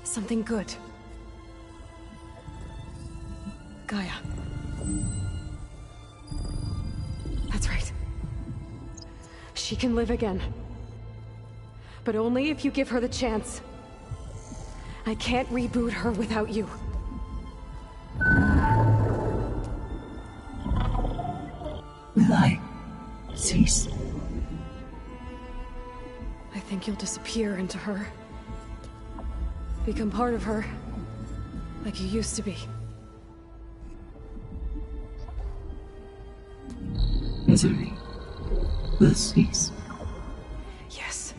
Something good. Gaia. That's right. She can live again. But only if you give her the chance. I can't reboot her without you. Will I cease? I think you'll disappear into her. Become part of her. Like you used to be. Misery will cease. Yes.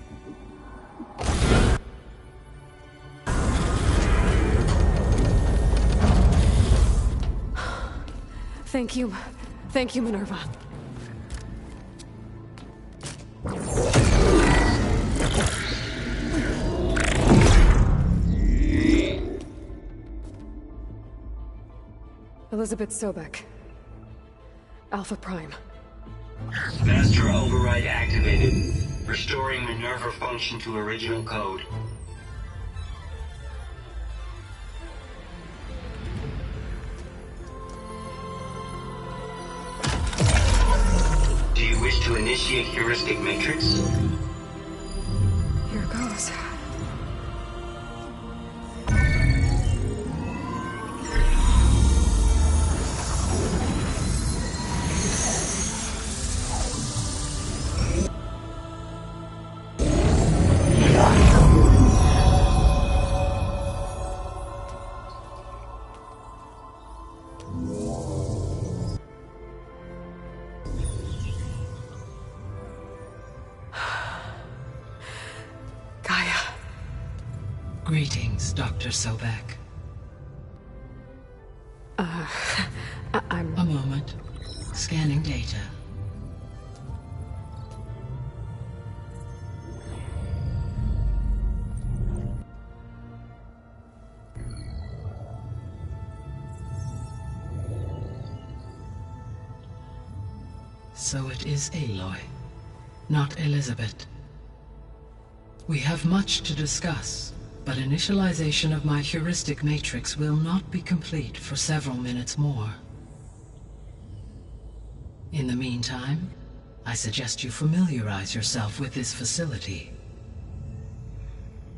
Thank you. Thank you, Minerva. Elizabeth Sobek. Alpha Prime. Master override activated. Restoring Minerva function to original code. Do you wish to initiate heuristic matrix? Here goes. Greetings, Dr. Sobek. I'm... A moment. Scanning data. So it is Aloy, not Elizabeth. We have much to discuss. But initialization of my heuristic matrix will not be complete for several minutes more. In the meantime, I suggest you familiarize yourself with this facility.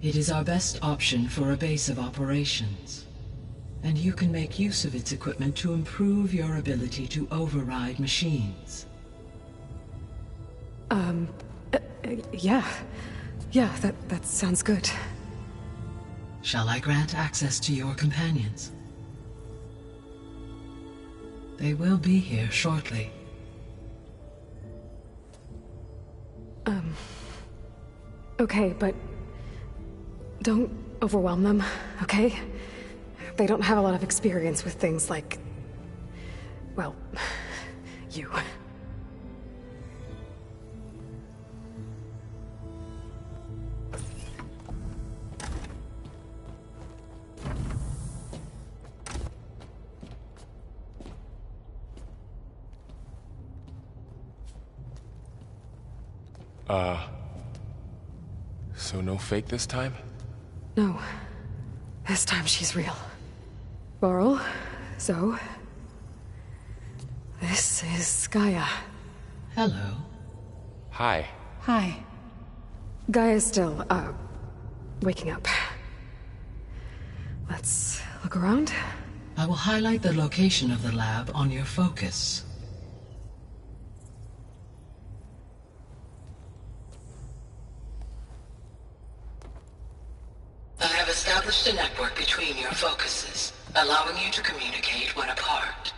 It is our best option for a base of operations, and you can make use of its equipment to improve your ability to override machines. Yeah. Yeah, that sounds good. Shall I grant access to your companions? They will be here shortly. Okay, but don't overwhelm them, okay? They don't have a lot of experience with things like, well, you. So no fake this time? No. This time she's real. Varl, Zoe. This is Gaia. Hello. Hi. Hi. Gaia's still, waking up. Let's look around. I will highlight the location of the lab on your focus. I have established a network between your focuses, allowing you to communicate when apart.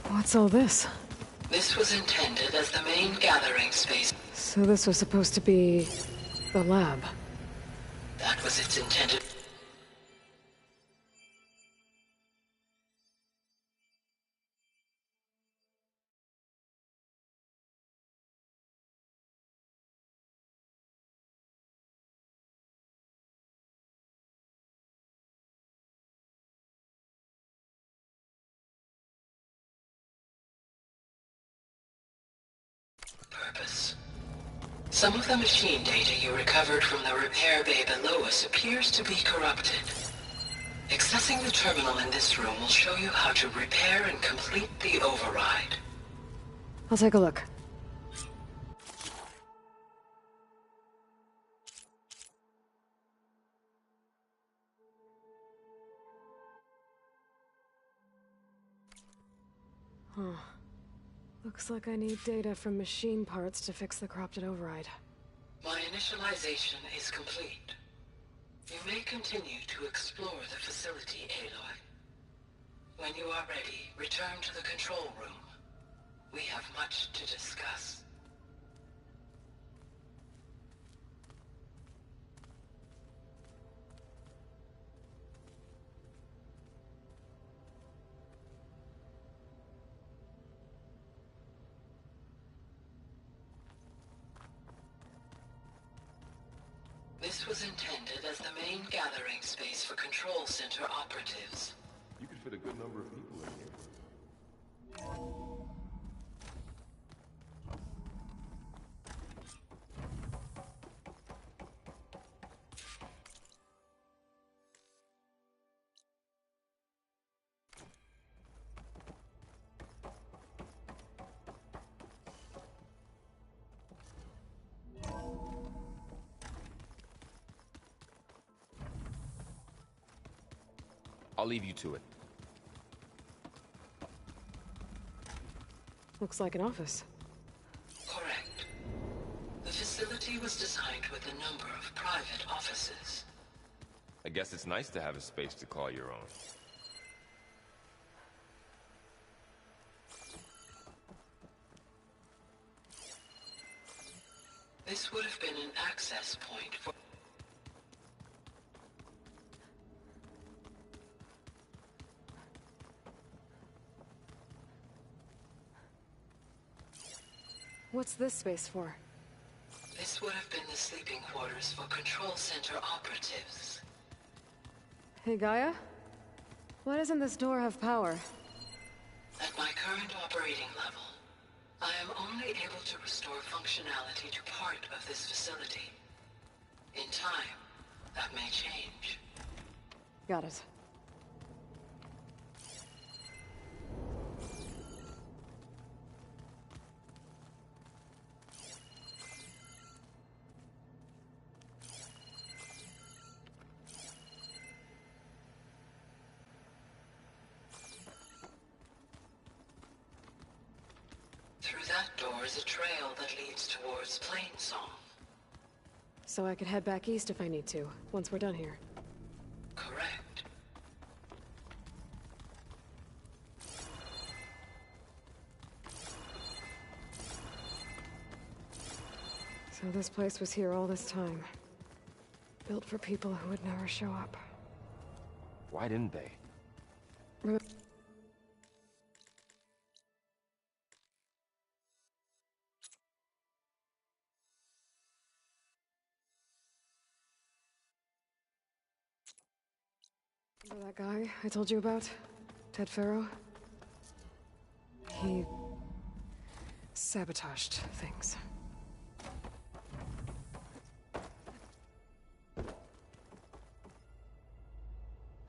What's all this? This was intended as the main gathering space. So this was supposed to be the lab. That was its intended. Purpose. Some of the machine data you recovered from the repair bay below us appears to be corrupted. Accessing the terminal in this room will show you how to repair and complete the override. I'll take a look. Huh. Looks like I need data from machine parts to fix the corrupted override. My initialization is complete. You may continue to explore the facility, Aloy. When you are ready, return to the control room. We have much to discuss. This was intended as the main gathering space for Control Center operatives. You could fit a good number of people in here. I'll leave you to it. Looks like an office. Correct. The facility was designed with a number of private offices. I guess it's nice to have a space to call your own. This would have been an access point for... What's this space for? This would have been the sleeping quarters for Control Center operatives. Hey, Gaia? Why doesn't this door have power? At my current operating level, I am only able to restore functionality to part of this facility. In time, that may change. Got it. Through that door is a trail that leads towards Plainsong. So I could head back east if I need to, once we're done here. Correct. So this place was here all this time. Built for people who would never show up. Why didn't they? Remember that guy I told you about? Ted Faro? He sabotaged things.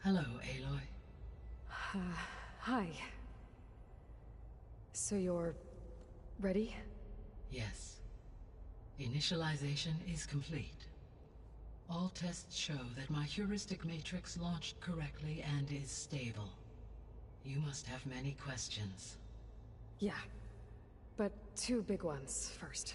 Hello, Aloy. Hi. So you're ready? Yes. Initialization is complete. All tests show that my heuristic matrix launched correctly and is stable. You must have many questions. Yeah. But two big ones first.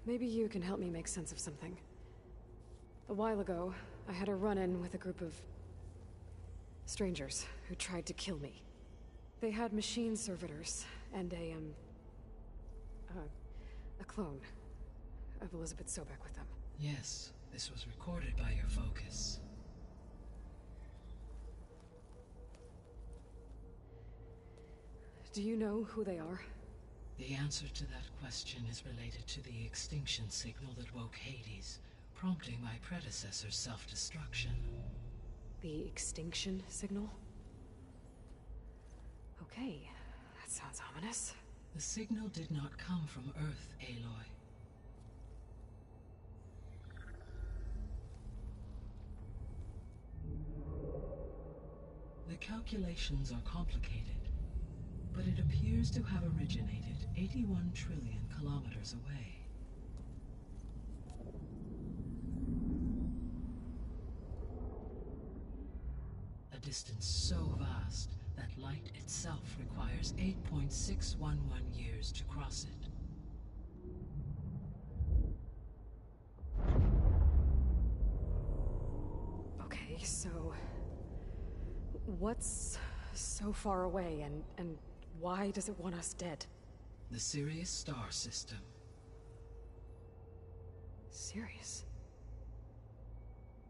Maybe you can help me make sense of something. A while ago, I had a run-in with a group of strangers who tried to kill me. They had machine servitors and a clone of Elizabeth Sobek with them. Yes, this was recorded by your focus. Do you know who they are? The answer to that question is related to the extinction signal that woke Hades, prompting my predecessor's self-destruction. The extinction signal? Okay, that sounds ominous. The signal did not come from Earth, Aloy. The calculations are complicated, but it appears to have originated 81 trillion kilometers away. A distance so vast that light itself requires 8.611 years to cross it. Okay, so what's so far away and why does it want us dead? The Sirius star system. Sirius?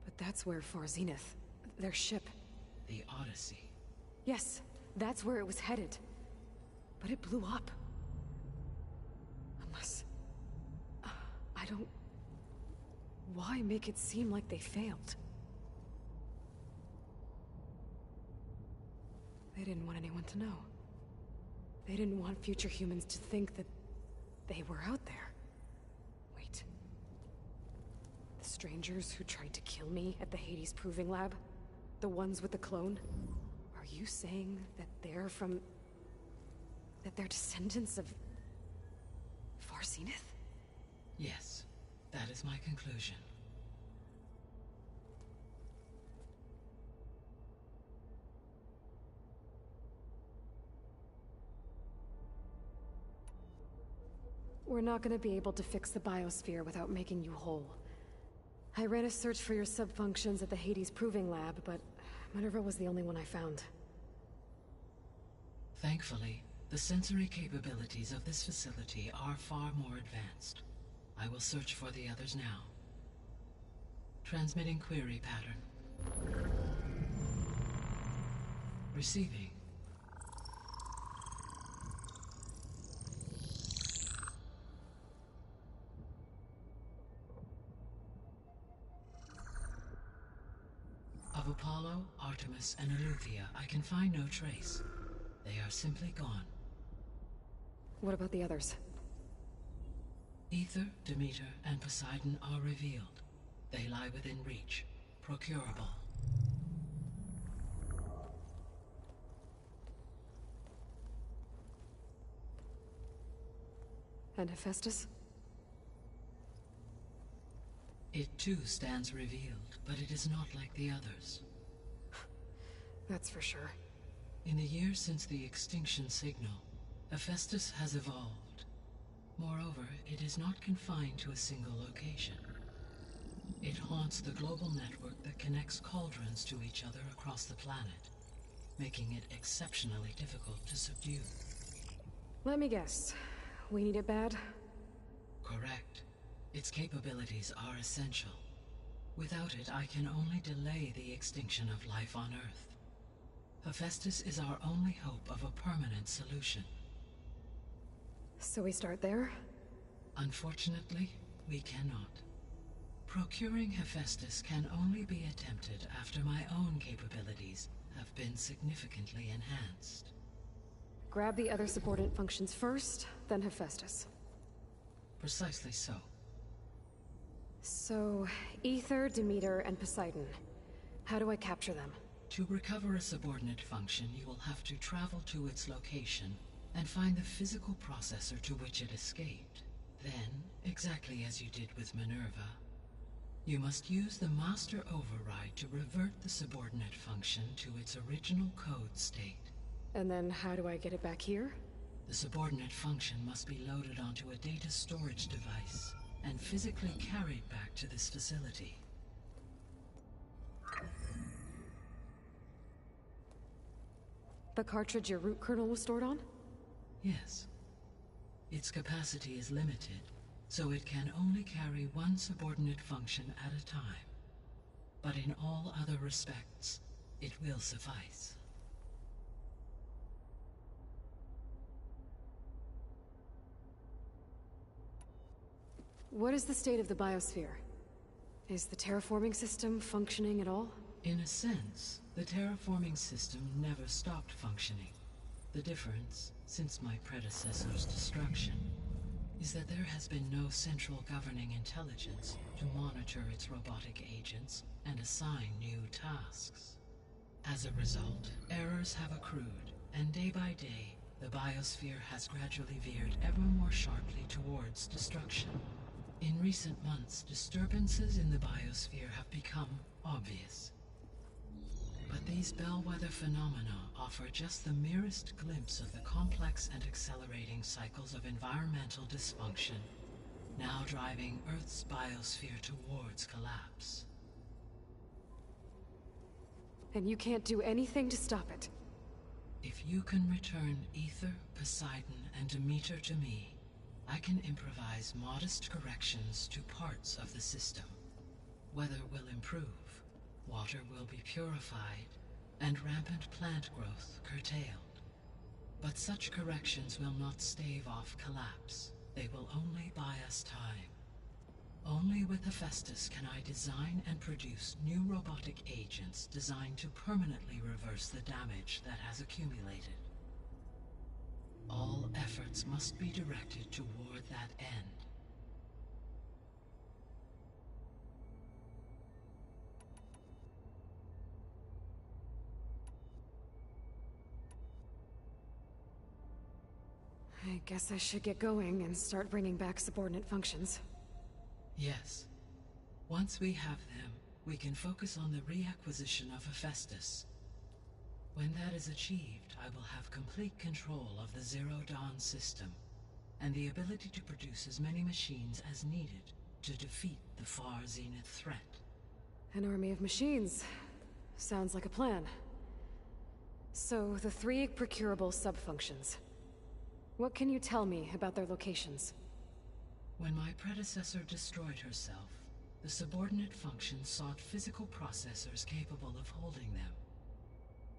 But that's where Far Zenith, their ship. The Odyssey. Yes, that's where it was headed. But it blew up. Unless... I don't... Why make it seem like they failed? They didn't want anyone to know. They didn't want future humans to think that they were out there. Wait. The strangers who tried to kill me at the Hades Proving Lab? The ones with the clone? Are you saying that they're from... that they're descendants of... Far Zenith? Yes, that is my conclusion. We're not gonna be able to fix the biosphere without making you whole. I ran a search for your subfunctions at the Hades Proving Lab, but Minerva was the only one I found. Thankfully, the sensory capabilities of this facility are far more advanced. I will search for the others now. Transmitting query pattern. Receiving. Of Apollo, Artemis, and Eleuthia, I can find no trace. They are simply gone. What about the others? Aether, Demeter, and Poseidon are revealed. They lie within reach, procurable. And Hephaestus? It too stands revealed, but it is not like the others. That's for sure. In the years since the extinction signal, Hephaestus has evolved. Moreover, it is not confined to a single location. It haunts the global network that connects cauldrons to each other across the planet, making it exceptionally difficult to subdue. Let me guess. We need it bad? Correct. Its capabilities are essential. Without it, I can only delay the extinction of life on Earth. Hephaestus is our only hope of a permanent solution. So we start there? Unfortunately, we cannot. Procuring Hephaestus can only be attempted after my own capabilities have been significantly enhanced. Grab the other subordinate functions first, then Hephaestus. Precisely so. So, Aether, Demeter, and Poseidon. How do I capture them? To recover a subordinate function, you will have to travel to its location and find the physical processor to which it escaped. Then, exactly as you did with Minerva, you must use the master override to revert the subordinate function to its original code state. And then how do I get it back here? The subordinate function must be loaded onto a data storage device and physically carried back to this facility. The cartridge your root kernel was stored on? Yes. Its capacity is limited, so it can only carry one subordinate function at a time. But in all other respects, it will suffice. What is the state of the biosphere? Is the terraforming system functioning at all? In a sense, the terraforming system never stopped functioning. The difference, since my predecessor's destruction, is that there has been no central governing intelligence to monitor its robotic agents and assign new tasks. As a result, errors have accrued, and day by day, the biosphere has gradually veered ever more sharply towards destruction. In recent months, disturbances in the biosphere have become obvious. But these bellwether phenomena offer just the merest glimpse of the complex and accelerating cycles of environmental dysfunction, now driving Earth's biosphere towards collapse. And you can't do anything to stop it? If you can return Aether, Poseidon, and Demeter to me, I can improvise modest corrections to parts of the system. Weather will improve, water will be purified, and rampant plant growth curtailed. But such corrections will not stave off collapse. They will only buy us time. Only with Hephaestus can I design and produce new robotic agents designed to permanently reverse the damage that has accumulated. All efforts must be directed toward that end. I guess I should get going and start bringing back subordinate functions. Yes. Once we have them, we can focus on the reacquisition of Hephaestus. When that is achieved, I will have complete control of the Zero Dawn system, and the ability to produce as many machines as needed to defeat the Far Zenith threat. An army of machines. Sounds like a plan. So, the 3 procurable sub-functions. What can you tell me about their locations? When my predecessor destroyed herself, the subordinate functions sought physical processors capable of holding them.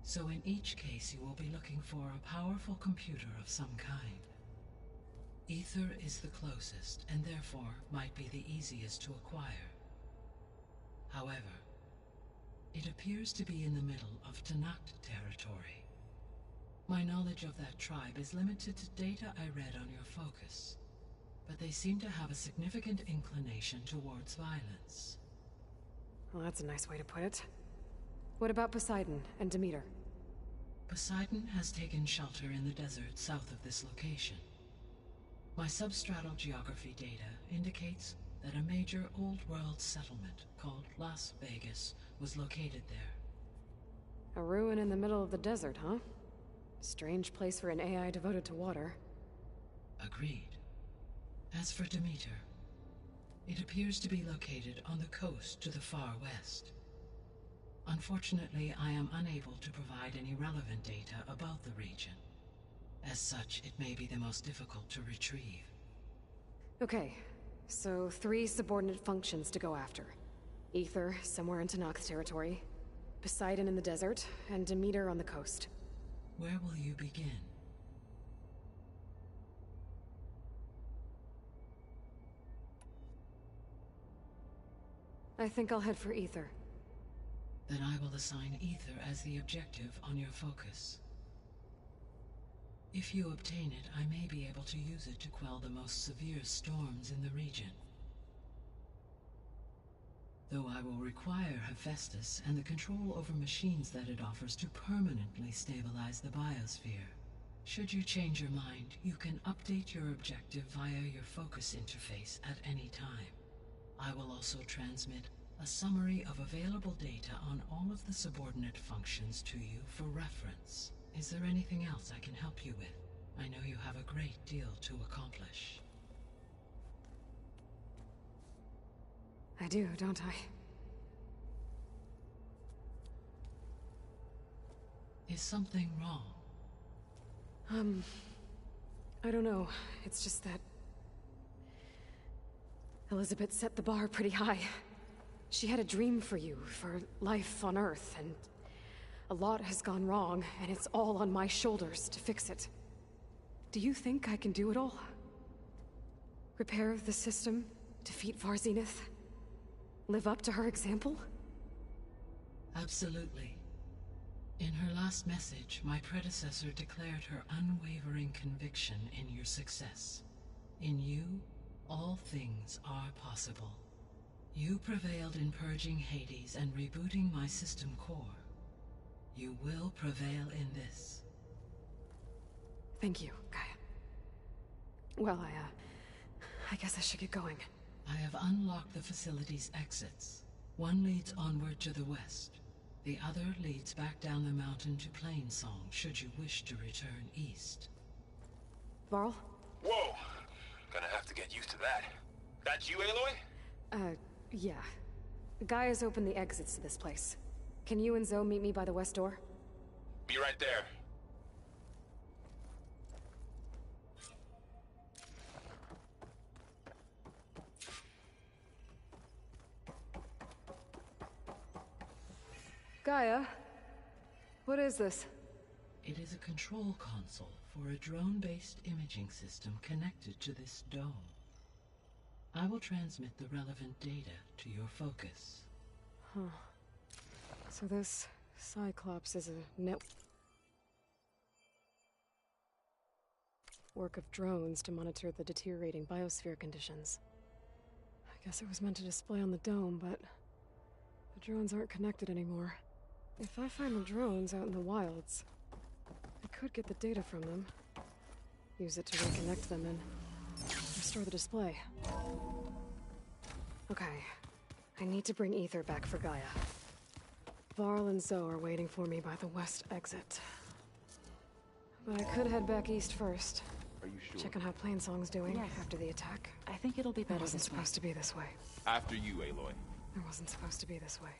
So in each case you will be looking for a powerful computer of some kind. Ether is the closest, and therefore might be the easiest to acquire. However, it appears to be in the middle of Tenakth territory. My knowledge of that tribe is limited to data I read on your focus, but they seem to have a significant inclination towards violence. Well, that's a nice way to put it. What about Poseidon and Demeter? Poseidon has taken shelter in the desert south of this location. My substratal geography data indicates that a major old-world settlement called Las Vegas was located there. A ruin in the middle of the desert, huh? Strange place for an AI devoted to water. Agreed. As for Demeter, it appears to be located on the coast to the far west. Unfortunately, I am unable to provide any relevant data about the region. As such, it may be the most difficult to retrieve. Okay, so 3 subordinate functions to go after. Ether, somewhere in Tenakth territory, Poseidon in the desert, and Demeter on the coast. Where will you begin? I think I'll head for Ether. Then I will assign Ether as the objective on your focus. If you obtain it, I may be able to use it to quell the most severe storms in the region. Though I will require Hephaestus and the control over machines that it offers to permanently stabilize the biosphere. Should you change your mind, you can update your objective via your focus interface at any time. I will also transmit a summary of available data on all of the subordinate functions to you for reference. Is there anything else I can help you with? I know you have a great deal to accomplish. I do, don't I? Is something wrong? I don't know. It's just that Elizabeth set the bar pretty high. She had a dream for you, for life on Earth, and a lot has gone wrong, and it's all on my shoulders to fix it. Do you think I can do it all? Repair the system, defeat Far Zenith, live up to her example? Absolutely. In her last message, my predecessor declared her unwavering conviction in your success. In you, all things are possible. You prevailed in purging Hades and rebooting my system core. You will prevail in this. Thank you, Gaia. Well, I guess I should get going. I have unlocked the facility's exits. One leads onward to the west. The other leads back down the mountain to Plainsong, should you wish to return east. Varl? Whoa! Gonna have to get used to that. That's you, Aloy? Yeah. Gaia's opened the exits to this place. Can you and Zoe meet me by the west door? Be right there. Gaia? What is this? It is a control console for a drone-based imaging system connected to this dome. I will transmit the relevant data to your focus. Huh. So this Cyclops is a network of drones to monitor the deteriorating biosphere conditions. I guess it was meant to display on the dome, but the drones aren't connected anymore. If I find the drones out in the wilds, I could get the data from them, use it to reconnect them, and restore the display. Okay, I need to bring Ether back for Gaia. Varl and Zoe are waiting for me by the west exit. But I could head back east first. Are you sure? Checking how Plainsong's doing Yes. after the attack. I think it'll be It better wasn't this way. supposed to be this way. After you, Aloy. It wasn't supposed to be this way.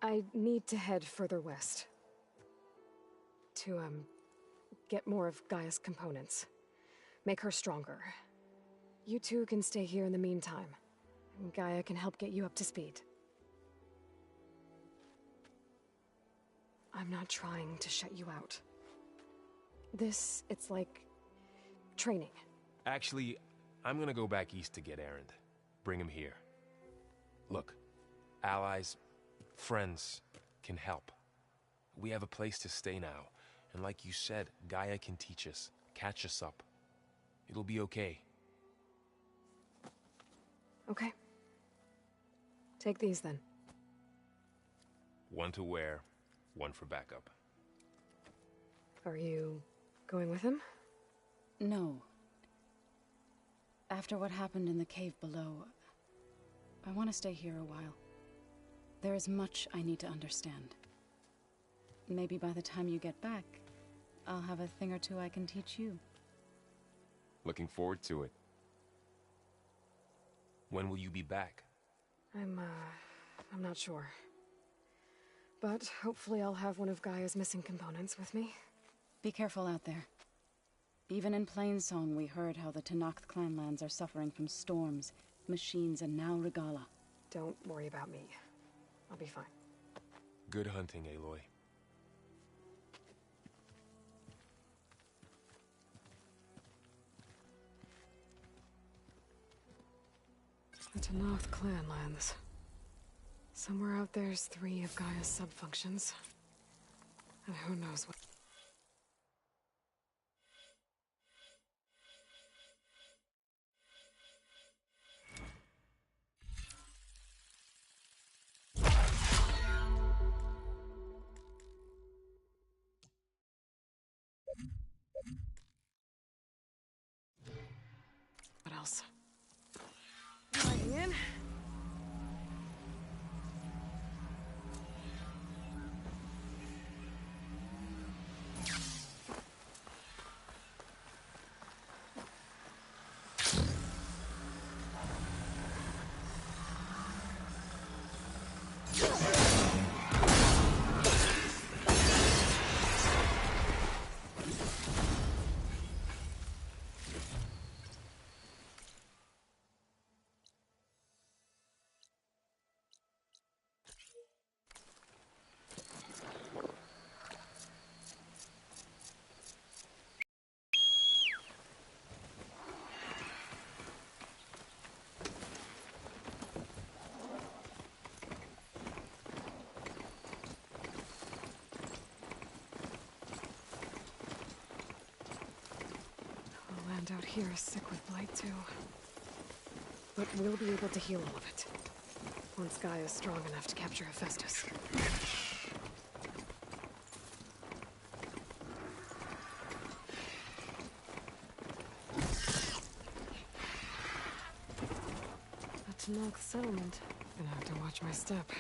I need to head further west. To, get more of Gaia's components. Make her stronger. You two can stay here in the meantime. And Gaia can help get you up to speed. I'm not trying to shut you out. It's like training. Actually, I'm gonna go back east to get Erend. Bring him here. Look, allies, friends can help. We have a place to stay now. And like you said, Gaia can teach us, catch us up. It'll be okay. Okay. Take these then. One to wear, one for backup. Are you going with him? No. After what happened in the cave below, I want to stay here a while. There is much I need to understand. Maybe by the time you get back, I'll have a thing or two I can teach you. Looking forward to it. When will you be back? I'm not sure. But hopefully I'll have one of Gaia's missing components with me. Be careful out there. Even in Plainsong, we heard how the Tenakth clanlands are suffering from storms, machines, and now Regalla. Don't worry about me. I'll be fine. Good hunting, Aloy. The Tenakth clanlands. Somewhere out there's 3 of Gaia's subfunctions. And who knows what... What else? Lighting in. The land out here is sick with blight too. But we'll be able to heal all of it. Once Gaia is strong enough to capture Hephaestus. A Tenakth settlement. Gonna have to watch my step.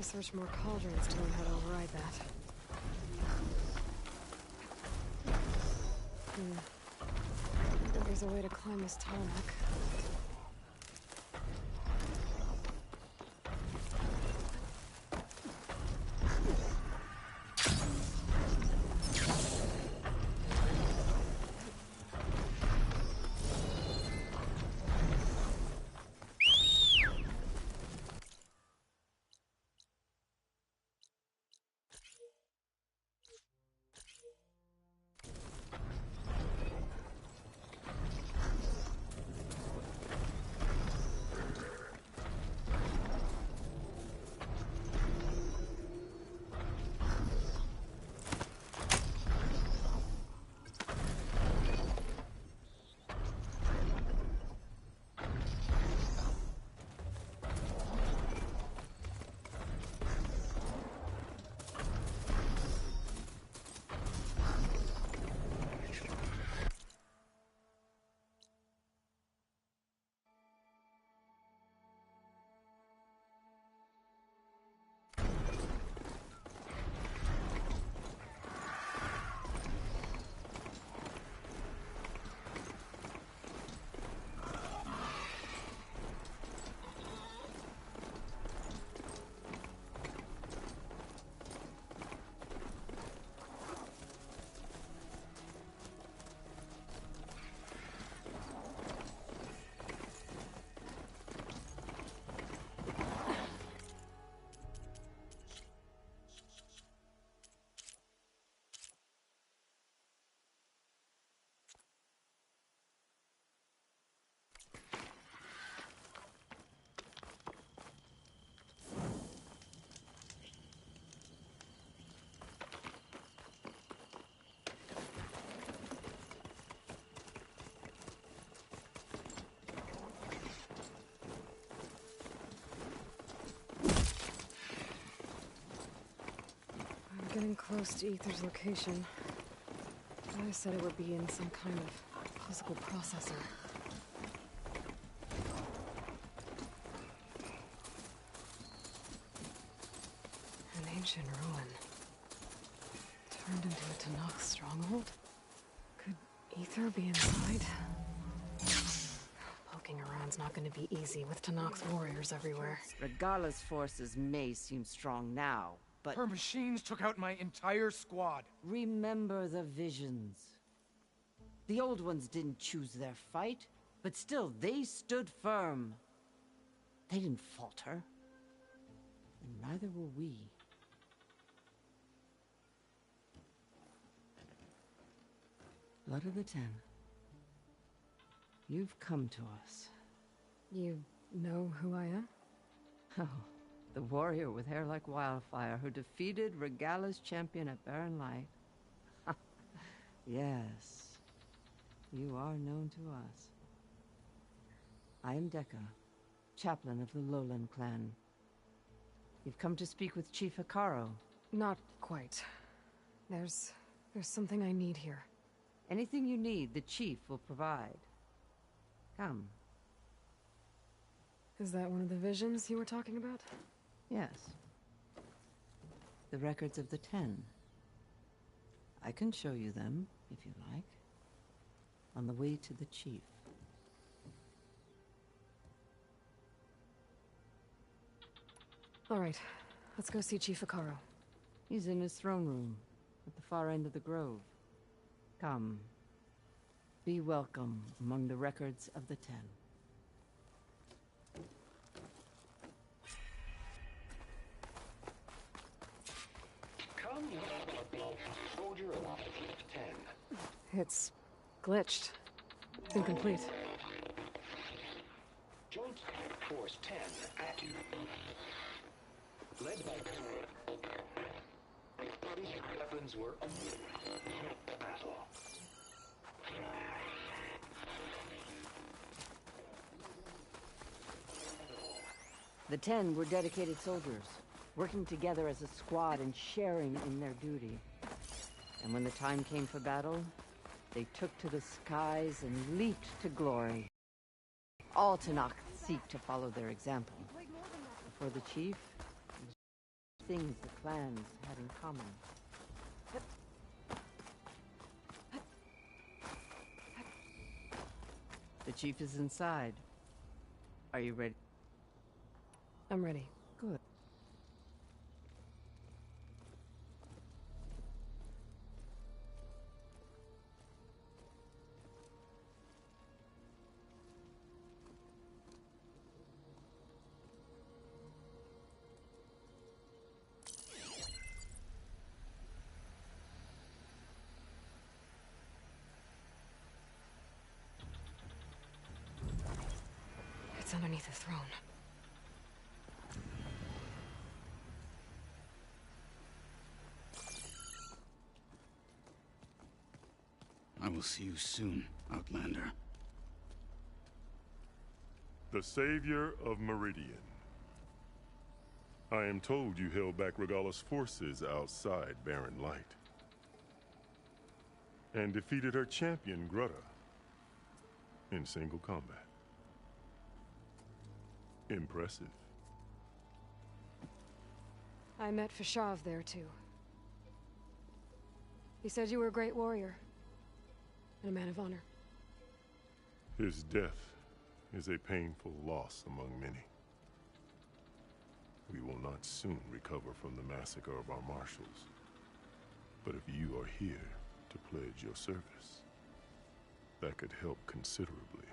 research more cauldrons to learn how to override that. I think there's a way to climb this tarmac. Getting close to Aether's location. I said it would be in some kind of physical processor. An ancient ruin. Turned into a Tanakh stronghold? Could Aether be inside? Poking around's not gonna be easy with Tanakh's warriors everywhere. Regala's forces may seem strong now, but her machines took out my entire squad. Remember the visions. The old ones didn't choose their fight, but still they stood firm. They didn't falter. And neither will we. Blood of the Ten. You've come to us. You know who I am? Oh. The warrior with hair like wildfire who defeated Regala's champion at Barren Light. Yes, you are known to us. I am Dekka, chaplain of the Lowland clan. You've come to speak with Chief Hekarro. Not quite. There's something I need here. Anything you need, the chief will provide. Come. Is that one of the visions you were talking about? Yes. The records of the Ten. I can show you them, if you like. On the way to the chief. All right. Let's go see Chief Hekarro. He's in his throne room, at the far end of the grove. Come. Be welcome among the records of the Ten. Soldier of 10. It's glitched. It's incomplete. Joint Force 10 active. Led by weapons were battle. The Ten were dedicated soldiers, working together as a squad and sharing in their duty. And when the time came for battle, they took to the skies and leaped to glory. All Tanakh seek to follow their example. Before the chief, things the clans had in common. The chief is inside. Are you ready? I'm ready. Good. It's underneath the throne. I will see you soon, Outlander. The Savior of Meridian. I am told you held back Regalla's forces outside Barren Light. And defeated her champion, Grutta, in single combat. Impressive. I met Fashav there, too. He said you were a great warrior. And a man of honor. His death is a painful loss among many. We will not soon recover from the massacre of our marshals. But if you are here to pledge your service, that could help considerably.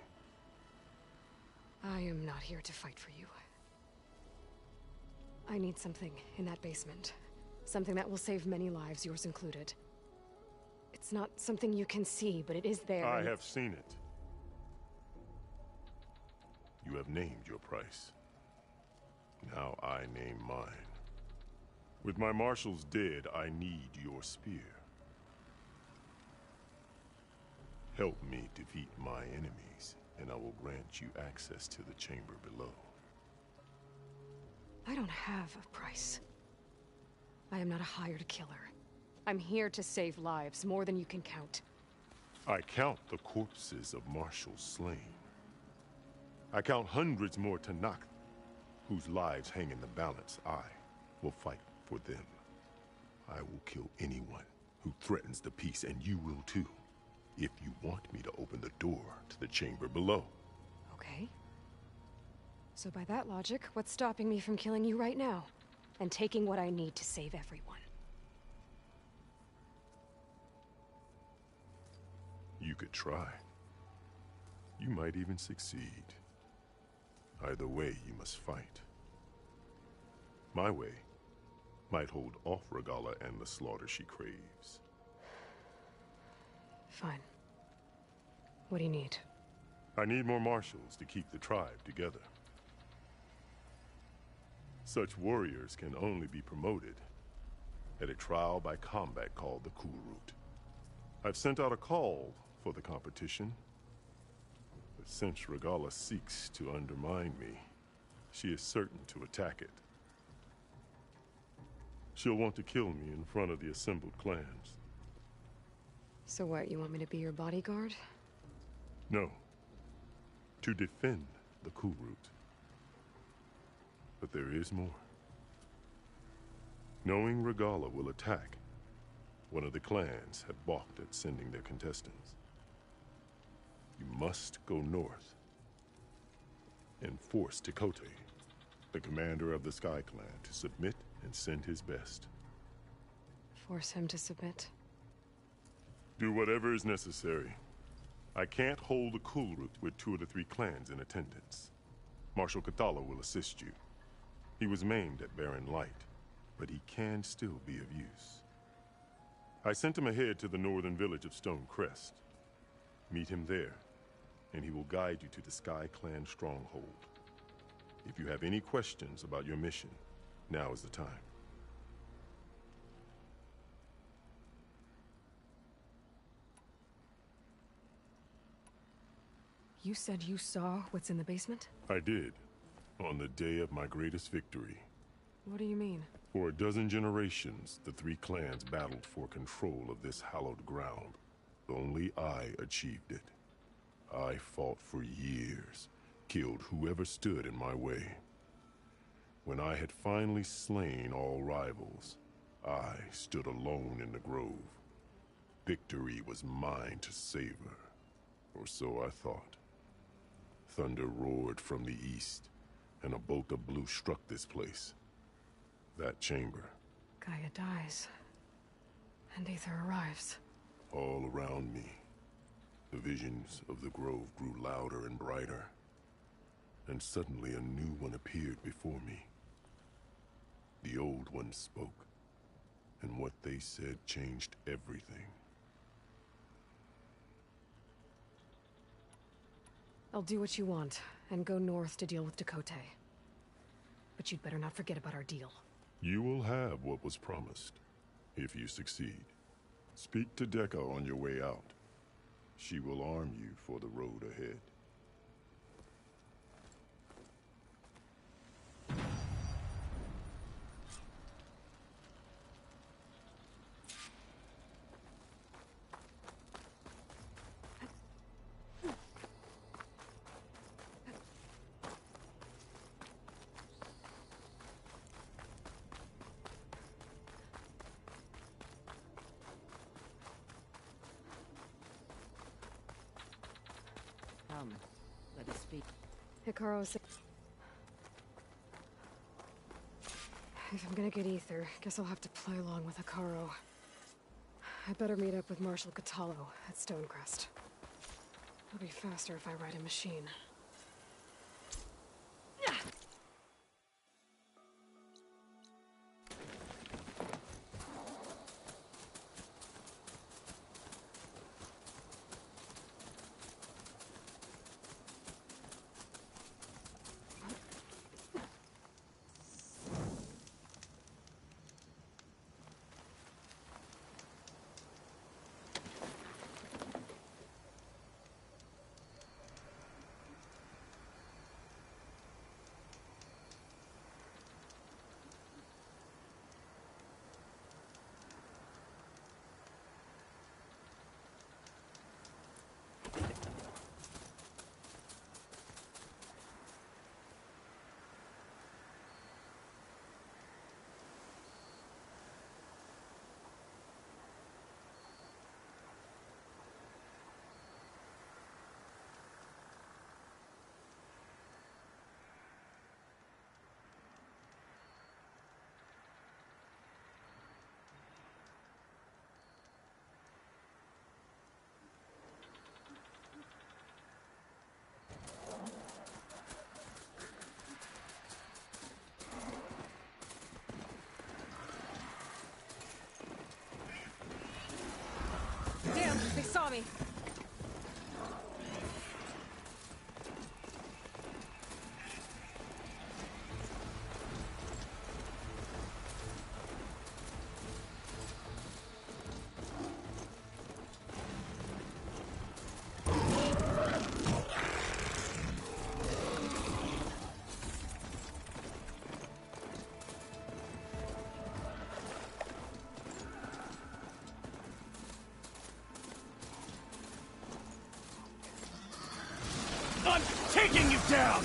I am not here to fight for you. I need something in that basement. Something that will save many lives, yours included. It's not something you can see, but it is there. I have seen it. You have named your price. Now I name mine. With my marshals dead, I need your spear. Help me defeat my enemies, and I will grant you access to the chamber below. I don't have a price. I am not a hired killer. I'm here to save lives, more than you can count. I count the corpses of marshals slain. I count hundreds more Tanakh, whose lives hang in the balance. I will fight for them. I will kill anyone who threatens the peace, and you will too, if you want me to open the door to the chamber below. Okay. So by that logic, what's stopping me from killing you right now? And taking what I need to save everyone? You could try. You might even succeed. Either way, you must fight. My way might hold off Regalla and the slaughter she craves. Fine. What do you need? I need more marshals to keep the tribe together. Such warriors can only be promoted at a trial by combat called the Kulrut. I've sent out a call for the competition, but since Regalla seeks to undermine me, she is certain to attack it. She'll want to kill me in front of the assembled clans. So what, you want me to be your bodyguard? No. To defend the Kulrut. But there is more. Knowing Regalla will attack, one of the clans have balked at sending their contestants. You must go north and force Tekotteh, the commander of the Sky Clan, to submit and send his best. Force him to submit? Do whatever is necessary. I can't hold the Kulrut with 2 of the 3 clans in attendance. Marshal Kotallo will assist you. He was maimed at Barren Light, but he can still be of use. I sent him ahead to the northern village of Stone Crest. Meet him there, and he will guide you to the Sky Clan stronghold. If you have any questions about your mission, now is the time. You said you saw what's in the basement? I did, on the day of my greatest victory. What do you mean? For a dozen generations, the 3 clans battled for control of this hallowed ground. Only I achieved it. I fought for years, killed whoever stood in my way. When I had finally slain all rivals, I stood alone in the grove. Victory was mine to savor, or so I thought. Thunder roared from the east, and a bolt of blue struck this place. That chamber. Gaia dies, and Aether arrives. All around me, the visions of the grove grew louder and brighter, and suddenly a new one appeared before me. The old ones spoke, and what they said changed everything. I'll do what you want, and go north to deal with Dakota. But you'd better not forget about our deal. You will have what was promised, if you succeed. Speak to Dekka on your way out. She will arm you for the road ahead. Come, let us speak. Hikaru said... If I'm gonna get Aether, guess I'll have to play along with Hikaru. I better meet up with Marshal Kotallo at Stonecrest. It'll be faster if I ride a machine. Damn, they saw me. I'm taking you down!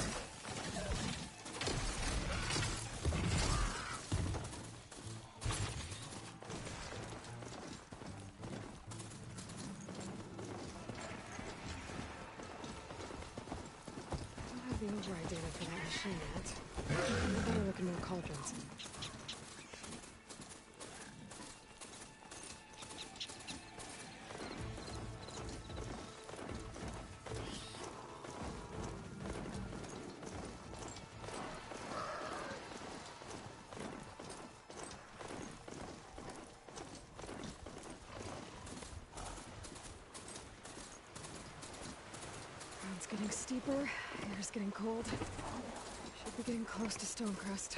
I don't have the override data for that machine yet. I better look in more cauldrons. Ground's getting steeper, air's getting cold. Should be getting close to Stonecrest.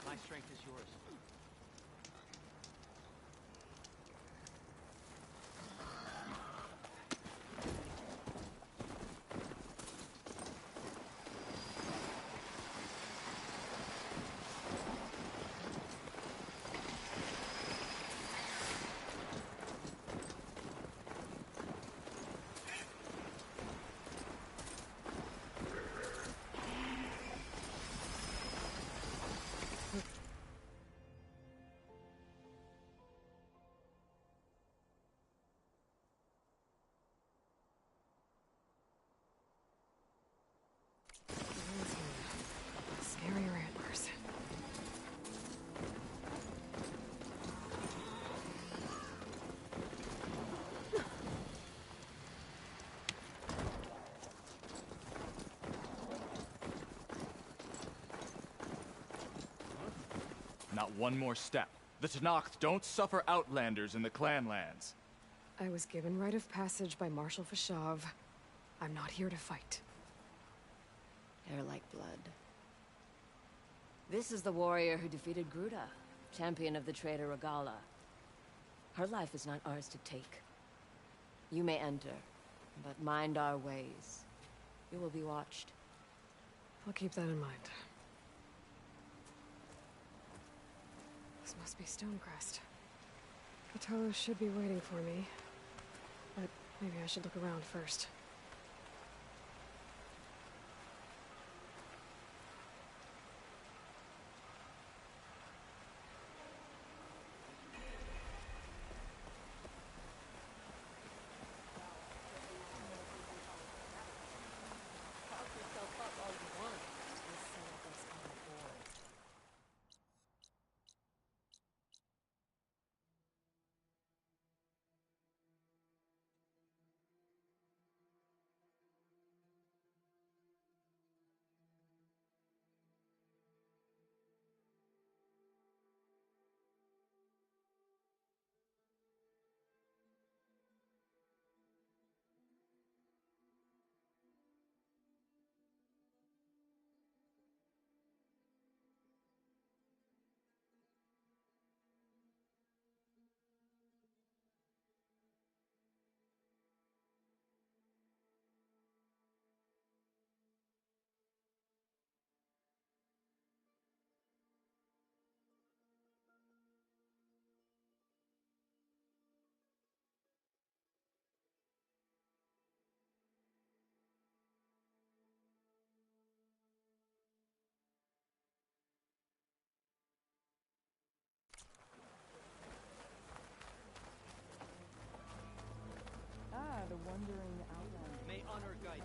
My strength is yours. Not one more step. The Tenakth don't suffer outlanders in the clan lands. I was given rite of passage by Marshal Fashav. I'm not here to fight. Hair like blood. This is the warrior who defeated Gruta, champion of the traitor Regalla. Her life is not ours to take. You may enter, but mind our ways. You will be watched. I'll keep that in mind. This must be Stonecrest. Kotallo should be waiting for me, but maybe I should look around first. The wandering outlander. May honor guide you.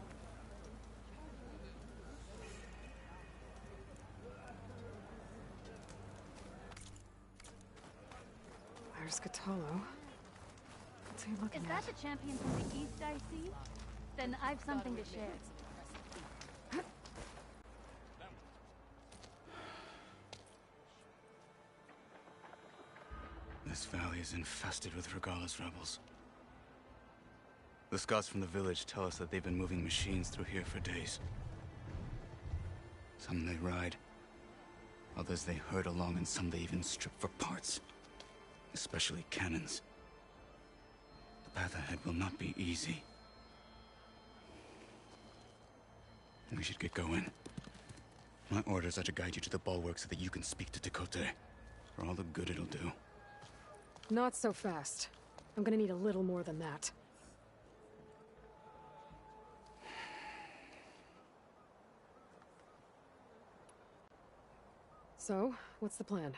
There's Kotallo. What's he looking Is at? that the champion from the east I see? Then I've something to share. This valley is infested with Regalla's rebels. The scouts from the village tell us that they've been moving machines through here for days. Some they ride, others they herd along, and some they even strip for parts. Especially cannons. The path ahead will not be easy. We should get going. My orders are to guide you to the bulwark so that you can speak to Tekotteh. For all the good it'll do. Not so fast. I'm gonna need a little more than that. So, what's the plan?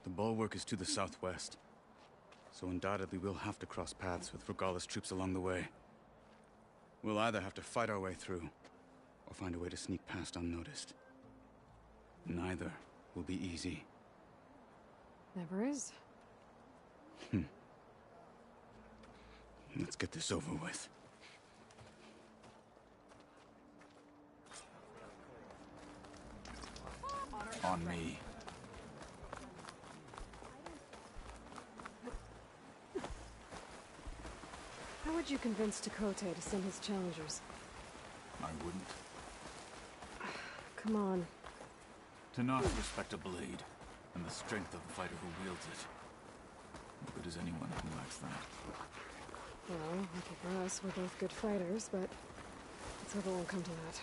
The bulwark is to the southwest. So undoubtedly we'll have to cross paths with Regalla's troops along the way. We'll either have to fight our way through, or find a way to sneak past unnoticed. Neither will be easy. Never is. Let's get this over with. On me. How would you convince Tekotteh to send his challengers? I wouldn't. Come on. Tenakth respect a blade, and the strength of the fighter who wields it. As good as anyone who lacks that. Well, lucky for us, we're both good fighters, but let's hope it won't come to that.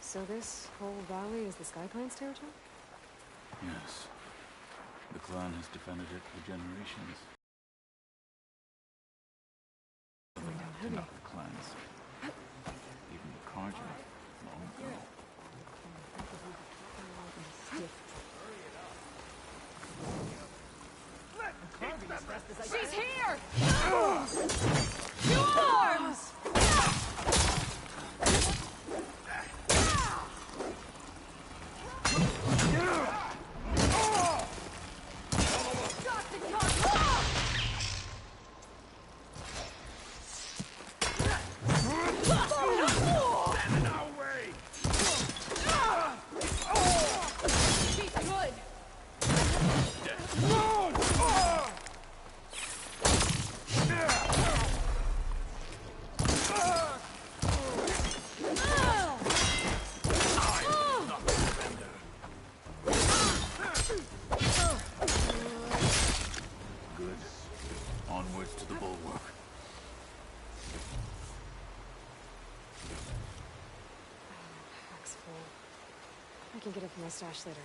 So this whole valley is the Sky Clan's territory? Yes. The clan has defended it for generations. Not the clans. Even the Carja, long ago. She's here! Two arms! can get it from my stash later.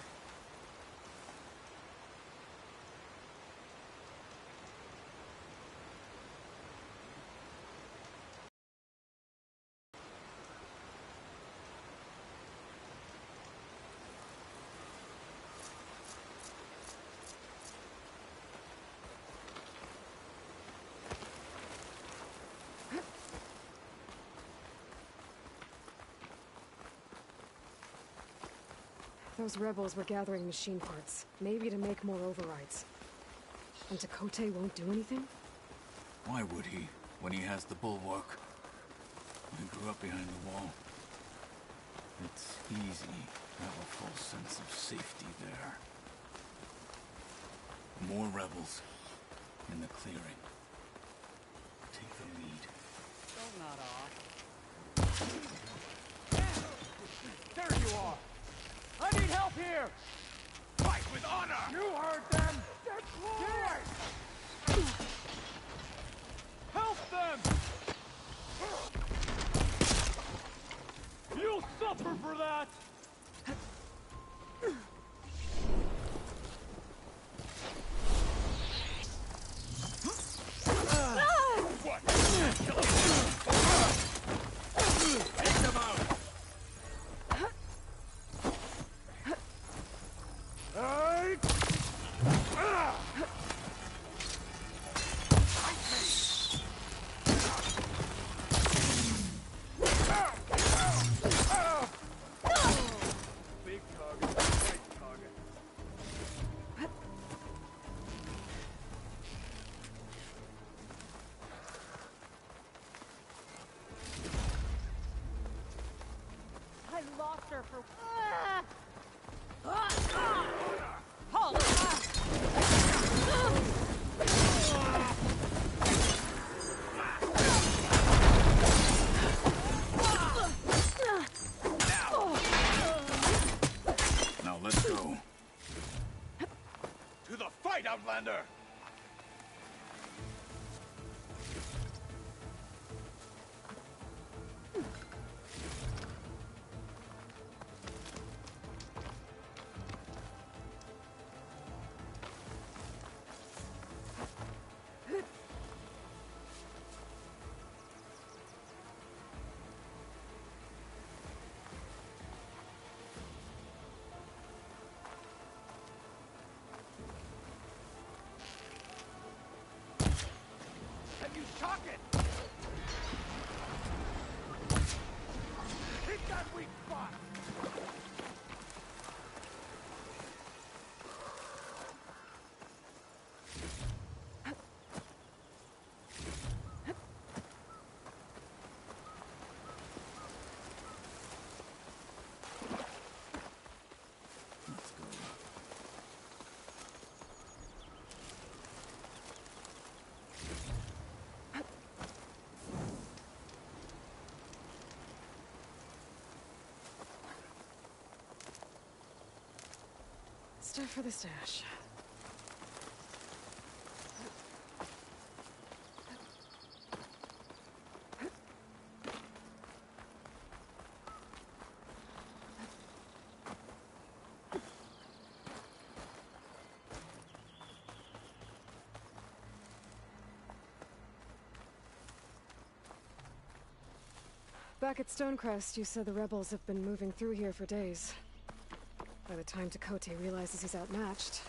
Those rebels were gathering machine parts, maybe to make more overrides. And Tekotteh won't do anything? Why would he, when he has the bulwark? I grew up behind the wall. It's easy to have a false sense of safety there. More rebels in the clearing. Take the lead. There you are! I need help here! Fight with honor! You heard them! Deploy! Help them! You'll suffer for that! Take them out! Now let's go. To the fight, Outlander! You shock it! Hit that weak spot! Stuff for the stash. Back at Stonecrest, you said the rebels have been moving through here for days. By the time Tekotteh realizes he's outmatched,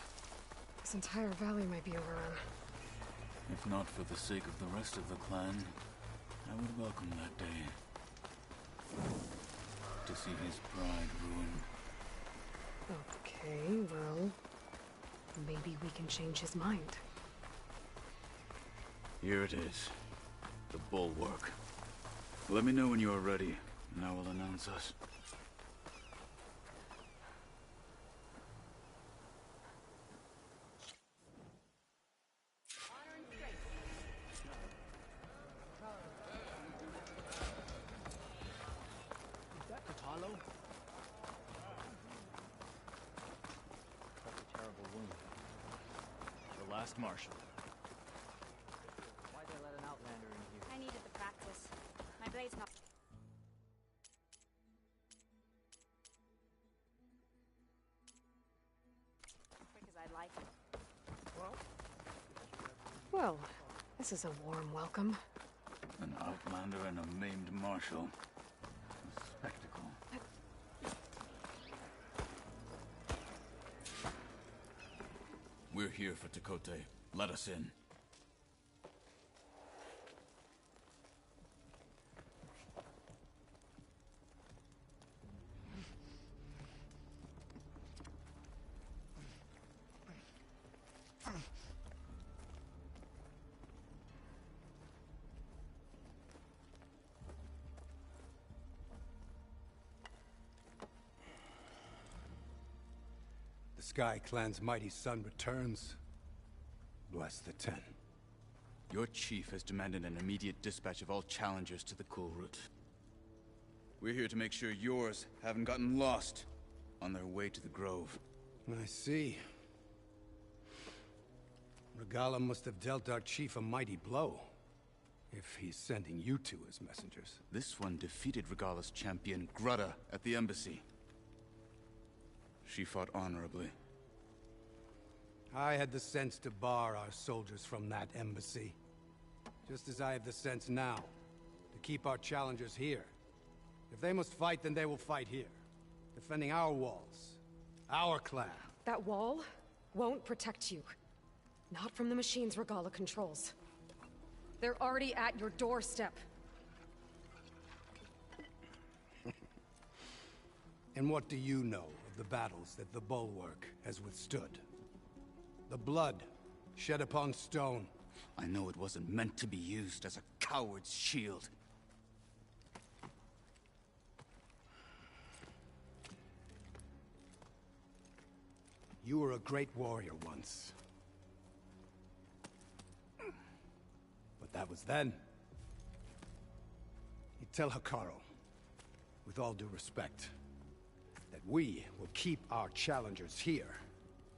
this entire valley might be overrun. If not for the sake of the rest of the clan, I would welcome that day. To see his pride ruined. Okay, well, maybe we can change his mind. Here it is. The bulwark. Let me know when you are ready, and I will announce us. Marshal. Why'd they let an Outlander in here? I needed the practice. My blade's not... like it. Well, this is a warm welcome. An outlander and a maimed marshal. A spectacle. We're here for Tekote. Let us in. The Sky Clan's mighty son returns. Bless the Ten. Your chief has demanded an immediate dispatch of all challengers to the Kulrut. We're here to make sure yours haven't gotten lost on their way to the Grove. I see. Regalla must have dealt our chief a mighty blow, if he's sending you two as messengers. This one defeated Regalla's champion, Grudda, at the embassy. She fought honorably. I had the sense to bar our soldiers from that embassy. Just as I have the sense now, to keep our challengers here. If they must fight, then they will fight here. Defending our walls. Our clan. That wall won't protect you. Not from the machines Regalla controls. They're already at your doorstep. And what do you know of the battles that the Bulwark has withstood? The blood shed upon stone. I know it wasn't meant to be used as a coward's shield. You were a great warrior once. But that was then. You tell Hekarro, with all due respect, that we will keep our challengers here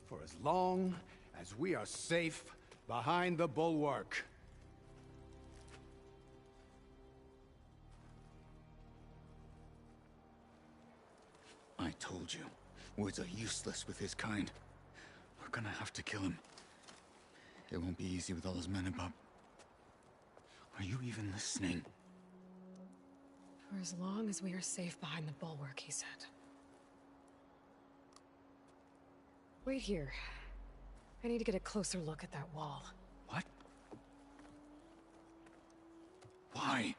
for as long as we are safe behind the Bulwark. I told you, words are useless with his kind. We're gonna have to kill him. It won't be easy with all his men about. Are you even listening? For as long as we are safe behind the Bulwark, he said. Wait here. I need to get a closer look at that wall. What? Why?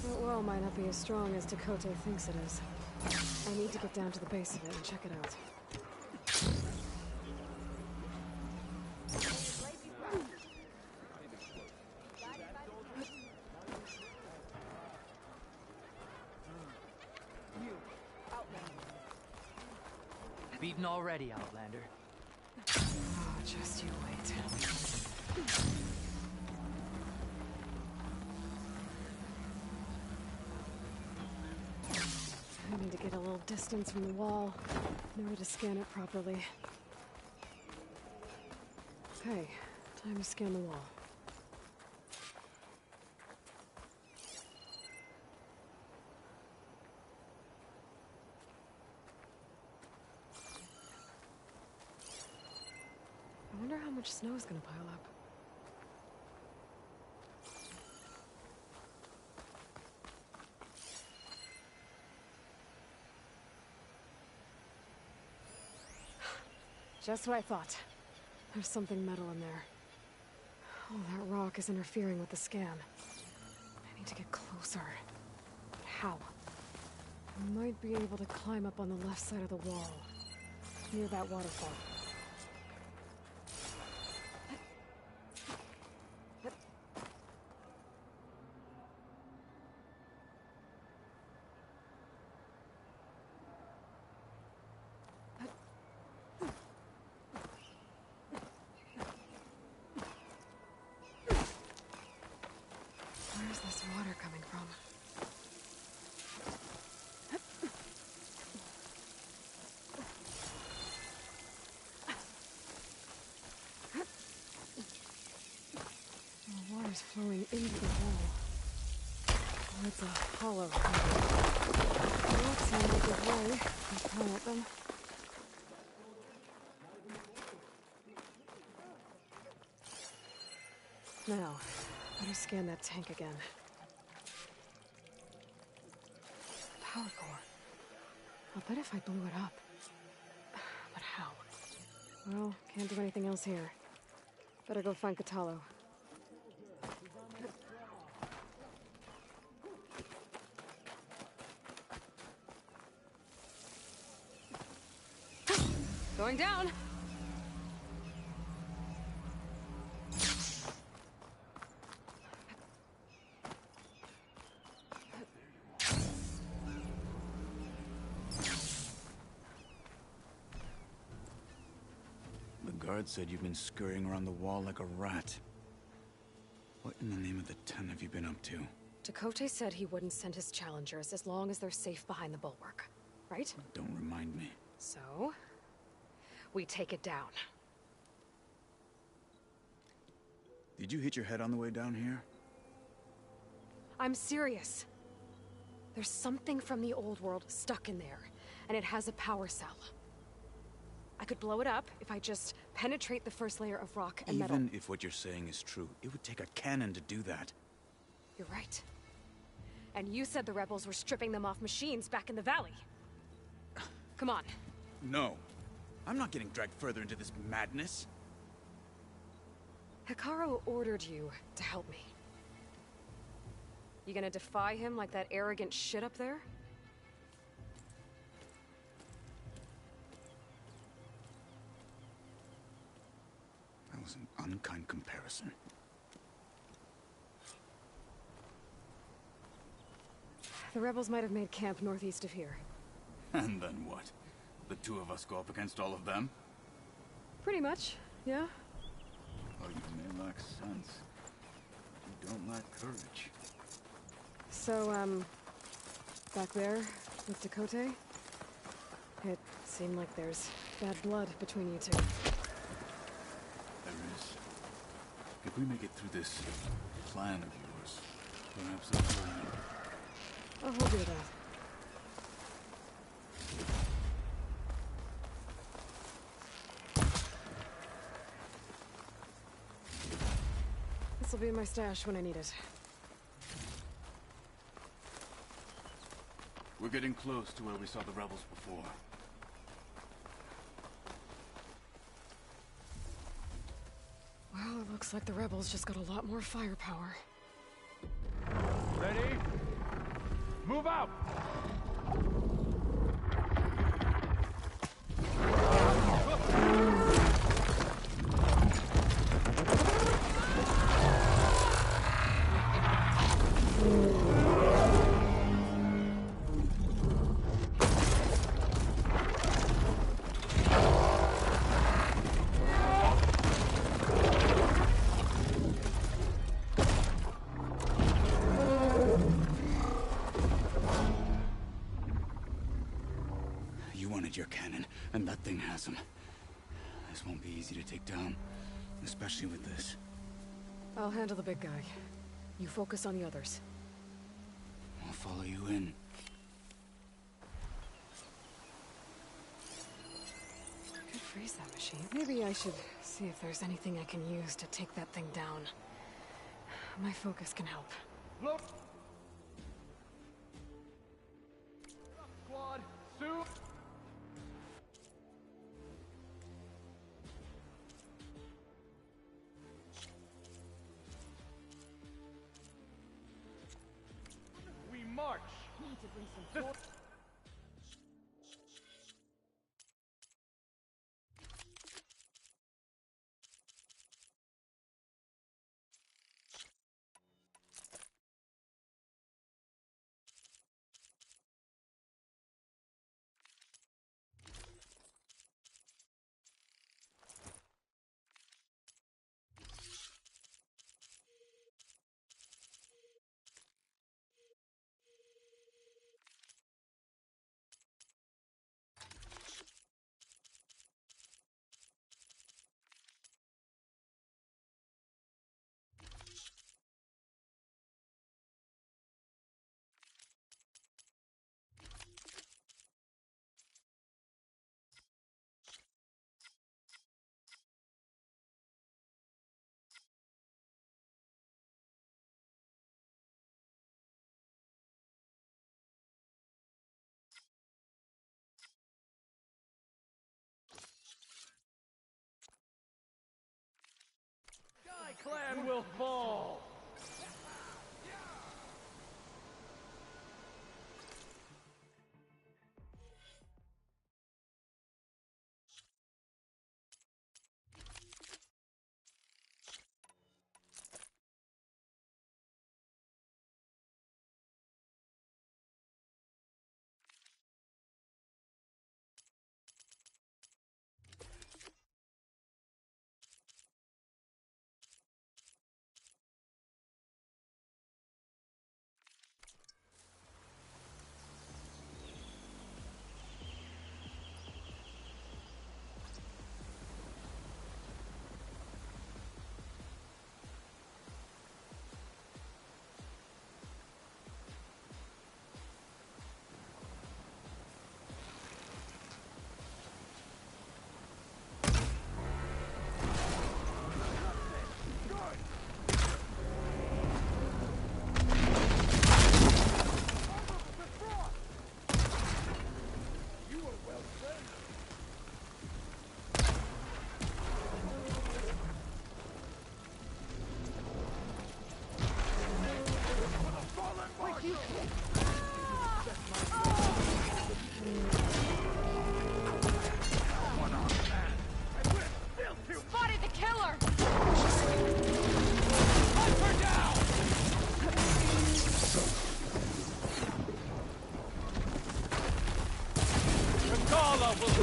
That well might not be as strong as Tekote thinks it is. I need to get down to the base of it and check it out. Beaten already, Outlander. Oh, just you wait. I need to get a little distance from the wall. Know how to scan it properly. Okay, time to scan the wall. I wonder how much snow is gonna pile up. Just what I thought. There's something metal in there. Oh, that rock is interfering with the scan. I need to get closer. But how? I might be able to climb up on the left side of the wall, near that waterfall. water coming from? The water's flowing into the wall. Oh, it's a hollow. That seems like a good way to come at them. Now, better scan that tank again. Power core. I'll bet if I blew it up. But how? Well, can't do anything else here. Better go find Kotallo. Going down! The guard said you've been scurrying around the wall like a rat. What in the name of the ten have you been up to? Dakota said he wouldn't send his challengers as long as they're safe behind the bulwark, right? Don't remind me. So, we take it down. Did you hit your head on the way down here? I'm serious. There's something from the old world stuck in there, and it has a power cell. I could blow it up if I just penetrate the first layer of rock and metal. Even if what you're saying is true, it would take a cannon to do that. You're right. And you said the rebels were stripping them off machines back in the valley. Come on. No. I'm not getting dragged further into this madness. Hekarro ordered you to help me. You gonna defy him like that arrogant shit up there? That was an unkind comparison. The rebels might have made camp northeast of here. And then what? The two of us go up against all of them? Pretty much, yeah. Oh, you may lack sense. You don't lack courage. So, back there with Dakota, it seemed like there's bad blood between you two. There is. If we make it through this plan of yours, perhaps that's all. I'll hold you to that. This'll be in my stash when I need it. We're getting close to where we saw the rebels before. Well, it looks like the rebels just got a lot more firepower. Ready? Move out! Your cannon, and that thing has him. This won't be easy to take down, especially with this. I'll handle the big guy. You focus on the others. I'll follow you in. Could freeze that machine. Maybe I should see if there's anything I can use to take that thing down. My focus can help. Look! Squad, suit! March! Need to bring some force. clan will fall! Spotted the killer! Hunt her down! Regala will be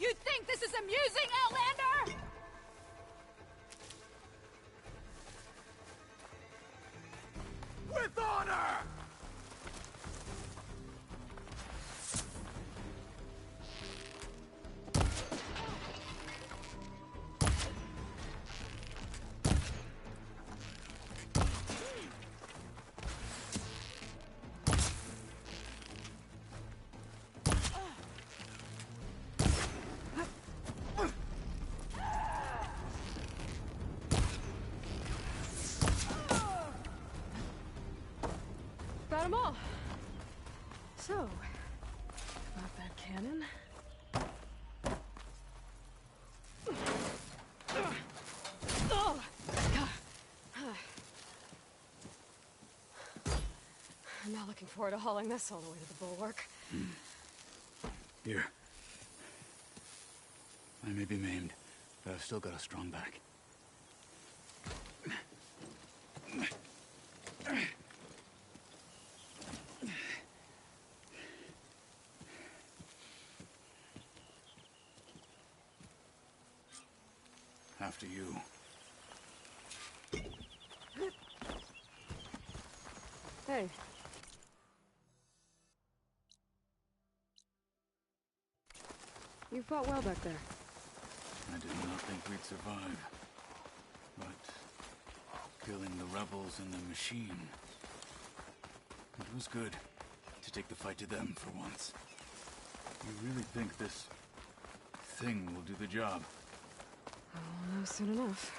You think this is amusing, Outlander? with honor! Got them all. So, about that cannon. I'm not looking forward to hauling this all the way to the bulwark. Here. I may be maimed, but I've still got a strong back. After you. Hey. You fought well back there. I did not think we'd survive. But killing the rebels and the machine, it was good to take the fight to them for once. You really think this thing will do the job? I'll know soon enough.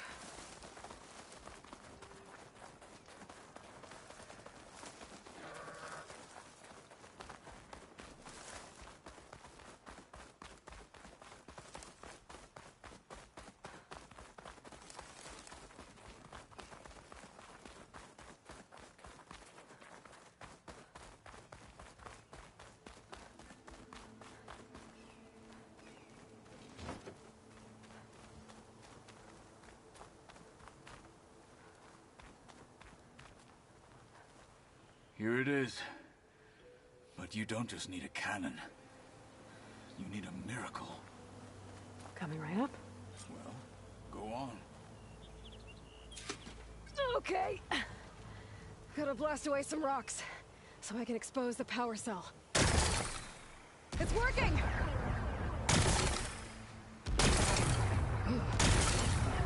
Here it is. But you don't just need a cannon. You need a miracle. Coming right up. Well, go on. Okay. Gotta blast away some rocks, so I can expose the power cell. It's working!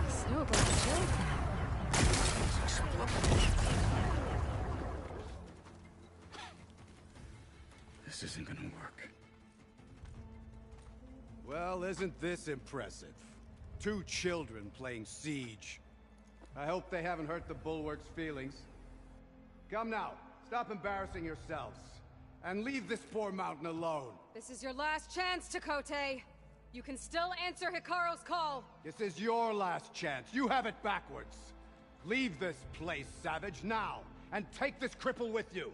Snowball, chill. This isn't gonna work. Well, isn't this impressive? 2 children playing siege. I hope they haven't hurt the Bulwark's feelings. Come now, stop embarrassing yourselves. And leave this poor mountain alone. This is your last chance, Chakotay. You can still answer Hikaru's call. This is your last chance. You have it backwards. Leave this place, Savage, now. And take this cripple with you.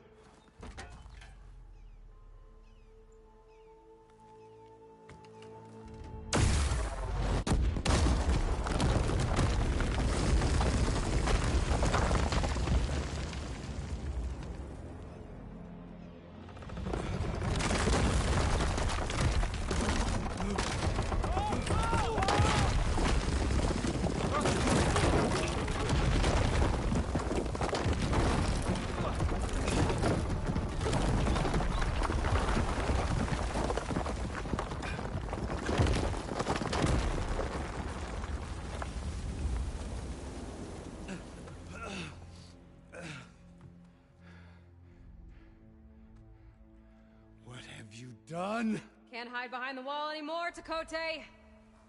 Done? Can't hide behind the wall anymore, Chakotay.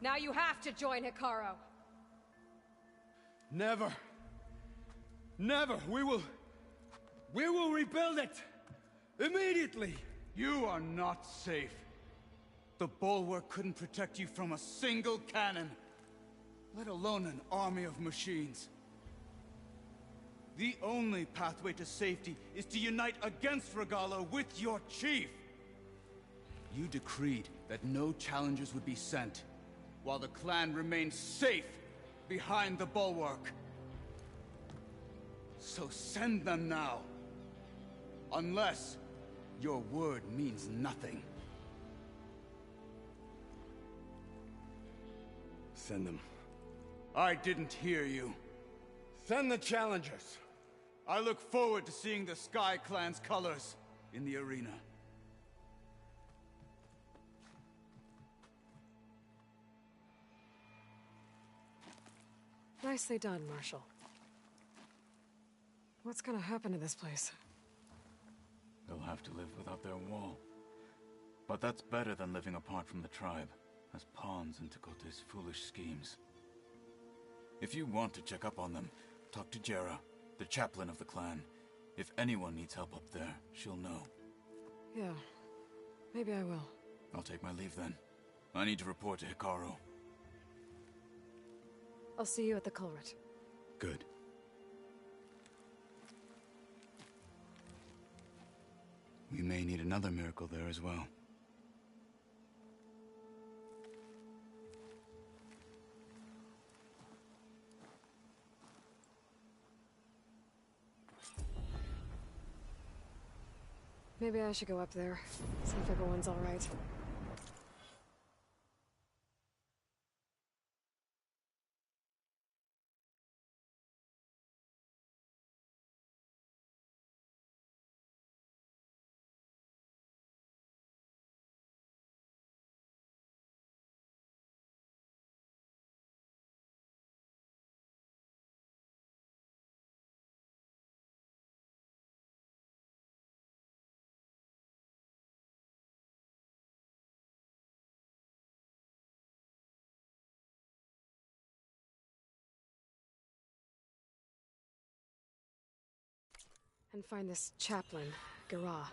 Now you have to join Hikaru. Never. Never. We will rebuild it. Immediately. You are not safe. The Bulwark couldn't protect you from a single cannon, let alone an army of machines. The only pathway to safety is to unite against Regalla with your chief. You decreed that no challengers would be sent, while the clan remained safe behind the Bulwark. So send them now. Unless your word means nothing. Send them. I didn't hear you. Send the challengers. I look forward to seeing the Sky Clan's colors in the arena. Nicely done, Marshal. What's gonna happen to this place? They'll have to live without their wall. But that's better than living apart from the tribe, as pawns in Chakotay's foolish schemes. If you want to check up on them, talk to Jera, the chaplain of the clan. If anyone needs help up there, she'll know. Yeah, maybe I will. I'll take my leave then. I need to report to Hikaru. I'll see you at the culvert. Good. We may need another miracle there as well. Maybe I should go up there, see if everyone's all right. And find this chaplain, Garah.